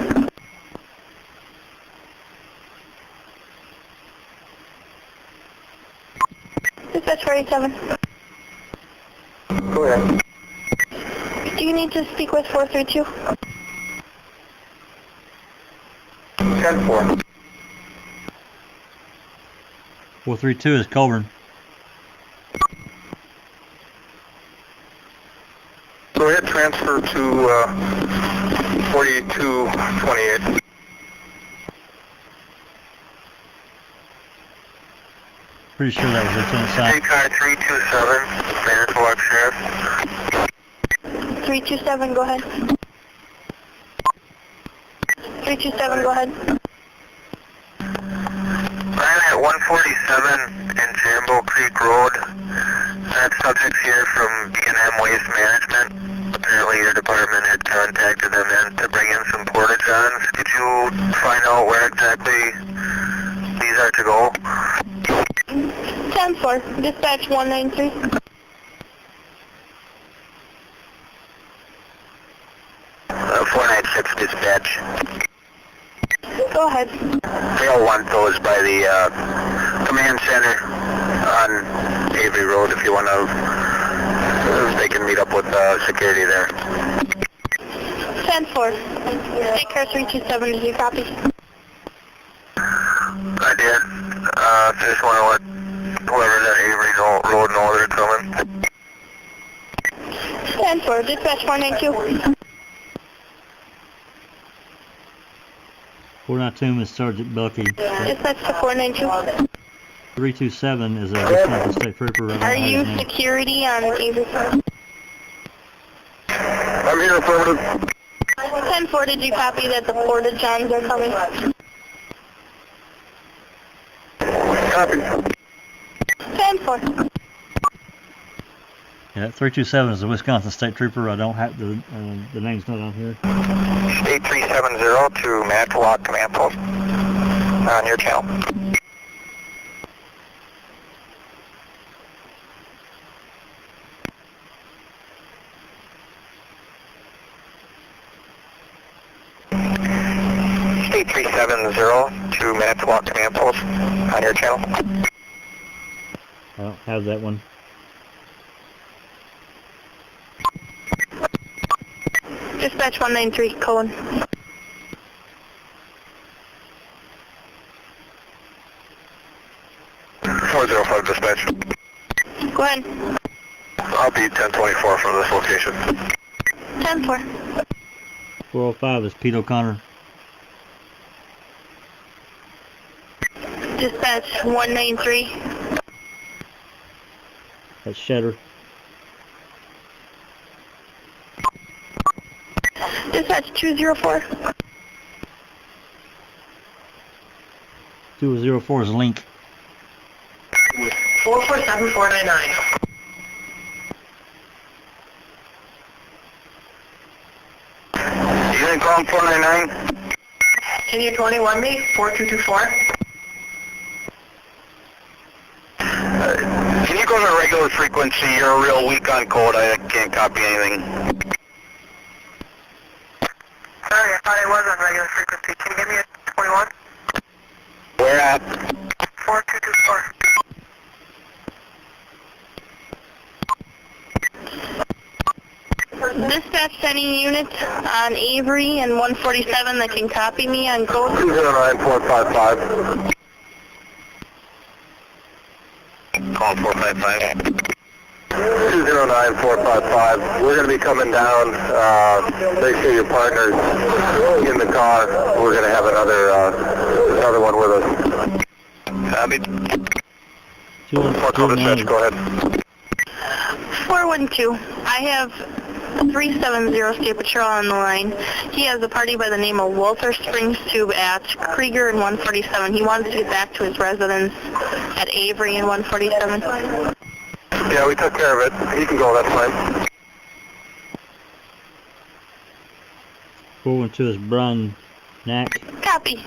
Dispatch 487. Go ahead. Do you need to speak with 432? 10-4. 432 is Colburn. Go ahead, transfer to 4228. Pretty sure that was Lieutenant Simon. Car 327, Vanderbilt Sheriff. 327, go ahead. 327, go ahead. I'm at 147 in Jambo Creek Road. That subject's here from B&M Waste Management. Apparently your department had contacted them in to bring in some porta-johns. Could you find out where exactly these are to go? 10-4, dispatch 193. 496 dispatch. Go ahead. They'll want those by the command center on Avery Road if you want to, they can meet up with security there. 10-4, take care 327, did you copy? I did. Just want to let whoever's at Avery Road know they're coming. 10-4, dispatch 492. 492 is Sergeant Belkey. Dispatch to 492. 327 is a Wisconsin State Trooper. Are you security on Avery? I'm here, affirmative. 10-4, did you copy that the porta-johns are coming? Copy. 10-4. Yeah, 327 is a Wisconsin State Trooper. I don't have the name's not on here. State 370 to Manitowoc Command Post on your channel. State 370 to Manitowoc Command Post on your channel. I don't have that one. Dispatch 193, Cohen. .405 dispatch. Go ahead. I'll be 1024 from this location. 10-4. 405 is Pete O'Connor. Dispatch 193. That's Shetter. Dispatch 204. 204 is Link. 447499. You gonna call him 499? Can you 21 me? 4224? Can you go to regular frequency? You're real weak on code. I can't copy anything. Sorry, I thought I was on regular frequency. Can you give me a 21? Where at? 4224. Dispatch sending units on Avery and 147 that can copy me on code. 209455. Call 455. 209455. We're going to be coming down. Make sure your partner's in the car. We're going to have another one with us. Copy. Call dispatch. Go ahead. 412. I have 370 State Patrol on the line. He has a party by the name of Walter Springs Tube at Krieger and 147. He wants to get back to his residence at Avery and 147. Yeah, we took care of it. He can go, that's fine. 412 is Brun Knack. Copy.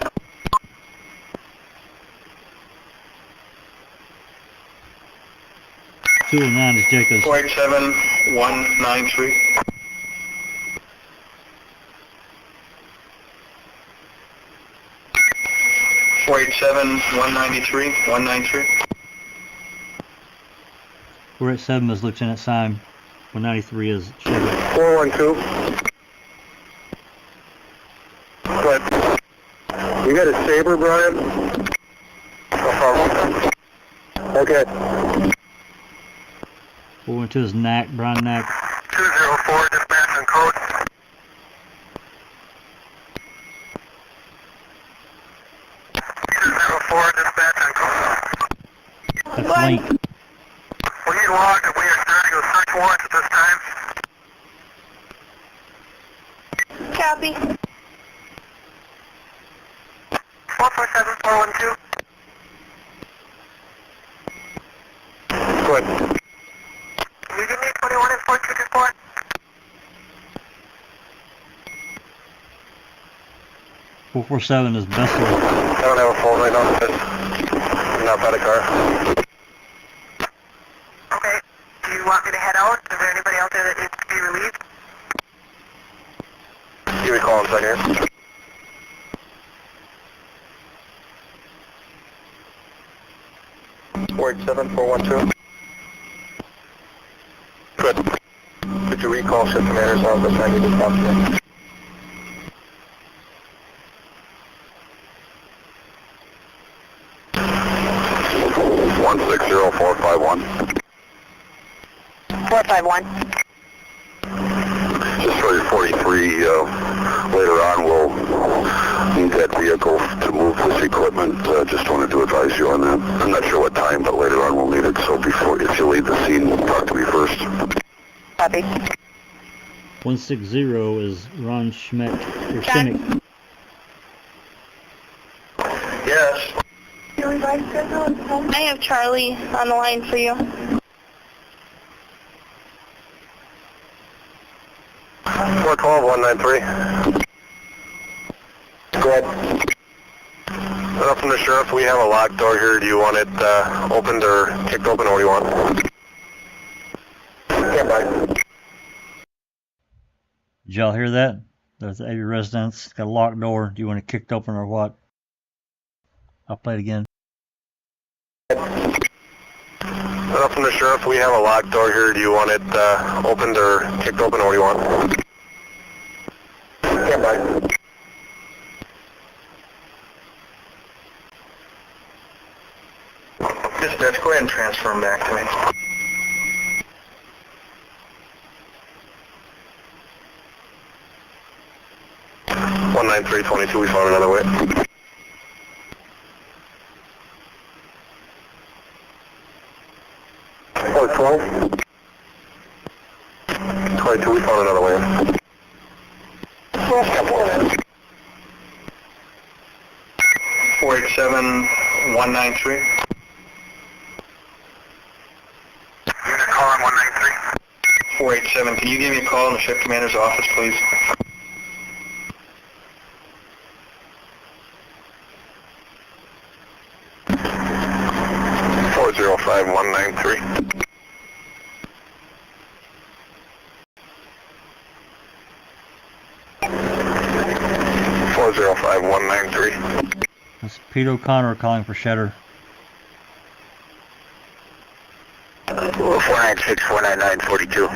Two and 9 is Jacobs. 487193. 487193. 193. We're at 7 is Lieutenant Syme. 193 is Chevy. 412. But you got a Saber, Brian? Okay. 412 is Knack, Brian Knack. 204, dispatch and code. That's Link. We need log that we are starting a search warrant at this time. Copy. 447412. Good. Can you give me 21 and 4224? .447 is Bessel. I don't have a phone right now. I'm not by the car. Okay. Do you want me to head out? Is there anybody out there that needs to be relieved? Give me a call in a second. 487-412. Good. Could you recall shift commander's office? I need to talk to you. One 60451. 451. Just for your 43, later on we'll need that vehicle to move this equipment. Just wanted to advise you on that. I'm not sure what time, but later on we'll need it. So before, if you leave the scene, talk to me first. Copy. 160 is Ron Schmidt. Or Schmidt. Yes. I have Charlie on the line for you. 412-193. Go ahead. Up from the sheriff, we have a locked door here. Do you want it opened or kicked open, or what do you want? Stand by. Did y'all hear that? There's the Avery residence. It's got a locked door. Do you want it kicked open or what? I'll play it again. Up from the sheriff, we have a locked door here. Do you want it opened or kicked open, or what do you want? Stand by. Dispatch, go ahead and transfer him back to me. One 9322, we found another way. Oh, 12. 22, we found another way. 487193. Unit call on 193. 487, can you give me a call in the shift commander's office, please? Five 193. That's Pete O'Connor calling for Shetter. 496-499-42.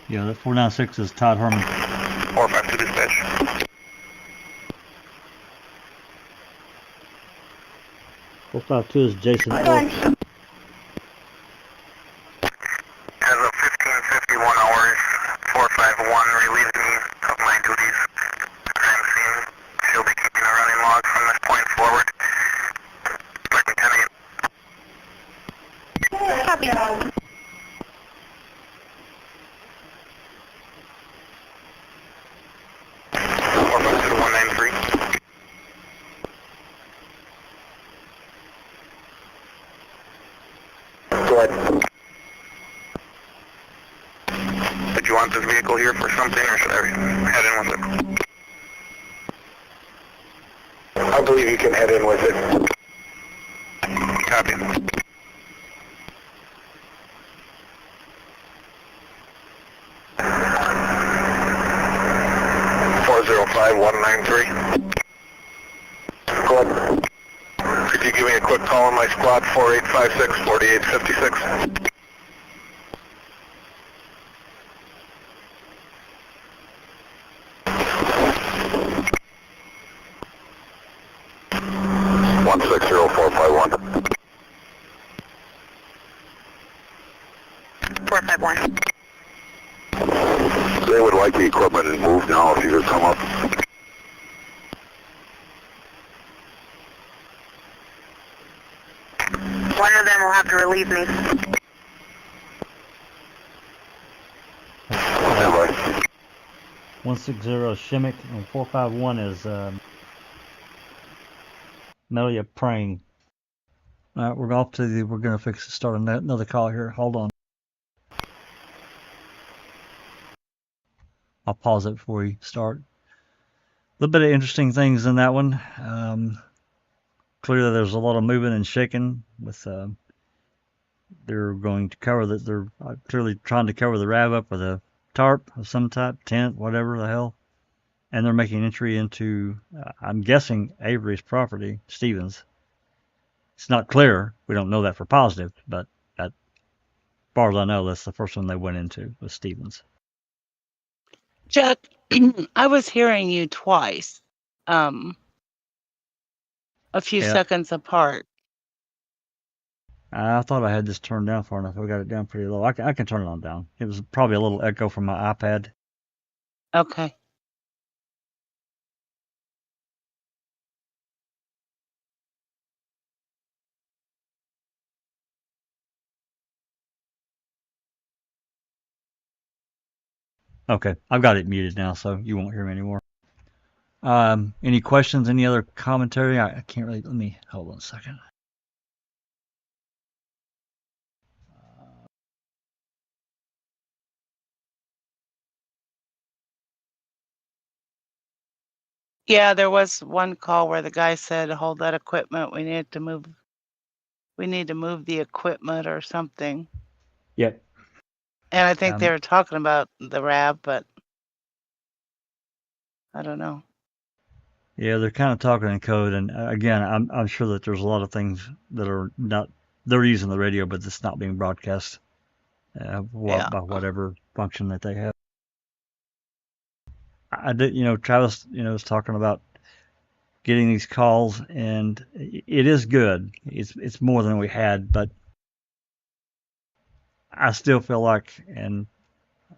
Yeah, that 496 is Todd Herman. 452 dispatch. 452 is Jason. As of 15:51 hours, 451 relieved me of my duties. Crime scene. She'll be keeping a running log from this point forward. Sergeant Kennedy. Copy. 452-193. Go ahead. Did you want this vehicle here for something, or should I head in with it? I believe you can head in with it. Copy. 405-193. Go ahead. Could you give me a quick call on my squad, 4856-4856? One 60451. 451. They would like the equipment moved now if you could come up. One of them will have to relieve me. Stand by. 160 is Shimmick, and 451 is Melia Praying. All right, we're off to the. We're gonna start another call here. Hold on. I'll pause it before we start. A little bit of interesting things in that one. Clearly, there's a lot of moving and shaking. With they're going to cover that. They're clearly trying to cover the RAV up with a tarp of some type, tent, whatever the hell. And they're making entry into, I'm guessing, Avery's property, Stevens. It's not clear. We don't know that for positive, but as far as I know, that's the first one they went into was Stevens. Chuck, I was hearing you twice, a few Yeah. seconds apart. I thought I had this turned down far enough. I got it down pretty low. I can turn it on down. It was probably a little echo from my iPad. Okay. Okay, I've got it muted now, so you won't hear me anymore. Any questions? Any other commentary? I can't really. Let me hold on a second. Yeah, there was one call where the guy said, "Hold that equipment. We need to move the equipment or something." Yep. And I think they were talking about the RAV, but I don't know. Yeah, they're kind of talking in code, and again, I'm sure that there's a lot of things that are not. They're using the radio, but it's not being broadcast by whatever function that they have. I did, Travis, was talking about getting these calls, and it is good. It's more than we had, but I still feel like, and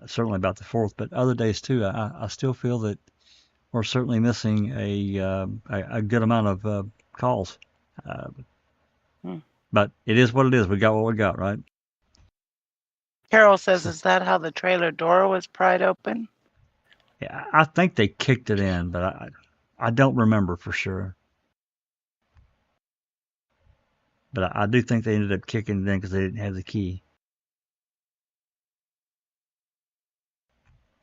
certainly about the 4th, but other days too, I still feel that we're certainly missing a good amount of calls. But it is what it is. We got what we got, right? Carol says, "Is that how the trailer door was pried open?" Yeah, I think they kicked it in, but I don't remember for sure. But I do think they ended up kicking it in because they didn't have the key.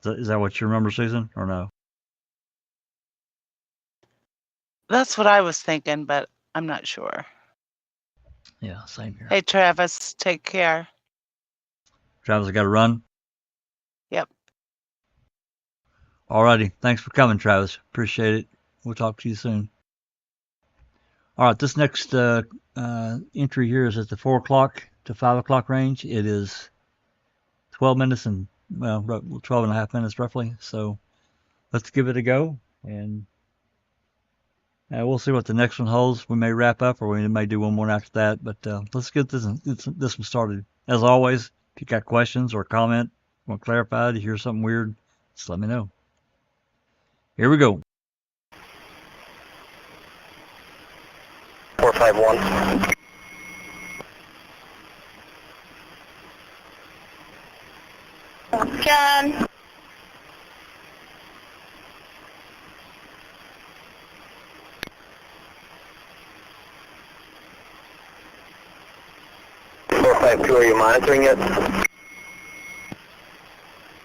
Is that what you remember, Susan, or no? That's what I was thinking, but I'm not sure. Yeah, same here. Hey, Travis, take care. Travis, got to run? Yep. Alrighty. Thanks for coming, Travis. Appreciate it. We'll talk to you soon. All right. This next entry here is at the 4 o'clock to 5 o'clock range. It is 12 minutes and, 12 and a half minutes roughly. So let's give it a go. And we'll see what the next one holds. We may wrap up or we may do one more after that. But let's get this one started. As always, if you got questions or comment, want clarified, you hear something weird, just let me know. Here we go. 451. John. Are you monitoring it?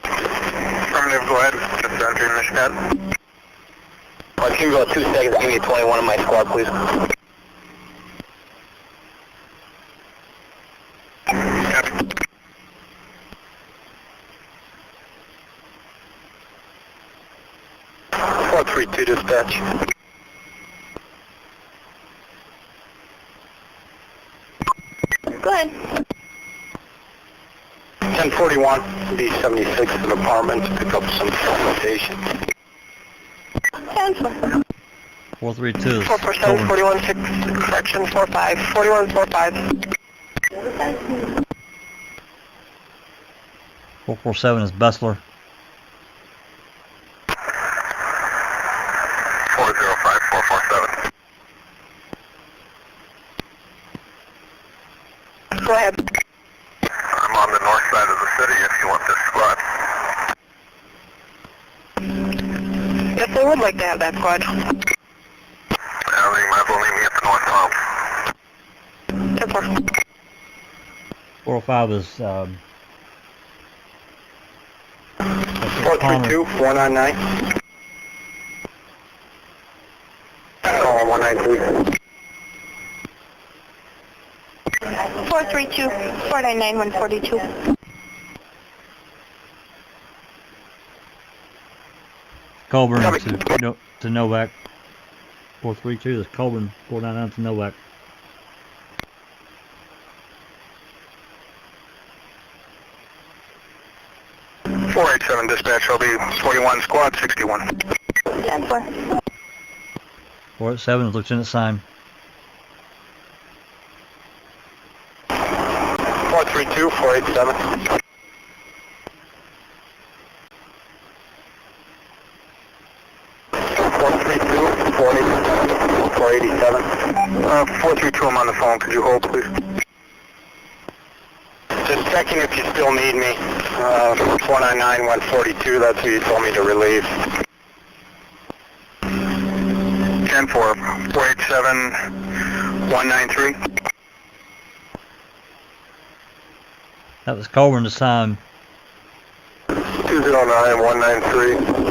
Affirmative, go ahead. Just entering the shed. Can you go 2 seconds? Give me 21 of my squad, please. Copy. Four 3-2 dispatch. Go ahead. 1041, B76 an apartment to pick up some documentation. 10-4. 432 is 447, 41, 6, correction, 45, 41, 45. 447 is Bessler. 405, 447. Go ahead. I'm on the north side of the city if you want this squad. Yes, I would like to have that squad. You might as well meet me at the north pump. 10-4. 405 is 432, 499. 193. 432, 499, 142. Colburn to Novak. 432 is Colburn. 499 to Novak. .487 dispatch, I'll be 41 squad 61. 10-4. 487 is Lieutenant Syme. 432, 487. 487. 432, I'm on the phone. Could you hold, please? Just checking if you still need me. 499, 142, that's who you told me to relieve. 10-4, 487, 193. That was Colburn to Syme. 209, 193.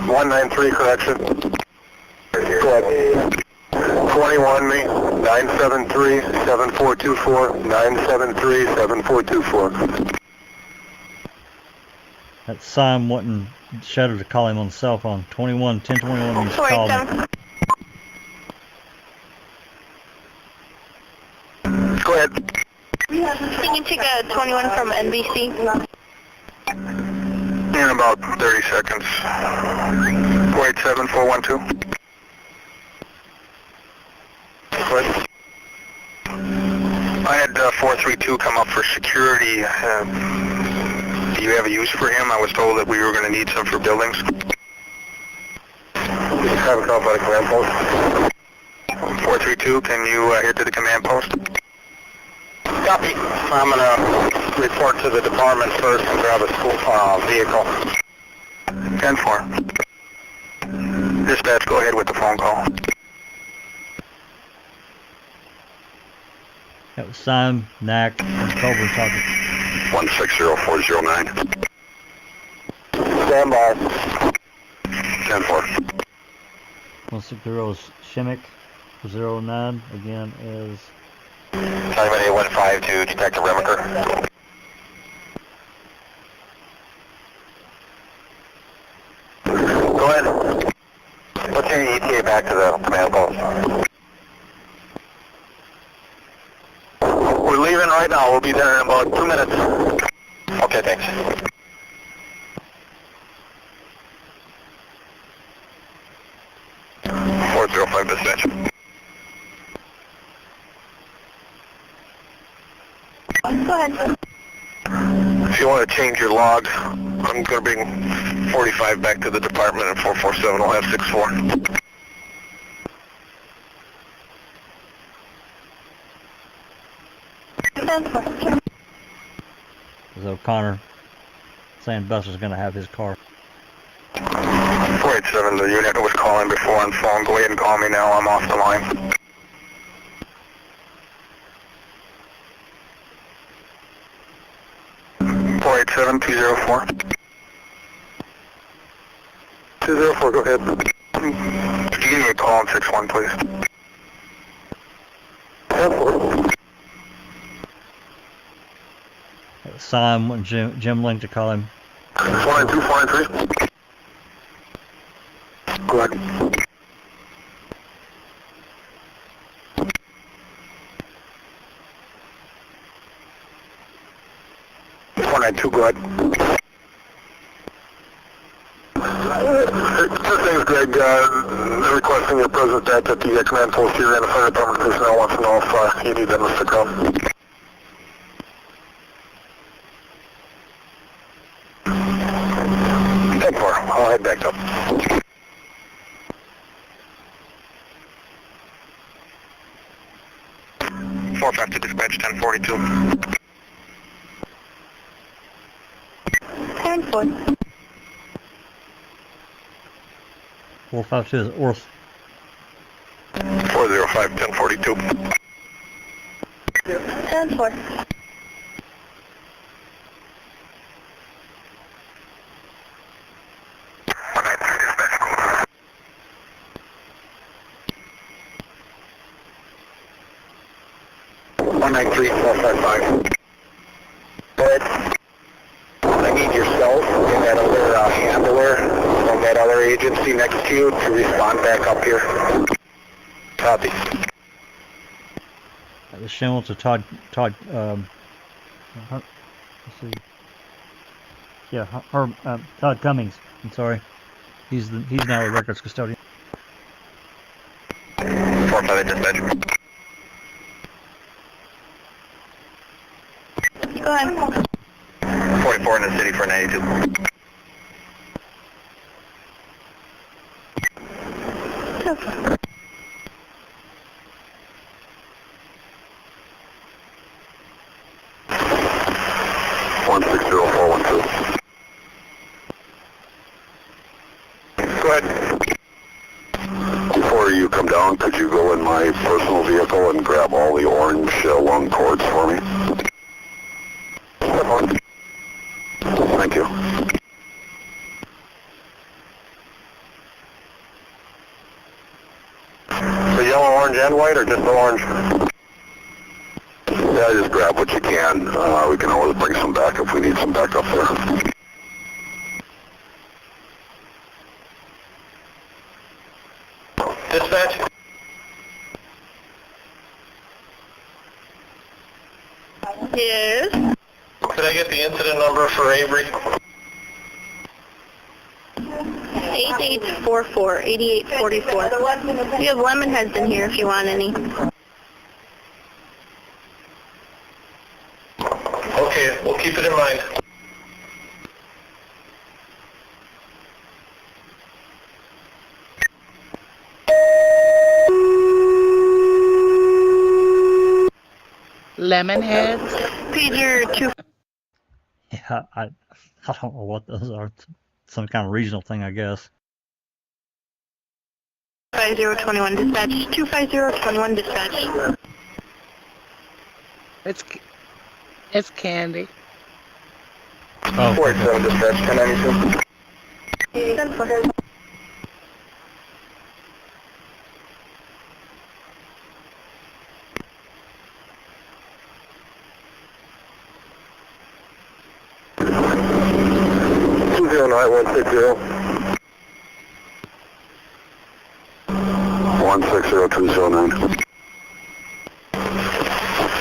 193, correction. Correct. 21 me, 973, 7424, 973, 7424. That's Syme wanting Shadow to call him on the cell phone. 1021 means call me. Go ahead. Can you take a 21 from NBC? In about 30 seconds. 487, 412. What? I had 432 come up for security. Do you have a use for him? I was told that we were going to need some for buildings. You have a call by the command post. 432, can you head to the command post? Copy. I'm going to report to the department first and grab a school vehicle. 10-4. Dispatch, go ahead with the phone call. That was Syme, Knack, and Colburn talking. 160409. Stand by. 10-4. 160 is Shimmick. 09 again is Anybody 15 to Detective Remiker. Go ahead. Let's hear your ETA back to the command post. We're leaving right now. We'll be there in about 2 minutes. Okay, thanks. 405 dispatch. Go ahead. If you want to change your log, I'm going to bring 45 back to the department, and 447 will have 64. Is O'Connor saying Buster's going to have his car? 487, the unit was calling before on phone. Go ahead and call me now. I'm off the line. .487, 204. 204, go ahead. Could you give me a call on 61, please? 10-4. Sign Jim Link to call him. 492, 493. Go ahead. Go ahead. First thing is Greg, requesting your presence at the command post here, and the fire department personnel wants to know if you need them to come. I'll head back up. 45 to dispatch, 1042. 10-4. 452 is Orth. 405, 1042. 10-4. But I need yourself and that other handler from that other agency next to you to respond back up here. Copy. That was Schimel to Todd, let's see. Yeah, Todd Cummings. I'm sorry. He's now the records custodian. 45 dispatch. Go ahead. 44 in the city for 92. Go ahead. Before you come down, could you go in my personal vehicle and grab all the orange lung cords for me? Thank you. The yellow, orange, and white, or just the orange? Yeah, just grab what you can. We can always bring some back if we need some backup there. Dispatch? Yes. Could I get the incident number for Avery? 8844, 8844. We have lemon heads in here if you want any. Okay, we'll keep it in mind. Lemon heads? Pager 2. Yeah, I don't know what those are. Some kind of regional thing, I guess. 25021 dispatch. 25021 dispatch. It's Candy. Oh, 47 dispatch, 1092. 10-4. 160. 160209.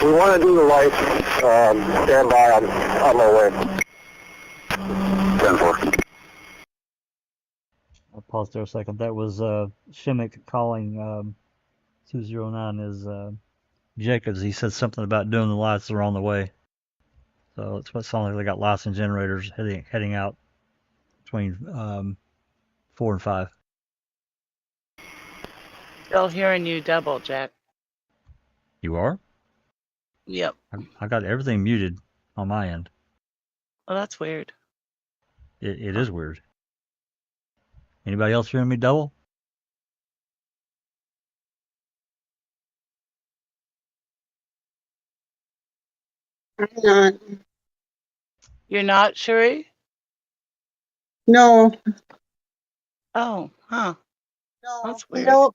We want to do the lights. Stand by. I'm on my way. 10-4. I'll pause there a second. That was Shimmick calling 209 is Jacobs. He said something about doing the lights are on the way. So it's what sounds like they got lights and generators heading out between 4 and 5. Still hearing you double, Jack. You are? Yep. I got everything muted on my end. Well, that's weird. It is weird. Anybody else hearing me double? I'm not. You're not, Cherie? No. Oh, huh. No, That's weird. no.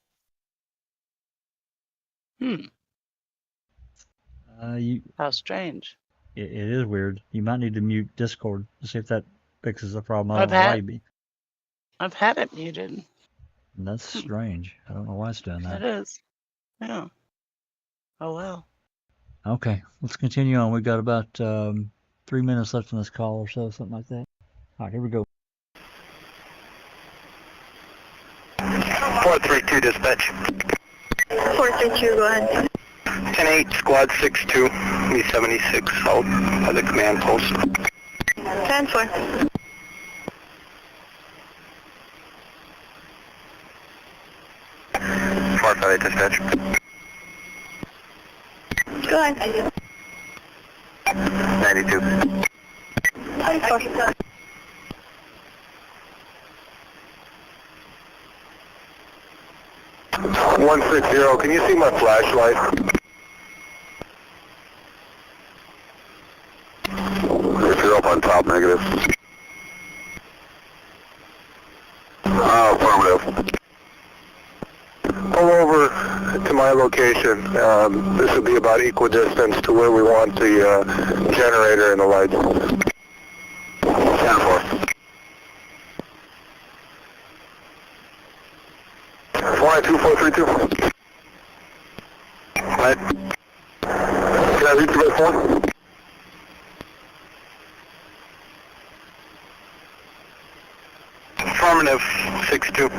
How strange. It is weird. You might need to mute Discord to see if that fixes the problem. I I've don't know why had- you'd be. I've had it muted. That's strange. I don't know why it's doing that. It is. Yeah. Oh, well. Okay, let's continue on. We've got about 3 minutes left in this call or so, something like that. All right, here we go. 432 dispatch. 432, go ahead. 10-8, squad 62, E76 out by the command post. 10-4. Far side dispatch. Go ahead. 92. 10-4. 160, can you see my flashlight? If you're up on top, negative. Affirmative. Pull over to my location. This would be about equal distance to where we want the generator and the lights. 10-4. 492-432. Right. Can I reach you by phone? Affirmative, 6-2.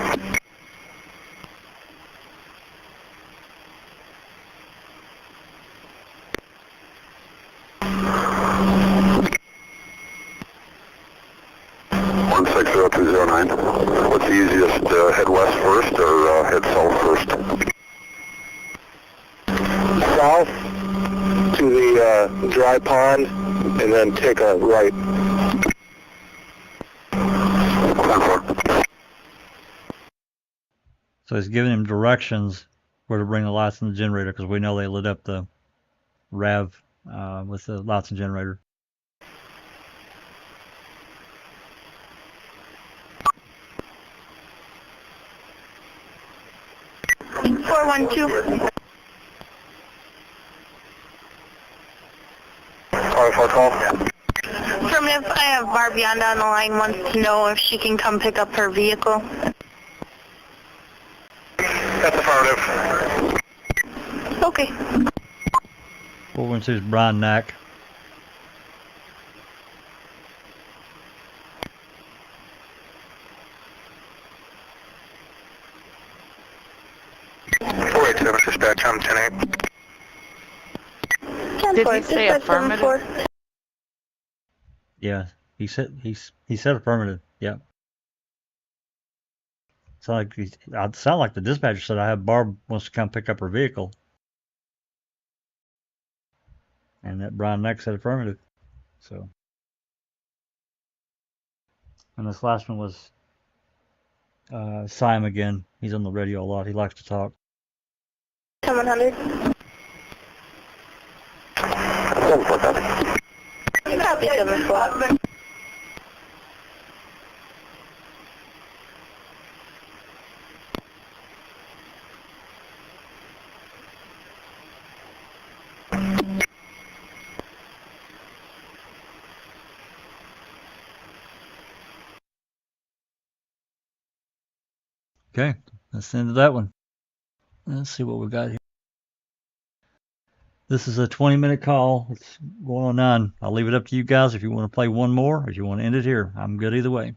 What's the easiest, head west first or head south first? South to the dry pond and then take a right. So he's giving him directions where to bring the lights and the generator because we know they lit up the RAV with the lights and generator. Four 1-2. Call. Affirmative, I have Barbianda on the line, wants to know if she can come pick up her vehicle. That's affirmative. Okay. 412 is Brian Knack. Dispatch, I'm 10-8. 10-4. Did he say Dispatch affirmative? 7-4. Yeah, he said affirmative. Yeah. Sound like the dispatcher said I have Barb wants to come pick up her vehicle. And that Brian Knack said affirmative. So. And this last one was Simon again. He's on the radio a lot. He likes to talk. 700. Copy 7-4. Okay, let's end that one. Let's see what we got here. This is a 20-minute call. It's going on 9. I'll leave it up to you guys if you want to play one more or if you want to end it here. I'm good either way.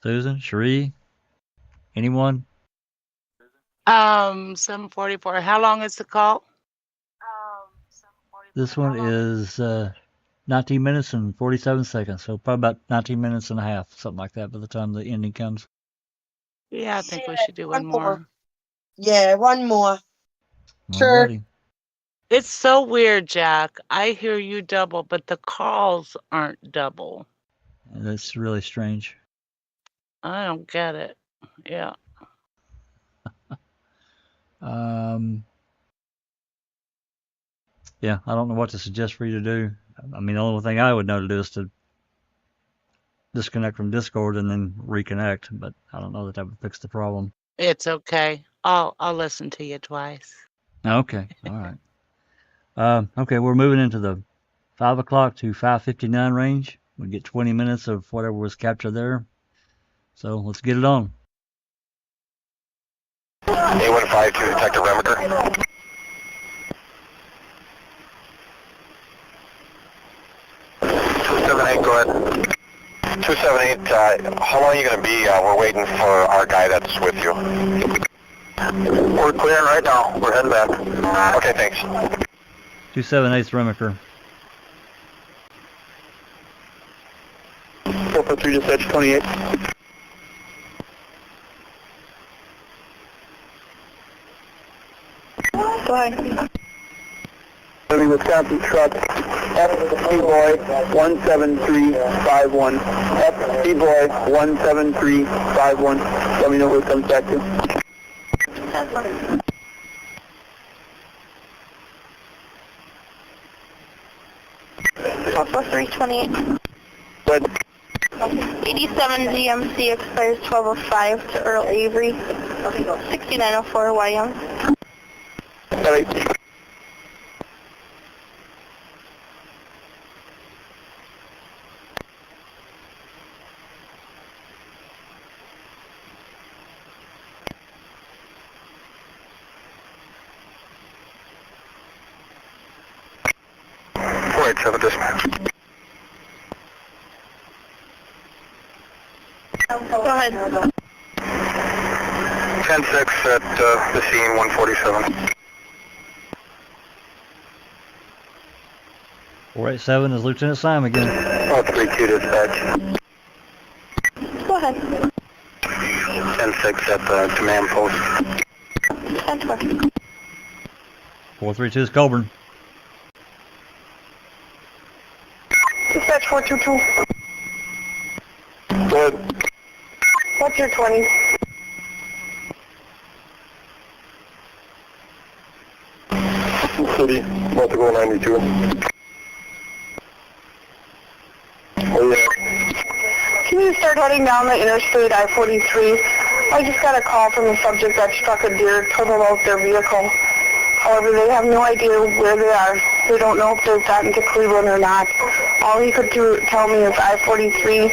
Susan, Cherie, anyone? 7:44. How long is the call? This one is 19 minutes and 47 seconds, so probably about 19 minutes and a half, something like that by the time the ending comes. Yeah, I think we should do one more. Yeah, one more. Sure. Alrighty. It's so weird, Jack. I hear you double, but the calls aren't double. That's really strange. I don't get it. Yeah. Yeah, I don't know what to suggest for you to do. I mean, the only thing I would know to do is to disconnect from Discord and then reconnect, but I don't know that would fix the problem. It's okay. I'll listen to you twice. Okay, all right. Okay, we're moving into the 5 o'clock to 5:59 range. We get 20 minutes of whatever was captured there. So let's get it on. A152, Detective Remiker. 278, go ahead. 278, how long are you going to be? We're waiting for our guy that's with you. We're clearing right now. We're heading back. Okay, thanks. 278 Remiker. 443 dispatch 28. Go ahead. Wisconsin truck, FC boy 17351. FC boy 17351. Let me know who it comes back to. 328. Good. 87 GMC expires 12:05 to Earl Avery. 6904 YM. Right. Have a dispatch. Go ahead. 10-6 at the scene, 147. 487 is Lieutenant Simon again. 32 dispatch. Go ahead. 10-6 at the command post. 10-4. 432 is Colburn. Dispatch 422. Good. What's your 20? City, about to go 92. Oh yeah. Can you start heading down the interstate I-43? I just got a call from the subject that struck a deer, told them about their vehicle. However, they have no idea where they are. They don't know if they've gotten to Cleveland or not. All he could tell me is I-43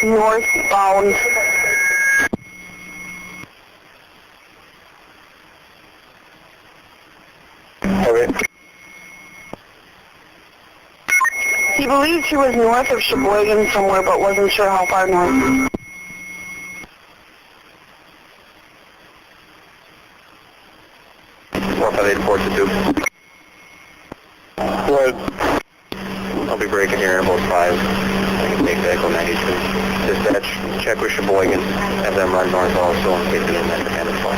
northbound. Okay. He believed he was north of Sheboygan somewhere, but wasn't sure how far north. I'll be breaking here in about 5. I can take vehicle 92. Dispatch, check with Sheboygan. Have them run north also in case they didn't have to hand it fly.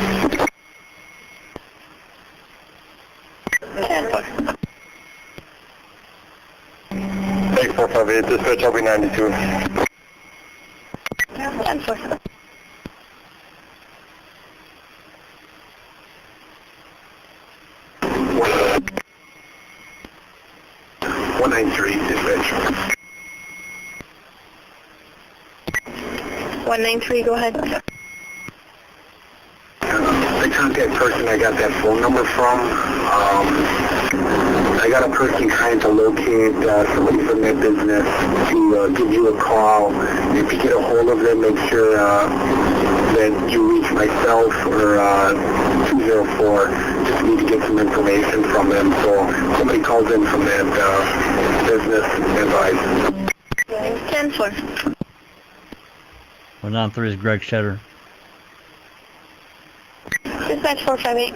458, dispatch, I'll be 92. 10-4. 193, dispatch. 193, go ahead. The contact person I got that phone number from, I got a person trying to locate somebody from their business to give you a call. If you get a hold of them, make sure that you reach myself or 204. Just need to get some information from them. So somebody calls in from that business advice. 10-4. 193 is Greg Shetter. Dispatch 458.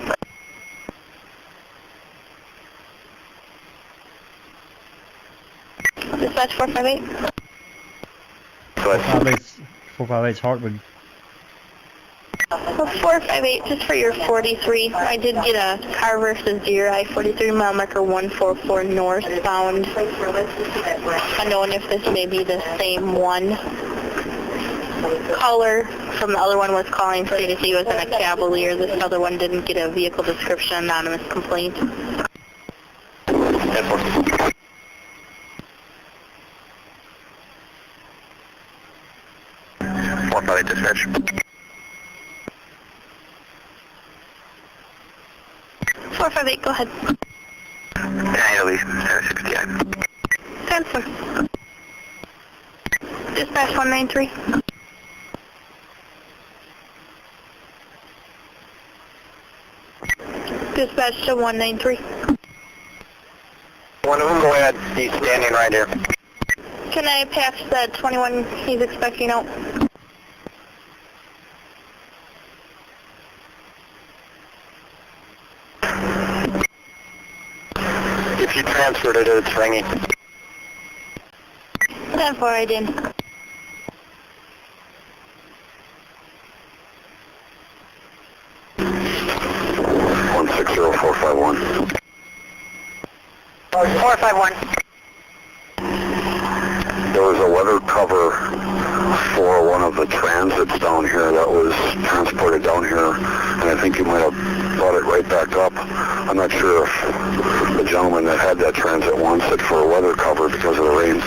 Dispatch 458. 458's Hartwood. 458, just for your 43. I did get a car versus deer, I-43, mile marker 144 northbound. Unknown if this may be the same one. Caller from the other one was calling, stated he was in a Cavalier. This other one didn't get a vehicle description, anonymous complaint. 10-4. Dispatch. 458, go ahead. Italy, 69. 10-4. Dispatch 193. Dispatch to 193. One of them, go ahead. He's standing right here. Can I patch the 21 he's expecting out? If you transferred it, it's ringing. 10-4, I did. One 451. 451. There was a weather cover for one of the transits down here that was transported down here, and I think you might have brought it right back up. I'm not sure if the gentleman that had that transit wants it for a weather cover because of the rain.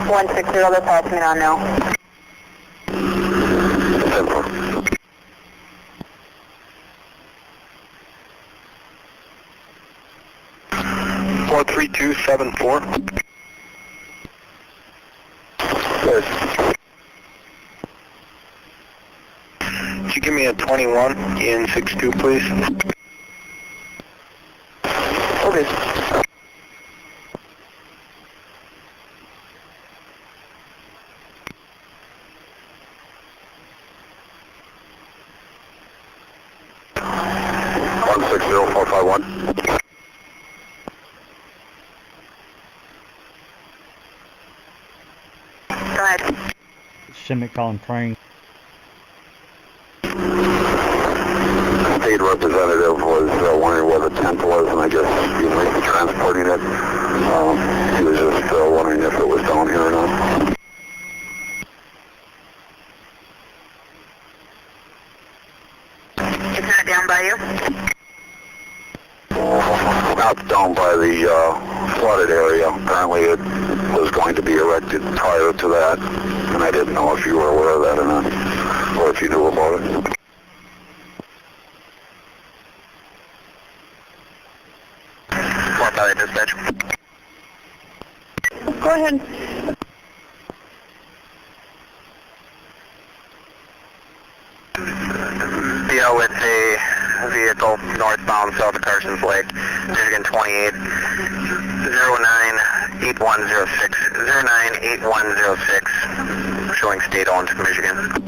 One 60, they're passing it on now. 10-4. 43274. Yes. Could you give me a 21 in 62, please? Okay. One 60451. Go ahead. Shimmick calling praying. State representative was wondering where the tent was, and I guess he might be transporting it. He was just wondering if it was down here or not. It's not down by you? Not down by the flooded area. Apparently it was going to be erected prior to that, and I didn't know if you were aware of that or not, or if you knew about it. Dispatch. Go ahead. Yeah, with a vehicle northbound south of Carson's Lake, Michigan 28, 098106, 098106, showing state-owned Michigan.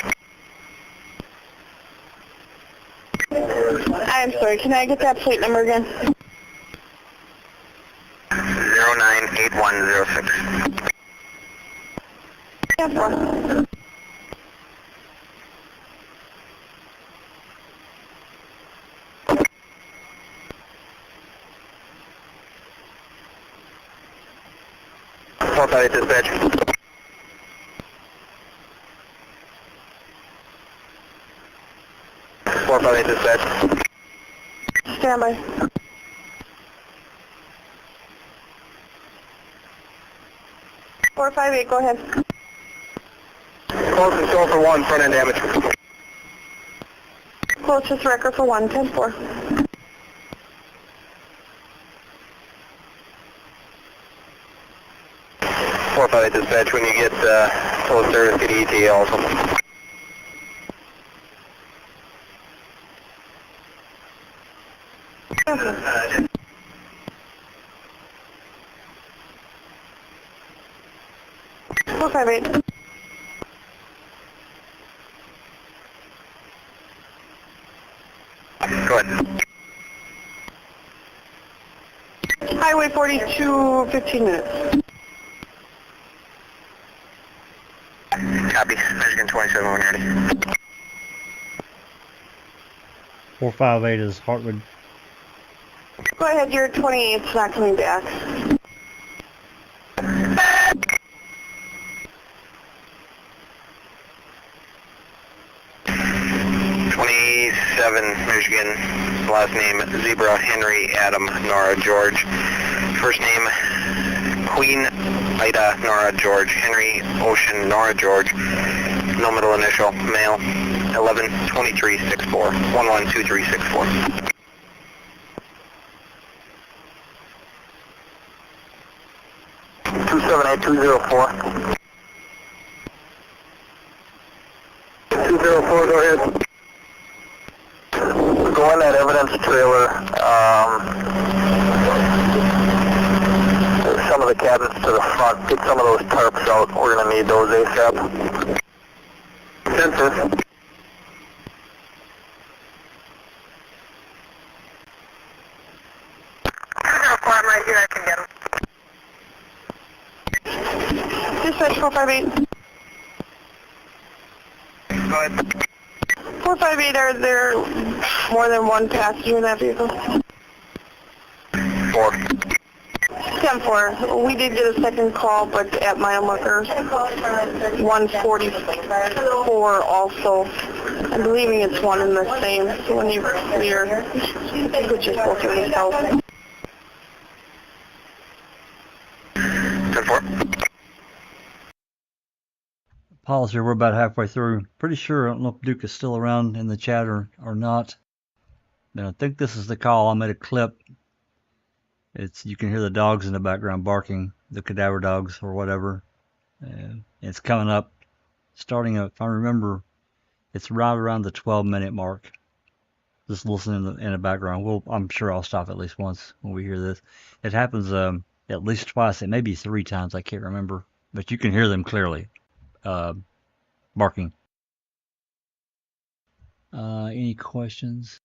I'm sorry, can I get that plate number again? 098106. Yeah, 4. Dispatch. Dispatch. Stand by. Four 458, go ahead. Close control for 1, front end damage. closest record for 110-4. Four five dispatch. When you get closer, get ETA also. Okay. 458. Go ahead. Highway 42, 15 minutes. Copy. Michigan 27 when ready. 458 is Hartwood. Go ahead, your 28's not coming back. Michigan, last name Zebra, Henry, Adam, Nora, George. First name Queen, Ida, Nora, George, Henry, Ocean, Nora, George. No middle initial, male, 112364, 112364. Two 278-204. 204, go ahead. Go in that evidence trailer. Some of the cabinets to the front. Get some of those tarps out. We're going to need those ASAP. Census. I'm right here. I can get them. Dispatch 458. Go ahead. 458, are there more than one passenger in that vehicle? 4. 10-4. We did get a second call, but at mile marker 144 also. I'm believing it's one and the same. So when you clear, you could just go through yourself. 10-4. Pause here. We're about halfway through. Pretty sure. I don't know if Duke is still around in the chat or not. But I think this is the call. I made a clip. You can hear the dogs in the background barking, the cadaver dogs or whatever. And it's coming up, starting up. If I remember, it's right around the 12-minute mark. Just listen in the background. I'm sure I'll stop at least once when we hear this. It happens at least twice. It may be 3 times. I can't remember, but you can hear them clearly. Barking. Any questions?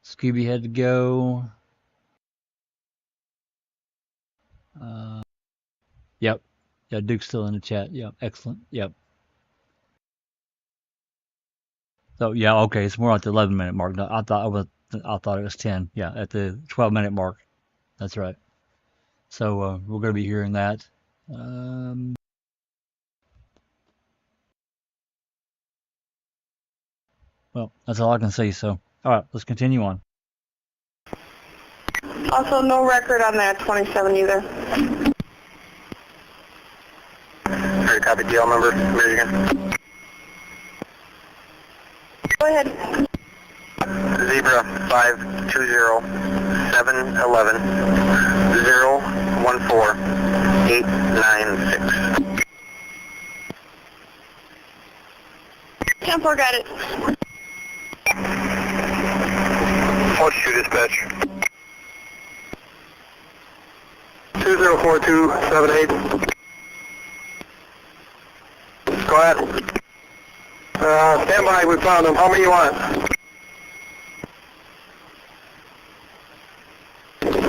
Scooby had to go. Yep. Yeah, Duke's still in the chat. Yep. Excellent. Yep. So yeah, okay. It's more like the 11-minute mark. No, I thought it was 10. Yeah, at the 12-minute mark. That's right. So we're going to be hearing that. Well, that's all I can say. So, all right, let's continue on. Also, no record on that 27 either. Alright, copy DL number, Michigan. Go ahead. Zebra 520-711-014-896. 10-4, got it. 42 dispatch. 204278. Go ahead. Stand by, we found him. How many you want?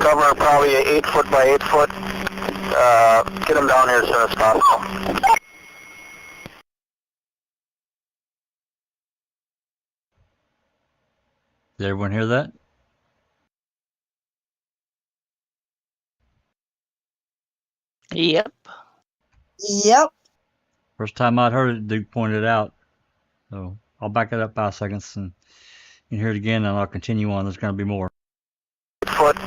Cover probably 8 foot by 8 foot. Get him down here as soon as possible. Did everyone hear that? Yep. Yep. First time I'd heard it, Duke pointed out. So I'll back it up 5 seconds and you can hear it again, and I'll continue on. There's going to be more. Foot.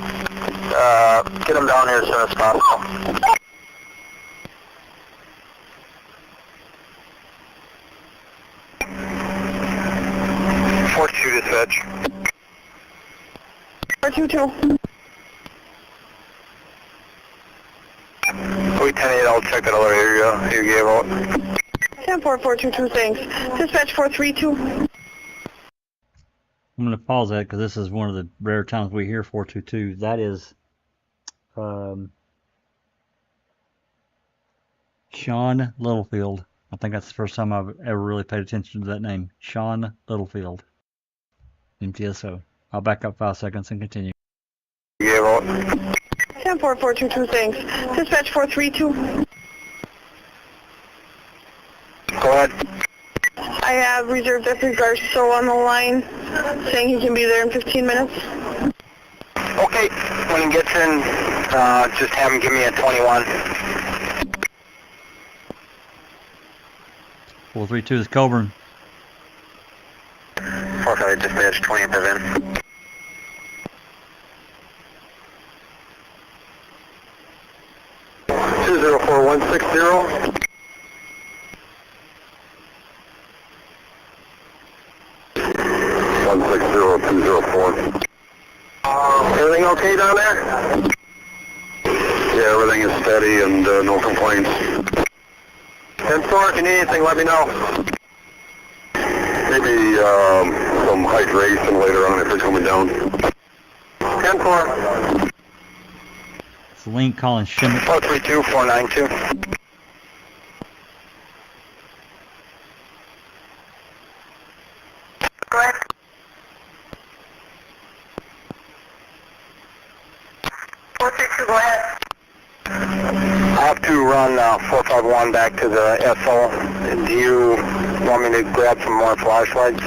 Get him down here as soon as possible. dispatch. 422. Wait 10-8, I'll check that other area you gave out. 10-4, 422, thanks. Dispatch 432. I'm going to pause that because this is one of the rare times we hear 422. That is Sean Littlefield. I think that's the first time I've ever really paid attention to that name. Sean Littlefield. MTSO. I'll back up 5 seconds and continue. You gave out. 10-4, 422, thanks. Dispatch 432. Go ahead. I have Reserve Deputy Garceau on the line, saying he can be there in 15 minutes. Okay, when he gets in, just have him give me a 21. 432 is Coburn. 4-5 dispatch 20 per VIN. 204160. 160204. Everything okay down there? Yeah, everything is steady and no complaints. 10-4, if you need anything, let me know. Maybe some hydration later on if they're coming down. 10-4. It's Link calling Schmidt. 432-492. Go ahead. 432, go ahead. I have to run 451 back to the SO. Do you want me to grab some more flashlights?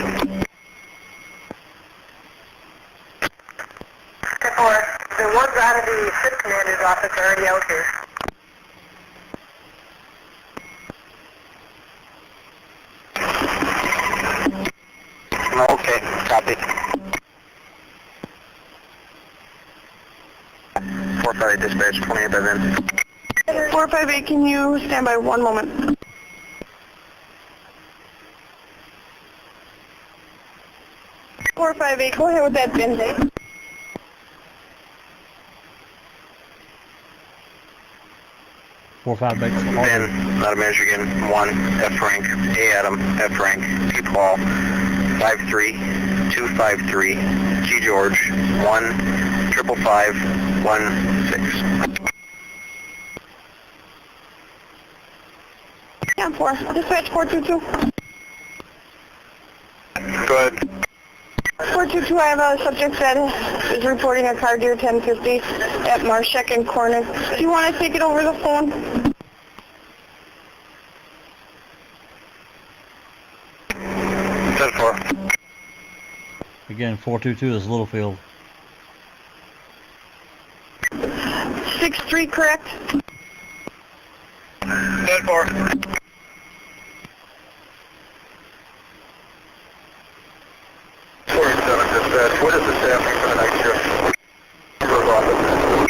10-4. There was out of the shift commander's office already out here. Okay, copy. 4-5 dispatch 28 by then. 458, can you stand by 1 moment? Go ahead with that bin. 458. Ben, out of Michigan, 1, F rank, A Adam, F rank, P Paul, 53, 253, G George, 1, 555, 16. 10-4, dispatch 422. Go ahead. 422, I have a subject that is reporting a car deer 1050 at Marshek and Cornick. Do you want to take it over the phone? 10-4. Again, 422 is Littlefield. 6-3, correct? 10-4. 47 dispatch, what is the staffing for the night shift? Number of officers.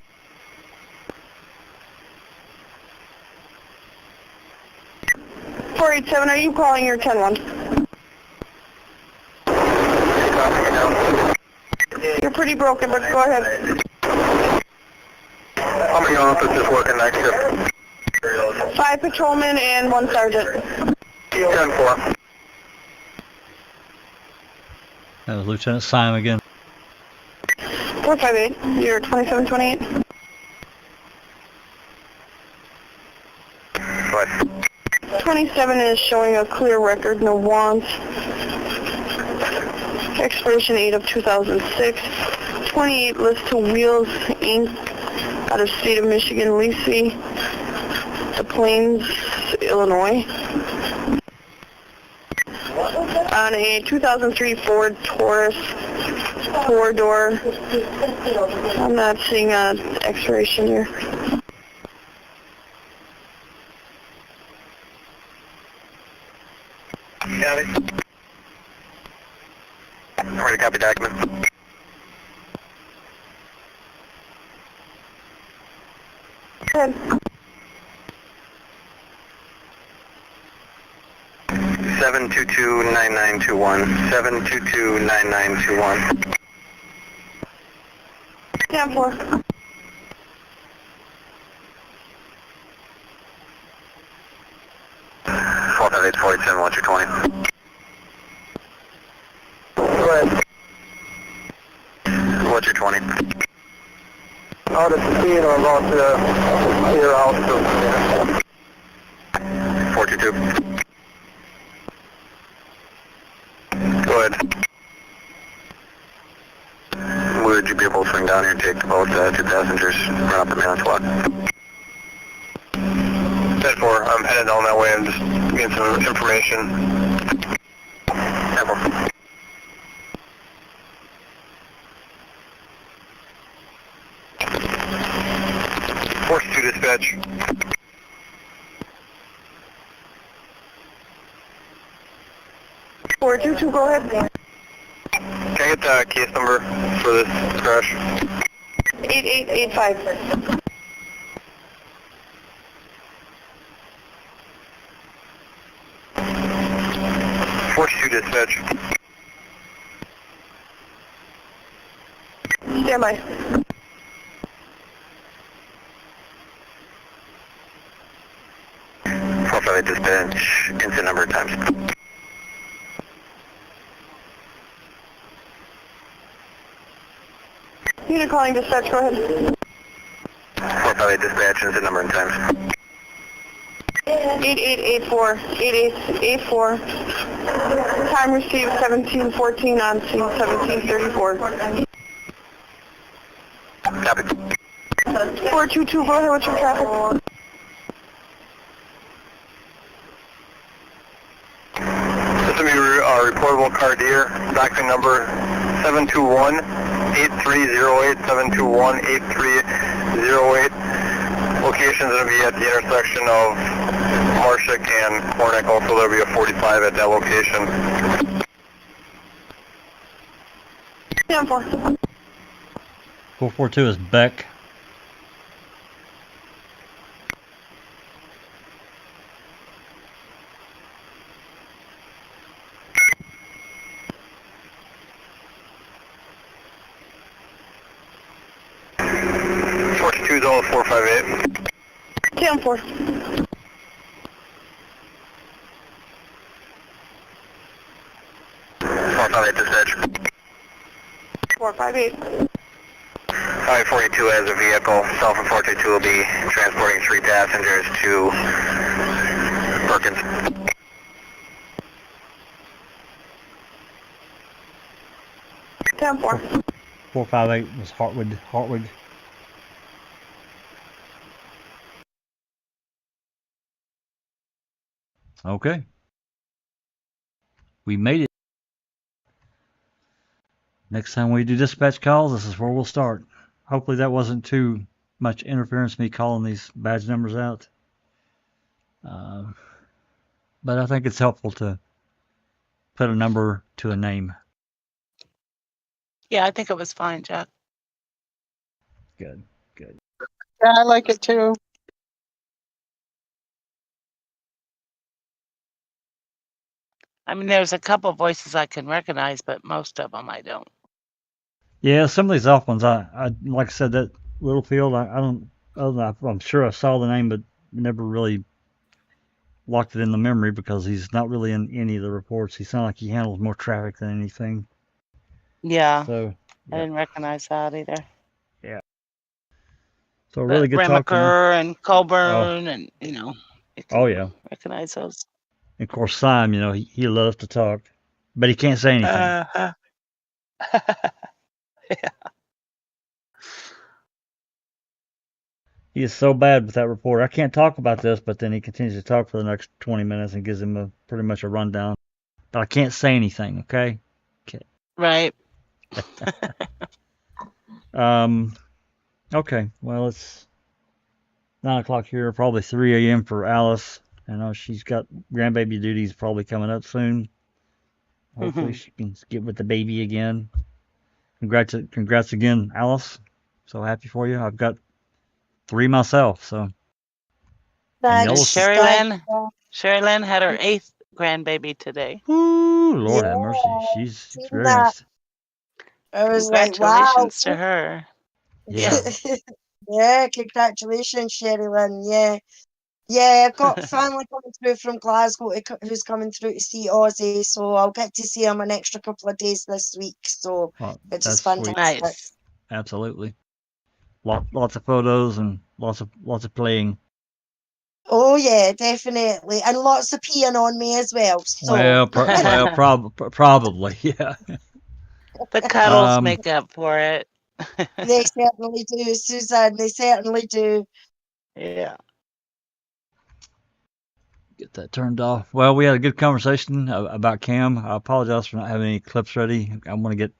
487, are you calling your 10-1? You're pretty broken, but go ahead. How many officers working night shift? 5 patrolmen and 1 sergeant. 10-4. That was Lieutenant Simon again. 458, you're 2728. What? 27 is showing a clear record, no wants. Expiration 8 of 2006. 28 lists to Wheels Inc. out of state of Michigan, Lacey, the Plains, Illinois. On a 2003 Ford Taurus, 4-door. I'm not seeing an expiration here. Got it. Ready to copy document. Good. 722-9921. 722-9921. 10-4. What's your 20? Go ahead. What's your 20? Out at the scene or about to your house. 422. Go ahead. Would you be able to swing down here and take about 2 passengers, run up the main squad? 10-4, I'm headed down that way and just getting some information. 10-4. Force 2 dispatch. Four 2-2, go ahead. Can I get the case number for this crash? 8885. Force 2 dispatch. Stand by. Profile dispatch, incident number of times. Unit calling dispatch, go ahead. Profile dispatch, incident number of times. 8884. 8884. Time received 1714 on scene 1734. Copy. 422, go ahead, what's your traffic? This will be a reportable car deer, document number 721-8308, 721-8308. Location's going to be at the intersection of Marshak and Cornick. Also, there'll be a 45 at that location. 10-4. 442 is Beck. Zone 458. 10-4. Dispatch. 458. 542 has a vehicle. South of 422 will be transporting 3 passengers to Perkins. 10-4. 458 was Hartwood. Okay. We made it. Next time we do dispatch calls, this is where we'll start. Hopefully that wasn't too much interference, me calling these badge numbers out. But I think it's helpful to put a number to a name. Yeah, I think it was fine, Jack. Good, good. Yeah, I like it too. I mean, there's a couple voices I can recognize, but most of them I don't. Yeah, some of these off ones, I like I said, that Littlefield, I don't, I'm sure I saw the name, but never really locked it in the memory because he's not really in any of the reports. He sounds like he handles more traffic than anything. Yeah, So I didn't recognize that either. Yeah. So really good talking. Remaker and Colburn and, you know. Yeah. Recognize those. And of course, Simon, you know, he loves to talk, but he can't say anything. Yeah. He is so bad with that report. I can't talk about this, but then he continues to talk for the next 20 minutes and gives him pretty much a rundown. But I can't say anything, okay? Okay. Right. Okay. Well, it's 9 o'clock here, probably 3 a.m. for Alice. I know she's got grandbaby duties probably coming up soon. Hopefully she can get with the baby again. Congrats again, Alice. So happy for you. I've got 3 myself, so. Thanks. Sherry Lynn had her 8th grandbaby today. Ooh, Lord have Yeah, mercy. She's seen that. experienced. I was like, wow. Congratulations to her. Yeah. Yeah, congratulations, Sherry Lynn. Yeah. Yeah, I've got family coming through from Glasgow who's coming through to see Ozzy, so I'll get to see him an extra couple of days this week, so Well, which that's is sweet. fantastic. Nice. Absolutely. Lots of photos and lots of playing. Oh yeah, definitely, and lots of peeing on me as well. So Well, probably, yeah. The cuddles make up for it. they certainly do, Susan. They certainly do. Yeah. Get that turned off. Well, we had a good conversation about Cam. I apologize for not having any clips ready. I want to get.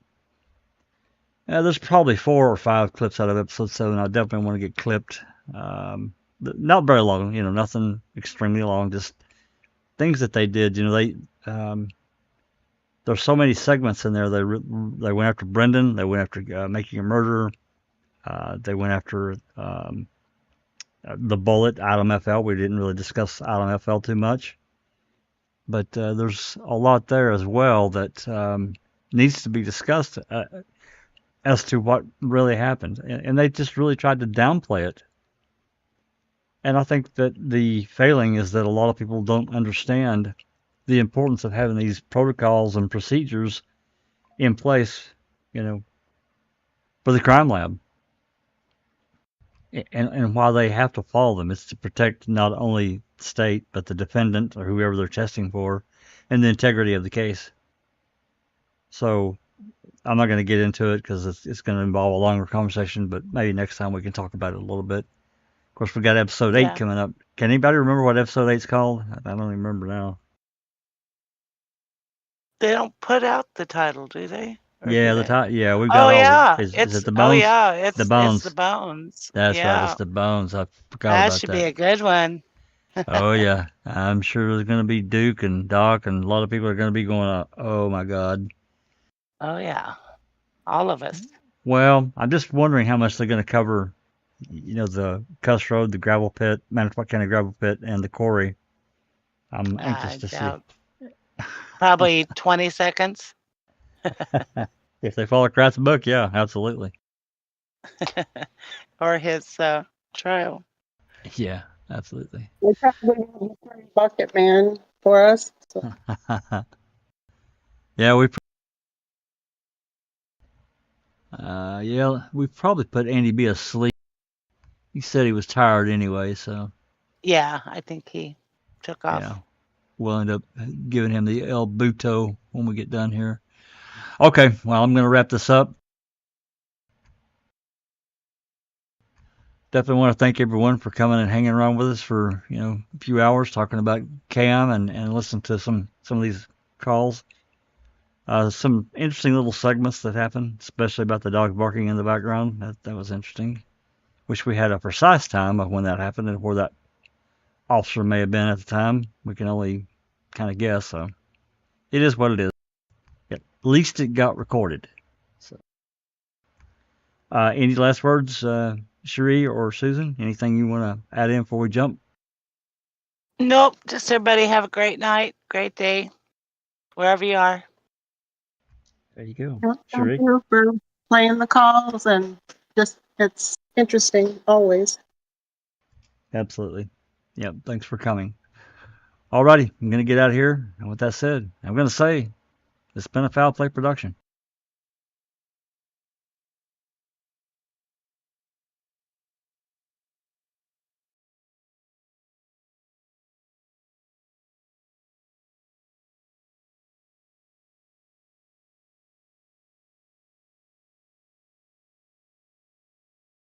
There's probably 4 or 5 clips out of episode 7. I definitely want to get clipped. Not very long, nothing extremely long. Just things that they did. There's so many segments in there. They went after Brendan. They went after making a murder. They went after the bullet, Item FL. We didn't really discuss Item FL too much, but there's a lot there as well that needs to be discussed as to what really happened, and they just really tried to downplay it. And I think that the failing is that a lot of people don't understand the importance of having these protocols and procedures in place, for the crime lab. And why they have to follow them. It's to protect not only the state, but the defendant or whoever they're testing for, and the integrity of the case. So I'm not going to get into it because it's going to involve a longer conversation, but maybe next time we can talk about it a little bit. Of course, we got episode 8 coming up. Can anybody remember what episode 8's called? I don't even remember now. They don't put out the title, do they? Yeah, the title. Yeah, we've got all. Is it the bones? Oh yeah, it's the bones. It's the bones. That's right. It's the bones. I forgot that about that. Should be a good one. Oh yeah, I'm sure there's going to be Duke and Doc, and a lot of people are going to be going, "Oh my God." Oh yeah, all of us. Well, I'm just wondering how much they're going to cover. The Cuss Road, the gravel pit, Manitowoc County gravel pit, and the quarry. I'm anxious to see. Probably 20 seconds. If they follow Kraft's book, yeah, absolutely. Or his trial. Yeah, absolutely. They probably have a bucket man for us. So. Yeah, we probably put Andy B asleep. He said he was tired anyway, so. Yeah, I think he took off. Yeah, we'll end up giving him the El Buto when we get done here. Okay, well, I'm going to wrap this up. Definitely want to thank everyone for coming and hanging around with us for a few hours talking about Cam and listening to some of these calls. Some interesting little segments that happened, especially about the dog barking in the background. That was interesting. Wish we had a precise time of when that happened and where that officer may have been at the time. We can only kind of guess. So it is what it is. At least it got recorded. So, any last words, Cherie or Susan? Anything you want to add in before we jump? Nope. Just everybody have a great night, great day, wherever you are. There you go. Thank you for playing the calls, and just it's interesting always. Absolutely. Yep. Thanks for coming. Alrighty, I'm going to get out of here. And with that said, I'm going to say it's been a Foul Play production.